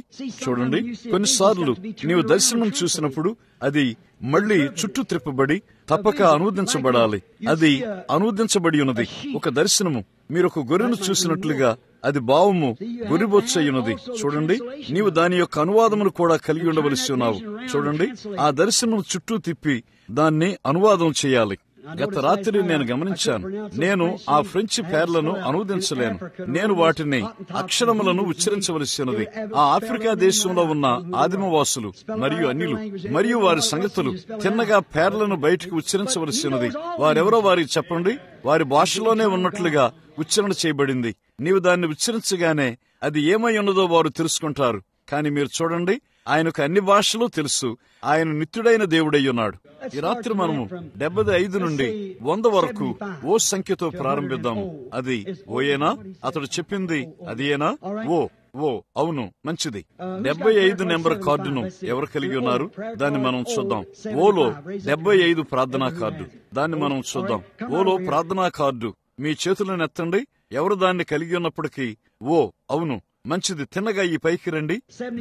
Speaker 1: కొన్నిసార్లు నీవు దర్శనం చూసినప్పుడు అది మళ్లీ చుట్టూ త్రిప్పబడి తప్పక అనువదించబడాలి. అది అనువదించబడి ఉన్నది. ఒక దర్శనము మీరు ఒక గొర్రెను చూసినట్లుగా అది భావము గొర్రెబొచ్చయ్యున్నది. చూడండి, నీవు దాని యొక్క అనువాదమును కూడా కలిగి ఉండవలసి ఉన్నావు. చూడండి, ఆ దర్శనం చుట్టూ తిప్పి దాన్ని అనువాదం చేయాలి. గత రాత్రి నేను గమనించాను. నేను ఆ ఫ్రెంచ్ పేర్లను అనువదించలేను. నేను వాటిని అక్షరములను ఉచ్చరించవలసి ఉన్నది. ఆ ఆఫ్రికా దేశంలో ఉన్న ఆదిమవాసులు మరియు అన్యులు మరియు వారి సంగతులు తిన్నగా పేర్లను బయటకు ఉచ్చరించవలసి ఉన్నది. వారెవరో వారికి చెప్పండి. వారి భాషలోనే ఉన్నట్లుగా ఉచ్చరణ చేయబడింది. నీవు దాన్ని ఉచ్చరించగానే అది ఏమై ఉన్నదో వారు తెలుసుకుంటారు. కానీ మీరు చూడండి, ఆయనకు అన్ని భాషలు తెలుసు. ఆయన నిత్యుడైన దేవుడై ఉన్నాడు. ఈ రాత్రి మనము 75 నుండి 100 వరకు ఓ సంఖ్యతో ప్రారంభిద్దాము. అది ఓయేనా? అతడు చెప్పింది అదేనా? ఓ అవును, మంచిది. 75 నెంబర్ కార్డును ఎవరు కలిగి ఉన్నారు? దాన్ని మనం చూద్దాం. ఓలో 75 ప్రార్థనా కార్డు. దాన్ని మనం చూద్దాం. ఓలో ప్రార్థనా కార్డు. మీ చేతులను ఎత్తండి. ఎవరు దాన్ని కలిగి ఉన్నప్పటికీ అవును, మంచిది. తిన్నగా ఈ పైకి రండి.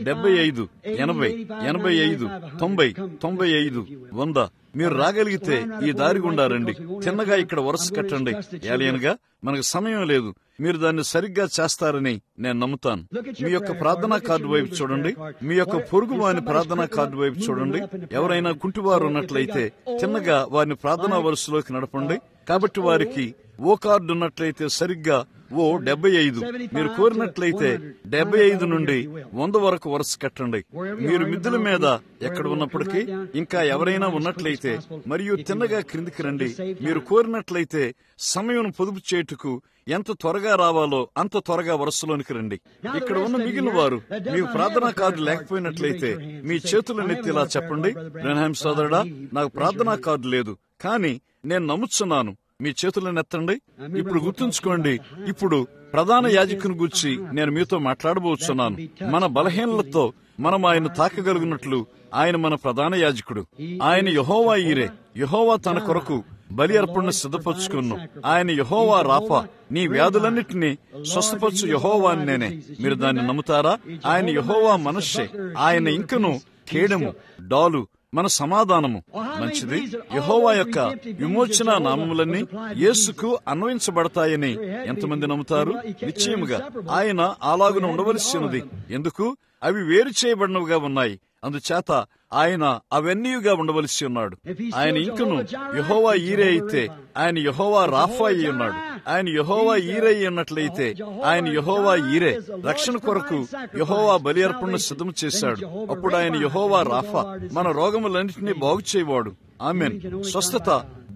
Speaker 1: 75, 80, 85, 90, 95, 100. మీరు రాగలిగితే ఈ దారి గుండా రండి. తిన్నగా ఇక్కడ వరుస కట్టండి. ఏలియన్గా మనకు సమయం లేదు. మీరు దాన్ని సరిగ్గా చేస్తారని నేను నమ్ముతాను. మీ యొక్క ప్రార్థనా కార్డు వైపు చూడండి. మీ యొక్క పొరుగు వారిని ప్రార్థనా కార్డు వైపు చూడండి. ఎవరైనా కుంటివారు ఉన్నట్లయితే తిన్నగా వారిని ప్రార్థనా వరుసలోకి నడపండి. కాబట్టి వారికి ఓ కార్డు ఉన్నట్లయితే సరిగ్గా 75. మీరు కోరినట్లయితే 75 నుండి 100 వరకు వరుస కట్టండి. మీరు మిద్దెల మీద ఎక్కడ ఉన్నప్పటికీ ఇంకా ఎవరైనా ఉన్నట్లయితే మరియు తిన్నగా క్రిందికి రండి. మీరు కోరినట్లయితే సమయం పొదుపు చేయుటకు ఎంత త్వరగా రావాలో అంత త్వరగా వరుసలోనికి రండి. ఇక్కడ ఉన్న మిగిలిన వారు మీకు ప్రార్థనా కార్డు లేకపోయినట్లయితే మీ చేతులనెత్తి ఇలా చెప్పండి, బ్రహ్మాం సోదరుడా, నాకు ప్రార్థనా కార్డు లేదు, కానీ నేను నమ్ముచున్నాను. మీ చేతులను ఎత్తండి. ఇప్పుడు గుర్తుంచుకోండి, ఇప్పుడు ప్రధాన యాజకుని గురించి నేను మీతో మాట్లాడబోతున్నాను. మన బలహీనలతో మనం ఆయన తాకగలిగినట్లు ఆయన మన ప్రధాన యాజకుడు. ఆయన యెహోవా ఈరే. యెహోవా తన కొరకు బలి అర్పణను సిద్ధపరచుకున్నాను. ఆయన యెహోవా రాఫా. నీ వ్యాధులన్నిటినీ స్వస్థపరచు యెహోవా అని నేనే. మీరు దాన్ని నమ్ముతారా? ఆయన యెహోవా మనష్షే. ఆయన ఇంకను కేడము, డాలు, మన సమాధానము. మంచిది. యెహోవా యొక్క విమోచన నామములన్నీ యేసుకు అన్వయించబడతాయని ఎంతమంది నమ్ముతారు? నిశ్చయముగా ఆయన అలాగున ఉండవలసి ఉన్నది. ఎందుకు? అవి వేరు చేయబడినవిగా ఉన్నాయి. అందుచేత ఆయన అవన్నీగా ఉండవలసి ఉన్నాడు. ఆయన ఇంకను యెహోవా ఈరే అయితే ఆయన యెహోవా రాఫా అయి ఉన్నాడు. ఆయన యెహోవా ఈరే అన్నట్లయితే ఆయన యెహోవా ఈరే. రక్షణ కొరకు యెహోవా బలి అర్పణను సిద్ధం చేశాడు. అప్పుడు ఆయన యెహోవా రాఫా, మన రోగములన్నింటినీ బాగు చేయవాడు. ఆమేన్. స్వస్థత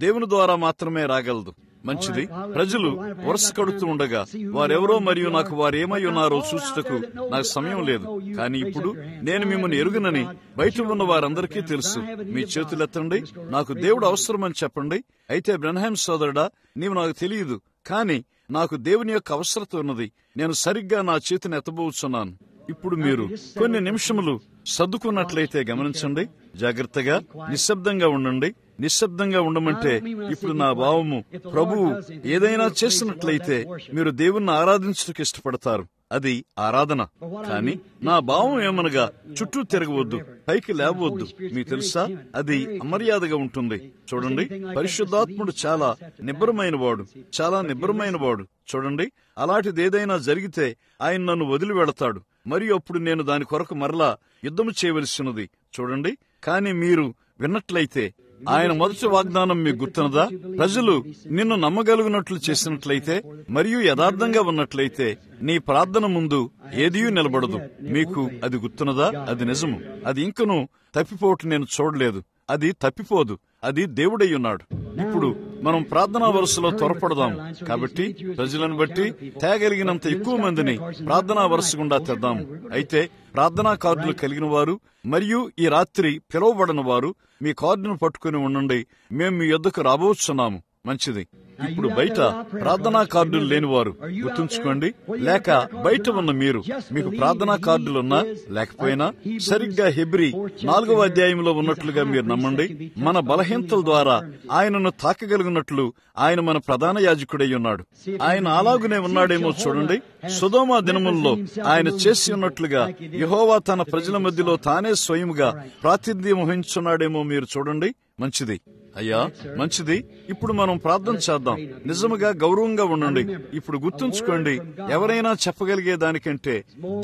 Speaker 1: దేవుని ద్వారా మాత్రమే రాగలదు. మంచిది. ప్రజలు వరుస కడుతూ ఉండగా వారెవరో మరియు నాకు వారేమై ఉన్నారో చూచుటకు నాకు సమయం లేదు. కానీ ఇప్పుడు నేను మిమ్మల్ని ఎరుగునని బయట ఉన్న వారందరికీ తెలుసు. మీ చేతులెత్తండి, నాకు దేవుడు అవసరమని చెప్పండి. అయితే బ్రెన్హామ్ సోదరుడా, నీవు నాకు తెలియదు, కానీ నాకు దేవుని యొక్క అవసరత ఉన్నది. నేను సరిగ్గా నా చేతిని ఎత్తబోచున్నాను. ఇప్పుడు మీరు కొన్ని నిమిషములు సర్దుకున్నట్లయితే గమనించండి. జాగ్రత్తగా నిశ్శబ్దంగా ఉండండి. నిశ్శబ్దంగా ఉండమంటే ఇప్పుడు నా భావము, ప్రభువు ఏదైనా చేసినట్లయితే మీరు దేవుణ్ణి ఆరాధించడానికి ఇష్టపడతారు. అది ఆరాధన. కానీ నా భావం ఏమనగా చుట్టూ తిరగవద్దు, పైకి లేవద్దు. మీకు తెలుసా, అది అమర్యాదగా ఉంటుంది. చూడండి, పరిశుద్ధాత్ముడు చాలా నిబ్బరమైన వాడు, చాలా నిబ్బరమైన వాడు. చూడండి, అలాంటిది ఏదైనా జరిగితే ఆయన నన్ను వదిలి వెళతాడు, మరియు అప్పుడు నేను దాని కొరకు మరలా యుద్ధము చేయవలసినది. చూడండి, కానీ మీరు విన్నట్లయితే ఆయన మొదటి వాగ్దానం మీకు గుర్తున్నదా? ప్రజలు నిన్ను నమ్మగలిగినట్లు చేసినట్లయితే మరియు యథార్థంగా ఉన్నట్లయితే నీ ప్రార్థన ముందు ఏదియూ నిలబడదు. మీకు అది గుర్తున్నదా? అది నిజము. అది ఇంకనూ తప్పిపోవటం నేను చూడలేదు. అది తప్పిపోదు. అది దేవుడై ఉన్నాడు. ఇప్పుడు మనం ప్రార్థనా వరుసలో త్వరపడదాం. కాబట్టి ప్రజలను బట్టి తేగలిగినంత ఎక్కువ మందిని ప్రార్థనా వరుస గుండా తెద్దాము. అయితే ప్రార్థనా కార్డులు కలిగిన వారు మరియు ఈ రాత్రి పిలువబడిన వారు మీ కార్డును పట్టుకుని ఉండండి. మేము మీ యొద్దకు రాబోతున్నాము. మంచిది. ఇప్పుడు బయట ప్రార్థనా కార్డులు లేనివారు గుర్తుంచుకోండి. లేక బయట ఉన్న మీరు, మీకు ప్రార్థనా కార్డులున్నా లేకపోయినా సరిగ్గా హెబ్రీ 4వ అధ్యాయంలో ఉన్నట్లుగా మీరు నమ్మండి. మన బలహీనతల ద్వారా ఆయనను తాకగలిగినట్లు ఆయన మన ప్రధాన యాజకుడై ఉన్నాడు. ఆయన అలాగునే ఉన్నాడేమో చూడండి. సొదొమ దినముల్లో ఆయన చేసి ఉన్నట్లుగా యెహోవా తన ప్రజల మధ్యలో తానే స్వయముగా ప్రాతినిధ్యం వహించున్నాడేమో మీరు చూడండి. మంచిది అయ్యా, మంచిది. ఇప్పుడు మనం ప్రార్థన చేద్దాం. నిజముగా గౌరవంగా ఉండండి. ఇప్పుడు గుర్తుంచుకోండి, ఎవరైనా చెప్పగలిగే దానికంటే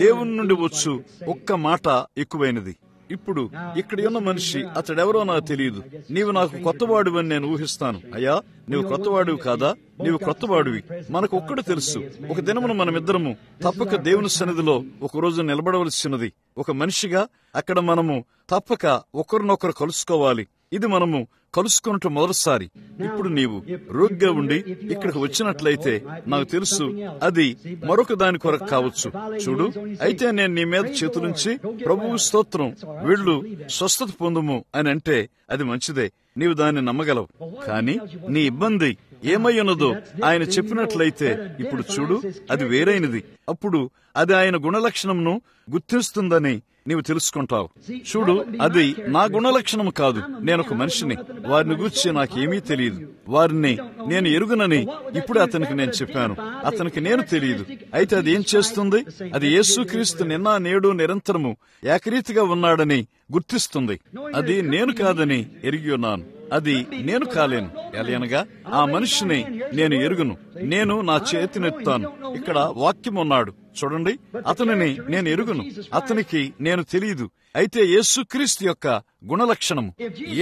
Speaker 1: దేవుని నుండి వచ్చు ఒక్క మాట ఎక్కువైనది. ఇప్పుడు ఇక్కడ ఉన్న మనిషి అతడెవరో నాకు తెలియదు. నీవు నాకు కొత్తవాడివని నేను ఊహిస్తాను. అయ్యా, నీవు కొత్తవాడివి కాదా? నీవు కొత్తవాడివి. మనకు ఒక్కడు తెలుసు, ఒక దినమును మనమిద్దరము తప్పక దేవుని సన్నిధిలో ఒక రోజు నిలబడవలసినది. ఒక మనిషిగా అక్కడ మనము తప్పక ఒకరినొకరు కలుసుకోవాలి. ఇది మనము కలుసుకున్నట్టు మొదటిసారి. ఇప్పుడు నీవు రోగిగా ఉండి ఇక్కడికి వచ్చినట్లయితే నాకు తెలుసు అది మరొక దాని కొరకు కావచ్చు. చూడు, అయితే నేను నీ మీద చేతులుంచి ప్రభువు స్తోత్రం, వీళ్ళు స్వస్థత పొందుము అని అంటే అది మంచిదే. నీవు దాన్ని నమ్మగలవు. కానీ నీ ఇబ్బంది ఏమై ఉన్నదో ఆయన చెప్పినట్లయితే ఇప్పుడు చూడు, అది వేరైనది. అప్పుడు అది ఆయన గుణలక్షణమును గుర్తిస్తుందని నీవు తెలుసుకుంటావు. చూడు, అది నా గుణలక్షణం కాదు. నేనొక మనిషిని. వారిని గూర్చి నాకేమీ తెలియదు. వారిని నేను ఎరుగునని ఇప్పుడే అతనికి నేను చెప్పాను. అతనికి నేను తెలియదు. అయితే అది ఏం చేస్తుంది? అది యేసుక్రీస్తు నిన్న నేడు నిరంతరము ఏకరీతిగా ఉన్నాడని గుర్తిస్తుంది. అది నేను కాదని ఎరిగి ఉన్నాను. అది నేను కాలేను. ఎలయనగా ఆ మనిషిని నేను ఎరుగును. నేను నా చేతినెత్తాను. ఇక్కడ వాక్యం ఉన్నాడు చూడండి. అతనిని నేను ఎరుగును. అతనికి నేను తెలియదు. అయితే యేసుక్రీస్తు యొక్క గుణలక్షణము,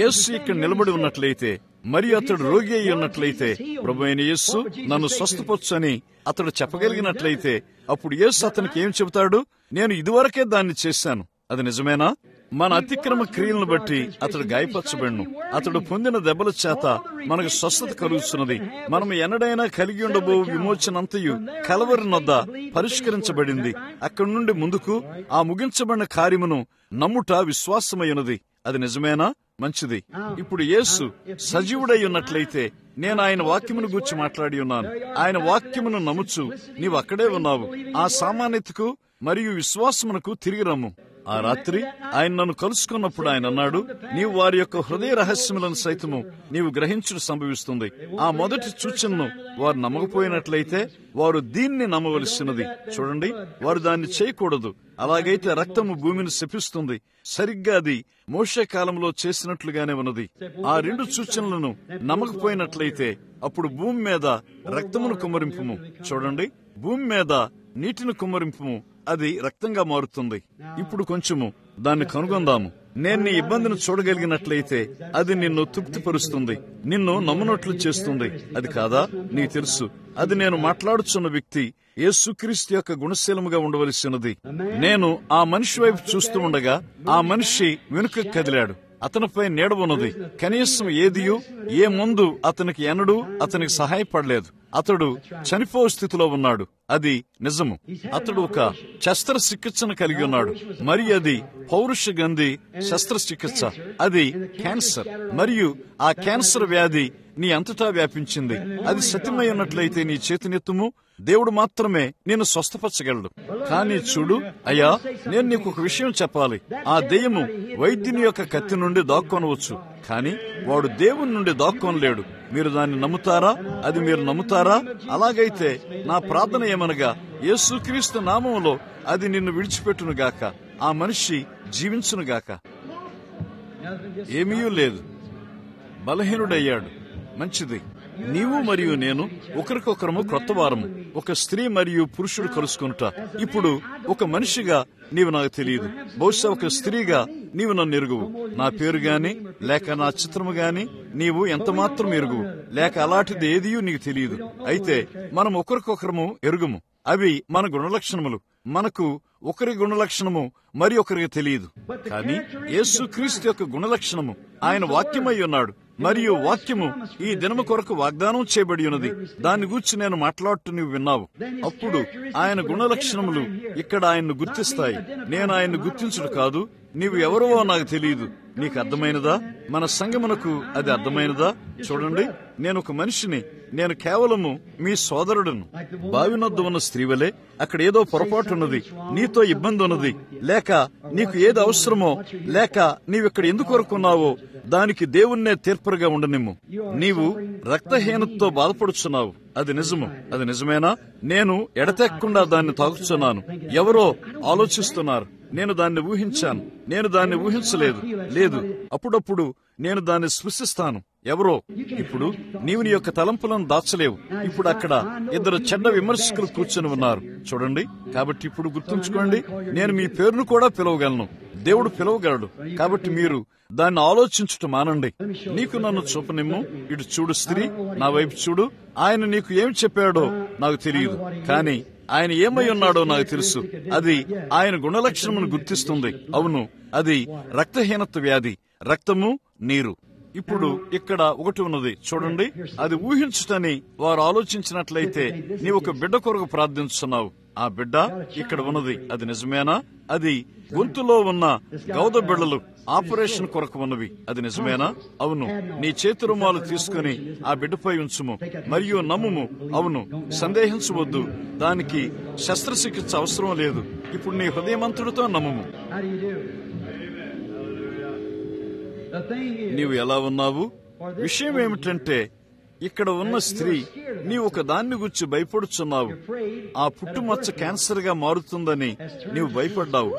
Speaker 1: యేసు ఇక్కడ నిలబడి ఉన్నట్లయితే మరియు అతడు రోగి అయి ఉన్నట్లయితే, ప్రభు అయిన యేసు నన్ను స్వస్థపరచని అతడు చెప్పగలిగినట్లయితే, అప్పుడు యేసు అతనికి ఏం చెబుతాడు? నేను ఇదివరకే దాన్ని చేశాను. అది నిజమేనా? మన అతిక్రమ క్రియలను బట్టి అతడు గాయపరచబడును. అతడు పొందిన దెబ్బల చేత మనకు స్వస్థత కలుగుతున్నది. మనం ఎన్నడైనా కలిగి ఉండబో విమోచనంతయు కలవరి నొద్ద పరిష్కరించబడింది. అక్కడి నుండి ముందుకు ఆ ముగించబడిన కార్యమును నమ్ముట విశ్వాసమైనది. అది నిజమేనా? మంచిది. ఇప్పుడు యేసు సజీవుడై ఉన్నట్లయితే నేను ఆయన వాక్యమును గూర్చి మాట్లాడి ఉన్నాను. ఆయన వాక్యమును నమ్ముచు నీవు అక్కడే ఉన్నావు. ఆ సామాన్యతకు మరియు విశ్వాసమునకు తిరిగి రమ్ము. ఆ రాత్రి ఆయన నన్ను కలుసుకున్నప్పుడు ఆయన అన్నాడు, నీవు వారి యొక్క హృదయ రహస్యములను సైతము నీవు గ్రహించుట సంభవిస్తుంది. ఆ మొదటి సూచనను వారు నమ్మకపోయినట్లయితే వారు దీన్ని నమ్మవలసినది. చూడండి, వారు దాన్ని చేయకూడదు. అలాగైతే రక్తము భూమిని శపిస్తుంది. సరిగ్గా అది మోషే కాలంలో చేసినట్లుగానే ఉన్నది. ఆ రెండు సూచనలను నమ్మకపోయినట్లయితే అప్పుడు భూమి మీద రక్తమును కుమ్మరింపుము. చూడండి, భూమి మీద నీటిని కుమ్మరింపుము, అది రక్తంగా మారుతుంది. ఇప్పుడు కొంచెము దాన్ని కనుగొందాము. నేను నీ ఇబ్బందిని చూడగలిగినట్లయితే అది నిన్ను తృప్తిపరుస్తుంది, నిన్ను నమ్మునట్లు చేస్తుంది. అది కాదా? నీకు తెలుసు, అది నేను మాట్లాడుచున్న వ్యక్తి యేసుక్రీస్తు యొక్క గుణశీలముగా ఉండవలసినది. నేను ఆ మనిషి వైపు చూస్తూ ఉండగా ఆ మనిషి వెనుక కదిలాడు. అతనిపై నీడ ఉన్నది. కనీసం ఏదియో ఏ మందు అతనికి ఎన్నడూ అతనికి సహాయపడలేదు. అతడు చనిపో స్థితిలో ఉన్నాడు. అది నిజము. అతడు ఒక శస్త్రచికిత్సను కలిగి ఉన్నాడు. మరి అది పౌరుష గంధి శస్త్రచికిత్స. అది క్యాన్సర్. మరియు ఆ క్యాన్సర్ వ్యాధి నీ అంతటా వ్యాపించింది. అది సత్యమై ఉన్నట్లయితే నీ చేతినెత్తుము. దేవుడు మాత్రమే నిన్ను స్వస్థపరచగలడు. కానీ చూడు అయ్యా, నేను నీకు ఒక విషయం చెప్పాలి. ఆ దెయ్యము వైద్యుని యొక్క కత్తి నుండి దాక్కొనవచ్చు, కానీ వాడు దేవుని నుండి దాక్కొనలేడు. మీరు దాన్ని నమ్ముతారా? అది మీరు నమ్ముతారా? అలాగైతే నా ప్రార్థన ఏమనగా, యేసుక్రీస్తు నామములో అది నిన్ను విడిచిపెట్టునుగాక. ఆ మనిషి జీవించునుగాక. ఏమీ లేదు, బలహీనుడయ్యాడు. మంచిది. నీవు మరియు నేను ఒకరికొకరము క్రొత్త వారము. ఒక స్త్రీ మరియు పురుషుడు కలుసుకుంటా. ఇప్పుడు ఒక మనిషిగా నీవు నాకు తెలియదు. బహుశా ఒక స్త్రీగా నీవు నన్ను ఎరుగువు. నా పేరు గాని లేక నా చిత్రము గాని నీవు ఎంత మాత్రం ఎరుగువు, లేక అలాంటిది ఏదియూ నీకు తెలియదు. అయితే మనం ఒకరికొకరము ఎరుగుము. అవి మన గుణలక్షణములు. మనకు ఒకరి గుణలక్షణము మరి ఒకరికి తెలియదు. కానీ యేసుక్రీస్తు యొక్క గుణలక్షణము ఆయన వాక్యమై ఉన్నాడు. మరియు వాక్యము ఈ దినము కొరకు వాగ్దానం చేయబడి ఉన్నది. దాని గురించి నేను మాట్లాడుతూ నీవు విన్నావు. అప్పుడు ఆయన గుణలక్షణములు ఇక్కడ ఆయన్ను గుర్తిస్తాయి. నేను ఆయన్ను గుర్తించుడు కాదు. నీవు ఎవరో నాకు తెలియదు. నీకు అర్థమైనదా? మన సంగమునకు అది అర్థమైనదా? చూడండి, నేను ఒక మనిషిని. నేను కేవలము మీ సోదరుడును. బావినొద్ద ఉన్న స్త్రీ వలె అక్కడ ఏదో పొరపాటు ఉన్నది, నీతో ఇబ్బంది ఉన్నది, లేక నీకు ఏది అవసరమో, లేక నీవిక్కడ ఎందుకు కొరకున్నావో దానికి దేవుణ్ణే తీర్పరుగా ఉండనిమ్ము. నీవు రక్తహీనతతో బాధపడుచున్నావు. అది నిజము. అది నిజమేనా? నేను ఎడతెక్కకుండా దాన్ని తాగుతున్నాను. ఎవరో ఆలోచిస్తున్నారు. నేను దాన్ని ఊహించాను. నేను దాన్ని ఊహించలేదు. లేదు, అప్పుడప్పుడు నేను దాన్ని స్పృశిస్తాను. ఎవరో. ఇప్పుడు నీవు నీ యొక్క తలంపులను దాచలేవు. ఇప్పుడు అక్కడ ఇద్దరు చెడ్డ విమర్శకులు కూర్చొని ఉన్నారు. చూడండి, కాబట్టి ఇప్పుడు గుర్తుంచుకోండి, నేను మీ పేరును కూడా పిలవగలను. దేవుడు పిలవగలడు. కాబట్టి మీరు దాన్ని ఆలోచించుట మానండి. నీకు నన్ను చూపనిమ్ము. ఇటు చూడు స్త్రీ, నా వైపు చూడు. ఆయన నీకు ఏమి చెప్పాడో నాకు తెలియదు, కానీ ఆయన ఏమై ఉన్నాడో నాకు తెలుసు. అది ఆయన గుణలక్షణమును గుర్తిస్తుంది. అవును, అది రక్తహీనత వ్యాధి, రక్తము, నీరు. ఇప్పుడు ఇక్కడ ఒకటి ఉన్నది. చూడండి, అది ఊహించుటని వారు ఆలోచించినట్లయితే నీవు ఒక బిడ్డ కొరకు ప్రార్థించుతున్నావు. ఆ బిడ్డ ఇక్కడ ఉన్నది. అది నిజమేనా? అది గొంతులో ఉన్న గౌద బిడ్డలు ఆపరేషన్ కొరకు ఉన్నవి. అది నిజమేనా? అవును. నీ చేతి రుమాలు తీసుకుని ఆ బిడ్డపై ఉంచుము మరియు నమ్ముము. అవును, సందేహించవద్దు. దానికి శస్త్రచికిత్స అవసరం లేదు. ఇప్పుడు నీ హృదయమంతుడితో నమ్ముము. నీవు ఎలా ఉన్నావు? విషయం ఏమిటంటే, ఇక్కడ ఉన్న స్త్రీ, నీవు ఒక దాన్ని గురించి భయపడుచున్నావు. ఆ పుట్టుమచ్చ క్యాన్సర్ గా మారుతుందని నీవు భయపడ్డావు.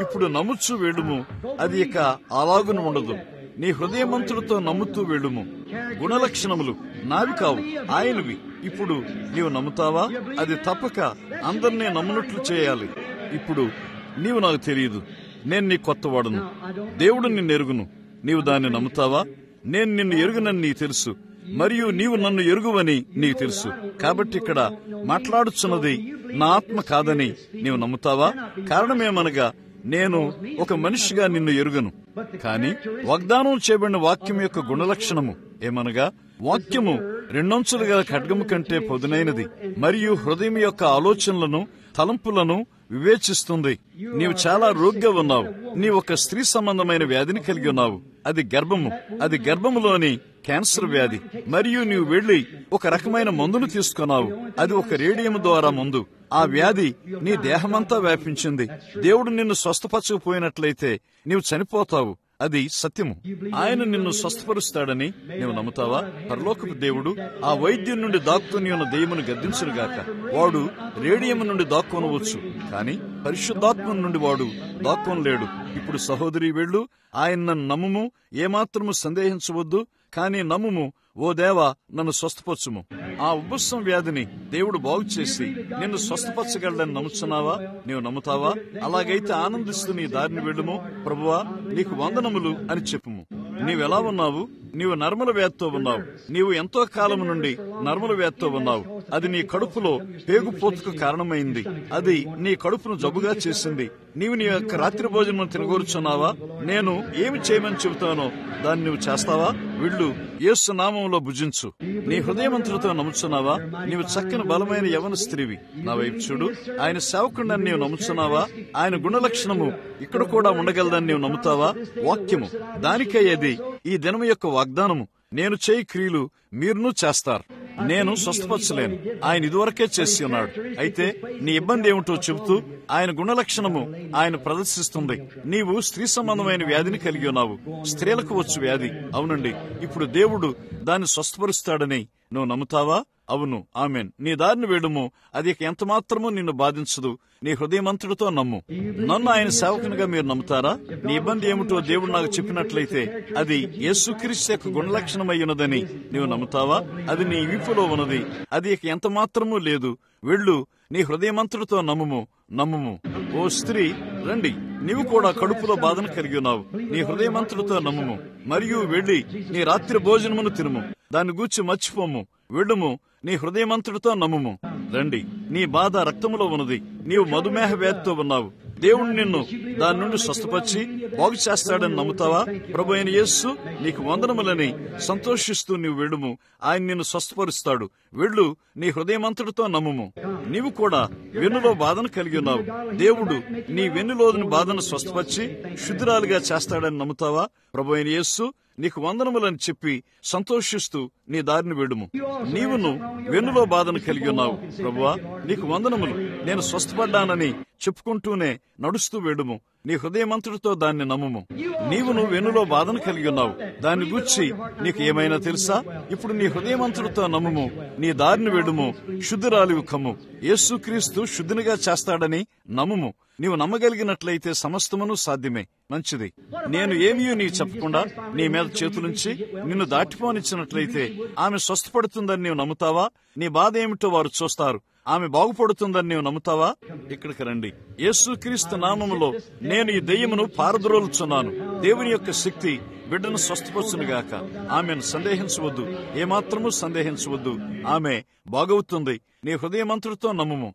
Speaker 1: ఇప్పుడు నమ్ముచూ వేడుము. అది ఇక అలాగును ఉండదు. నీ హృదయమంతుడితో నమ్ముతూ వేడుము. గుణలక్షణములు నావి కావు, ఆయనవి. ఇప్పుడు నీవు నమ్ముతావా? అది తప్పక అందరినీ నమ్మునట్లు చేయాలి. ఇప్పుడు నీవు నాకు తెలియదు. నేను నీ కొత్తవాడును. దేవుడు నిన్ను ఎరుగును. నీవు దాన్ని నమ్ముతావా? నేను నిన్ను ఎరుగునని నీకు తెలుసు, మరియు నీవు నన్ను ఎరుగువని నీకు తెలుసు. కాబట్టి ఇక్కడ మాట్లాడుచున్నది నా ఆత్మ కాదని నీవు నమ్ముతావా? కారణమేమనగా, నేను ఒక మనిషిగా నిన్ను ఎరుగను. కానీ వాగ్దానం చేయబడిన వాక్యం యొక్క గుణలక్షణము ఏమనగా, వాక్యము రెండంచులుగా ఖడ్గము కంటే పొదునైనది, మరియు హృదయం యొక్క ఆలోచనలను, తలంపులను వివేచిస్తుంది. నీవు చాలా రోగ్గా ఉన్నావు. నీవు ఒక స్త్రీ సంబంధమైన వ్యాధిని కలిగి ఉన్నావు. అది గర్భము, అది గర్భములోని క్యాన్సర్ వ్యాధి. మరియు నీవు వెళ్లి ఒక రకమైన మందును తీసుకున్నావు. అది ఒక రేడియం ద్వారా మందు. ఆ వ్యాధి నీ దేహమంతా వ్యాపించింది. దేవుడు నిన్ను స్వస్థపరచకపోయినట్లయితే నీవు చనిపోతావు. అది సత్యము. ఆయన నిన్ను స్వస్థపరుస్తాడని నీవు నమ్ముతావా? పరలోకపు దేవుడు ఆ వైద్యం నుండి దాక్కుని ఉన్న దెయ్యమును గద్దించునుగాక. వాడు రేడియం నుండి దాక్కొనవచ్చు, కానీ పరిశుద్ధాత్మ నుండి వాడు దాక్కొనలేడు. ఇప్పుడు సహోదరి వెళ్ళు, ఆయన నన్ను నమ్ముము, ఏమాత్రము సందేహించవద్దు, కానీ నమ్ముము. ఓ దేవా, నన్ను స్వస్థపరచుము. ఆ ఉబ్బసం వ్యాధిని దేవుడు బాగు చేసి నిన్ను స్వస్థపరచగలడని నమ్ముచున్నావా? నీవు నమ్ముతావా? అలాగైతే ఆనందిస్తూ నీ దారిని వెళ్ళుము. ప్రభువా, నీకు వందనములు అని చెప్పుము. నీవెలా ఉన్నావు? నీవు నర్మల వ్యాధితో ఉన్నావు. నీవు ఎంతో కాలం నుండి నర్మల వ్యాధితో ఉన్నావు. అది నీ కడుపులో పేగుపోతుకు కారణమైంది. అది నీ కడుపును జబ్బుగా చేసింది. నీవు నీ యొక్క రాత్రి భోజనం తినగోరుచున్నావా? నేను ఏమి చేయమని చెబుతానో దాన్ని నువ్వు చేస్తావా? వీళ్ళు యేసు నామములో భుజించు. నీ హృదయమంతులతో నమ్ముచున్నావా? నీవు చక్కని బలమైన యవన స్త్రీవి. నా వైపు చూడు. ఆయన సేవకుడని నీవు నమ్ముచున్నావా? ఆయన గుణలక్షణము ఇక్కడ కూడా ఉండగలదని నీవు నమ్ముతావా? వాక్యము దానికయ్యేది ఈ దినము యొక్క వాగ్దానము. నేను చేయి క్రియలు మీరును చేస్తారు. నేను స్వస్థపరచలేను, ఆయన ఇదివరకే చేసి ఉన్నాడు. అయితే నీ ఇబ్బంది ఏమిటో చెబుతూ ఆయన గుణలక్షణము ఆయన ప్రదర్శిస్తుంది. నీవు స్త్రీ సంబంధమైన వ్యాధిని కలిగి ఉన్నావు. స్త్రీలకు వచ్చు వ్యాధి. అవునండి, ఇప్పుడు దేవుడు దాన్ని స్వస్థపరుస్తాడని నువ్వు నమ్ముతావా? అవును, ఆమెన్. నీ దారిని వేడుము. అది ఎంత మాత్రమూ నిన్ను బాధించదు. నీ హృదయమంతుడితో నమ్ము. నన్ను ఆయన సేవకునిగా మీరు నమ్ముతారా? నీ ఇబ్బంది ఏమిటో దేవుడు నాకు చెప్పినట్లయితే అది యేసుక్రీస్తు యొక్క గుణలక్షణమై ఉన్నదని నీవు నమ్ముతావా? అది నీ వీపులో ఉన్నది. అది ఎంత మాత్రమూ లేదు. వెళ్ళు, నీ హృదయమంతుడితో నమ్ముము. నమ్ముము. ఓ స్త్రీ, రండి. నీవు కూడా కడుపులో బాధను కలిగి ఉన్నావు. నీ హృదయమంతుడితో నమ్ముము. మరియు వెళ్లి నీ రాత్రి భోజనమును తినుము. దాన్ని గూర్చి మర్చిపోము. వెళ్ళుము, నీ హృదయమంతుడితో నమ్ముము. రండి. నీ బాధ రక్తములో ఉన్నది. నీవు మధుమేహ వ్యాధితో ఉన్నావు. దేవుడు నిన్ను దాని నుండి స్వస్థపరిచి బాగు చేస్తాడని నమ్ముతావా? ప్రభు అయిన యేసు నీకు వందనములని సంతోషిస్తూ నీవు వెళ్ళుము. ఆయన నిన్ను స్వస్థపరుస్తాడు. వెళ్ళు, నీ హృదయమంతుడితో నమ్ముము. నీవు కూడా వెన్నులో బాధను కలిగి ఉన్నావు. దేవుడు నీ వెన్నులోని బాధను స్వస్థపరిచి శుద్ధురాలుగా చేస్తాడని నమ్ముతావా? ప్రభు అయిన యేసు నీకు వందనములని చెప్పి సంతోషిస్తూ నీ దారిని వెడుము. నీవును వెన్నులో బాధను కలిగి ఉన్నావు. ప్రభువా, నీకు వందనములు, నేను స్వస్థపడ్డానని చెప్పుకుంటూనే నడుస్తూ వెడుము. నీ హృదయమంతుడితో దాన్ని నమ్ముము. నీవును వెన్నులో బాధను కలిగి ఉన్నావు. దాన్ని గూర్చి నీకు ఏమైనా తెలుసా? ఇప్పుడు నీ హృదయమంతుడితో నమ్ముము. నీ దారిని వెడుము. శుద్ధురాలివి కమ్ము. యేసుక్రీస్తు శుద్ధునిగా చేస్తాడని నమ్ముము. నీవు నమ్మగలిగినట్లయితే సమస్తమును సాధ్యమే. మంచిది. నేను ఏమీ నీ చెప్పకుండా నీ మీద చేతులుంచి నిన్ను దాటిపోనిచ్చినట్లయితే ఆమె స్వస్థపడుతుందని నీవు నమ్ముతావా? నీ బాధ ఏమిటో వారు చూస్తారు. ఆమె బాగుపడుతుందని నీవు నమ్ముతావా? ఇక్కడికి రండి. యేసుక్రీస్తు నామములో నేను ఈ దెయ్యమును పారద్రోలుచున్నాను. దేవుని యొక్క శక్తి బిడ్డను స్వస్థపరచునుగాక. ఆమెను సందేహించవద్దు, ఏమాత్రము సందేహించవద్దు. ఆమె బాగవుతుంది. నీ హృదయమంతుడితో నమ్ముము.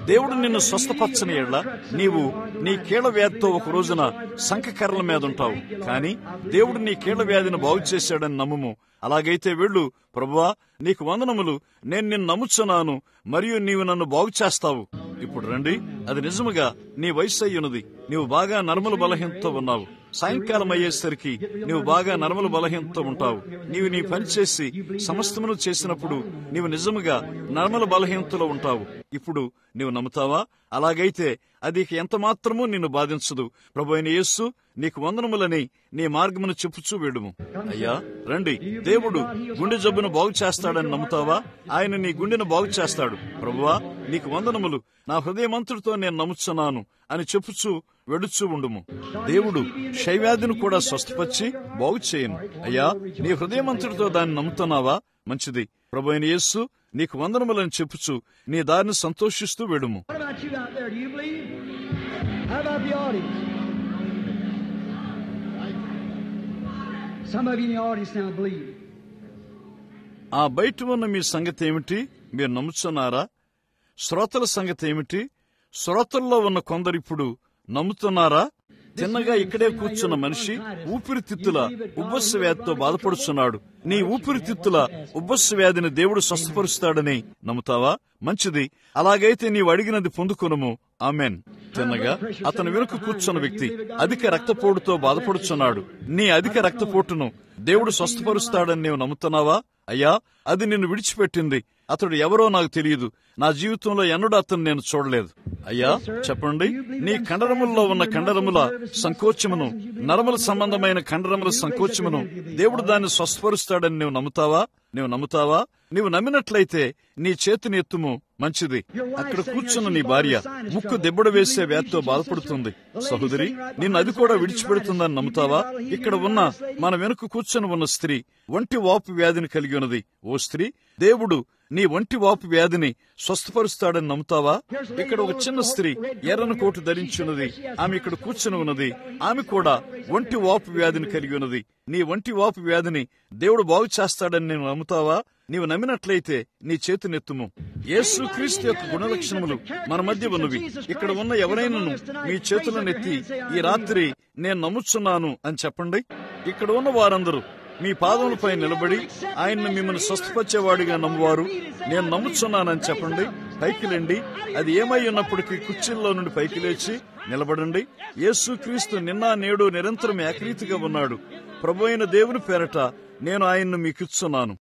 Speaker 1: దేవుడు నిన్ను స్వస్థపరచని ఎడల నీవు నీ కీళ్ల వ్యాధితో ఒక రోజున సంకకర్రల మీద ఉంటావు. కానీ దేవుడు నీ కీళ్ల వ్యాధిని బాగు చేశాడని నమ్ముము. అలాగైతే వెళ్ళు. ప్రభువా, నీకు వందనములు, నేను నిన్ను నమ్ముచున్నాను మరియు నీవు నన్ను బాగు చేస్తావు. ఇప్పుడు రండి. అది నిజముగా నీ వయసు అయ్యున్నది. నీవు బాగా నర్మల బలహీనతతో ఉన్నావు. సాయంకాలం అయ్యేసరికి నీవు బాగా నర్మల బలహీనతతో ఉంటావు. నీవు నీ పని చేసి సమస్తమును చేసినప్పుడు నీవు నిజముగా నర్మల బలహీనతలో ఉంటావు. ఇప్పుడు నీవు నమ్ముతావా? అలాగైతే అది ఎంత మాత్రమూ నిన్ను బాధించదు. ప్రభు అయిన యేసు నీకు వందనములని నీ మార్గమును చెప్పుచూ వేడుము. అయ్యా, రండి. దేవుడు గుండె జబ్బును బాగు చేస్తాడని నమ్ముతావా? ఆయన నీ గుండెను బాగు చేస్తాడు. ప్రభువా, నీకు వందనములు, నా హృదయమంతుడితో నేను నమ్ముచున్నాను అని చెప్పుచూ వెడుచూ ఉండుము. దేవుడు క్షయవ్యాధిని కూడా స్వస్థపరిచి బాగు చేయను. అయ్యా, నీ హృదయమంతుడితో దాన్ని నమ్ముతున్నావా? మంచిది. ప్రభు అయిన యేసు నీకు వందనములని చెప్పుచు నీ దారిని సంతోషిస్తూ వెడుము. ఆ బయట ఉన్న మీ సంగతి ఏమిటి? మీరు నమ్ముతున్నారా? శ్రోతల సంగతి ఏమిటి? శ్రోతల్లో ఉన్న కొందరిప్పుడు నమ్ముతున్నారా? తిన్నగా ఇక్కడే కూర్చున్న మనిషి ఊపిరితిత్తుల ఉబ్బస్స వ్యాధితో బాధపడుతున్నాడు. నీ ఊపిరితిత్తుల ఉబ్బస్స వ్యాధిని దేవుడు స్వస్థపరుస్తాడని నమ్ముతావా? మంచిది. అలాగైతే నీవు అడిగినది పొందుకొనుము. ఆమెన్. తిన్నగా అతను వెనుక కూర్చున్న వ్యక్తి అధిక రక్తపోటుతో బాధపడుచున్నాడు. నీ అధిక రక్తపోటును దేవుడు స్వస్థపరుస్తాడని నీవు నమ్ముతున్నావా? అయ్యా, అది నిన్ను విడిచిపెట్టింది. అతడు ఎవరో నాకు తెలియదు. నా జీవితంలో ఎన్నడూ అతను నేను చూడలేదు. అయ్యా, చెప్పండి. నీ కండరముల్లో ఉన్న కండరముల సంకోచమును, నరముల సంబంధమైన కండరముల సంకోచమును దేవుడు దాన్ని స్వస్థపరుస్తాడని నీవు నమ్ముతావా? నీవు నమ్మినట్లయితే నీ చేతిని ఎత్తుము. మంచిది. అక్కడ కూర్చున్న నీ భార్య ముక్కు దెబ్బడు వేసే వ్యాధితో బాధపడుతుంది. సహోదరి, నిన్ను అది కూడా విడిచిపెడుతుందని నమ్ముతావా? ఇక్కడ ఉన్న మన వెనుక కూర్చొని ఉన్న స్త్రీ ఒంటి వాపు వ్యాధిని కలిగి ఉన్నది. ఓ స్త్రీ, దేవుడు నీ ఒంటి వాపు వ్యాధిని స్వస్థపరుస్తాడని నమ్ముతావా? ఇక్కడ ఒక చిన్న స్త్రీ ఎర్రని కోటు ధరించున్నది. ఆమె ఇక్కడ కూర్చుని ఉన్నది. ఆమె కూడా ఒంటి వాపు వ్యాధిని కలిగి ఉన్నది. నీ ఒంటి వాపు వ్యాధిని దేవుడు బాగు చేస్తాడని నేను నమ్ముతావా? నీవు నమ్మినట్లయితే నీ చేతినెత్తుము. యేసు క్రీస్తు యొక్క గుణలక్షణములు మన మధ్య ఉన్నవి. ఇక్కడ ఉన్న ఎవరైనాను మీ చేతులనెత్తి ఈ రాత్రి నేను నమ్ముచున్నాను అని చెప్పండి. ఇక్కడ ఉన్న వారందరూ మీ పాదములపై నిలబడి ఆయన్ని మిమ్మల్ని స్వస్థపరిచేవాడిగా నమ్మువారు నేను నమ్ముచున్నానని చెప్పండి. పైకి లేండి. అది ఏమై ఉన్నప్పటికీ కుర్చీల్లో నుండి పైకి లేచి నిలబడండి. యేసు క్రీస్తు నిన్న నేడు నిరంతరం ఏకరీతిగా ఉన్నాడు. ప్రభు అయిన దేవుని పేరట నేను ఆయన్ను మీకిచ్చున్నాను.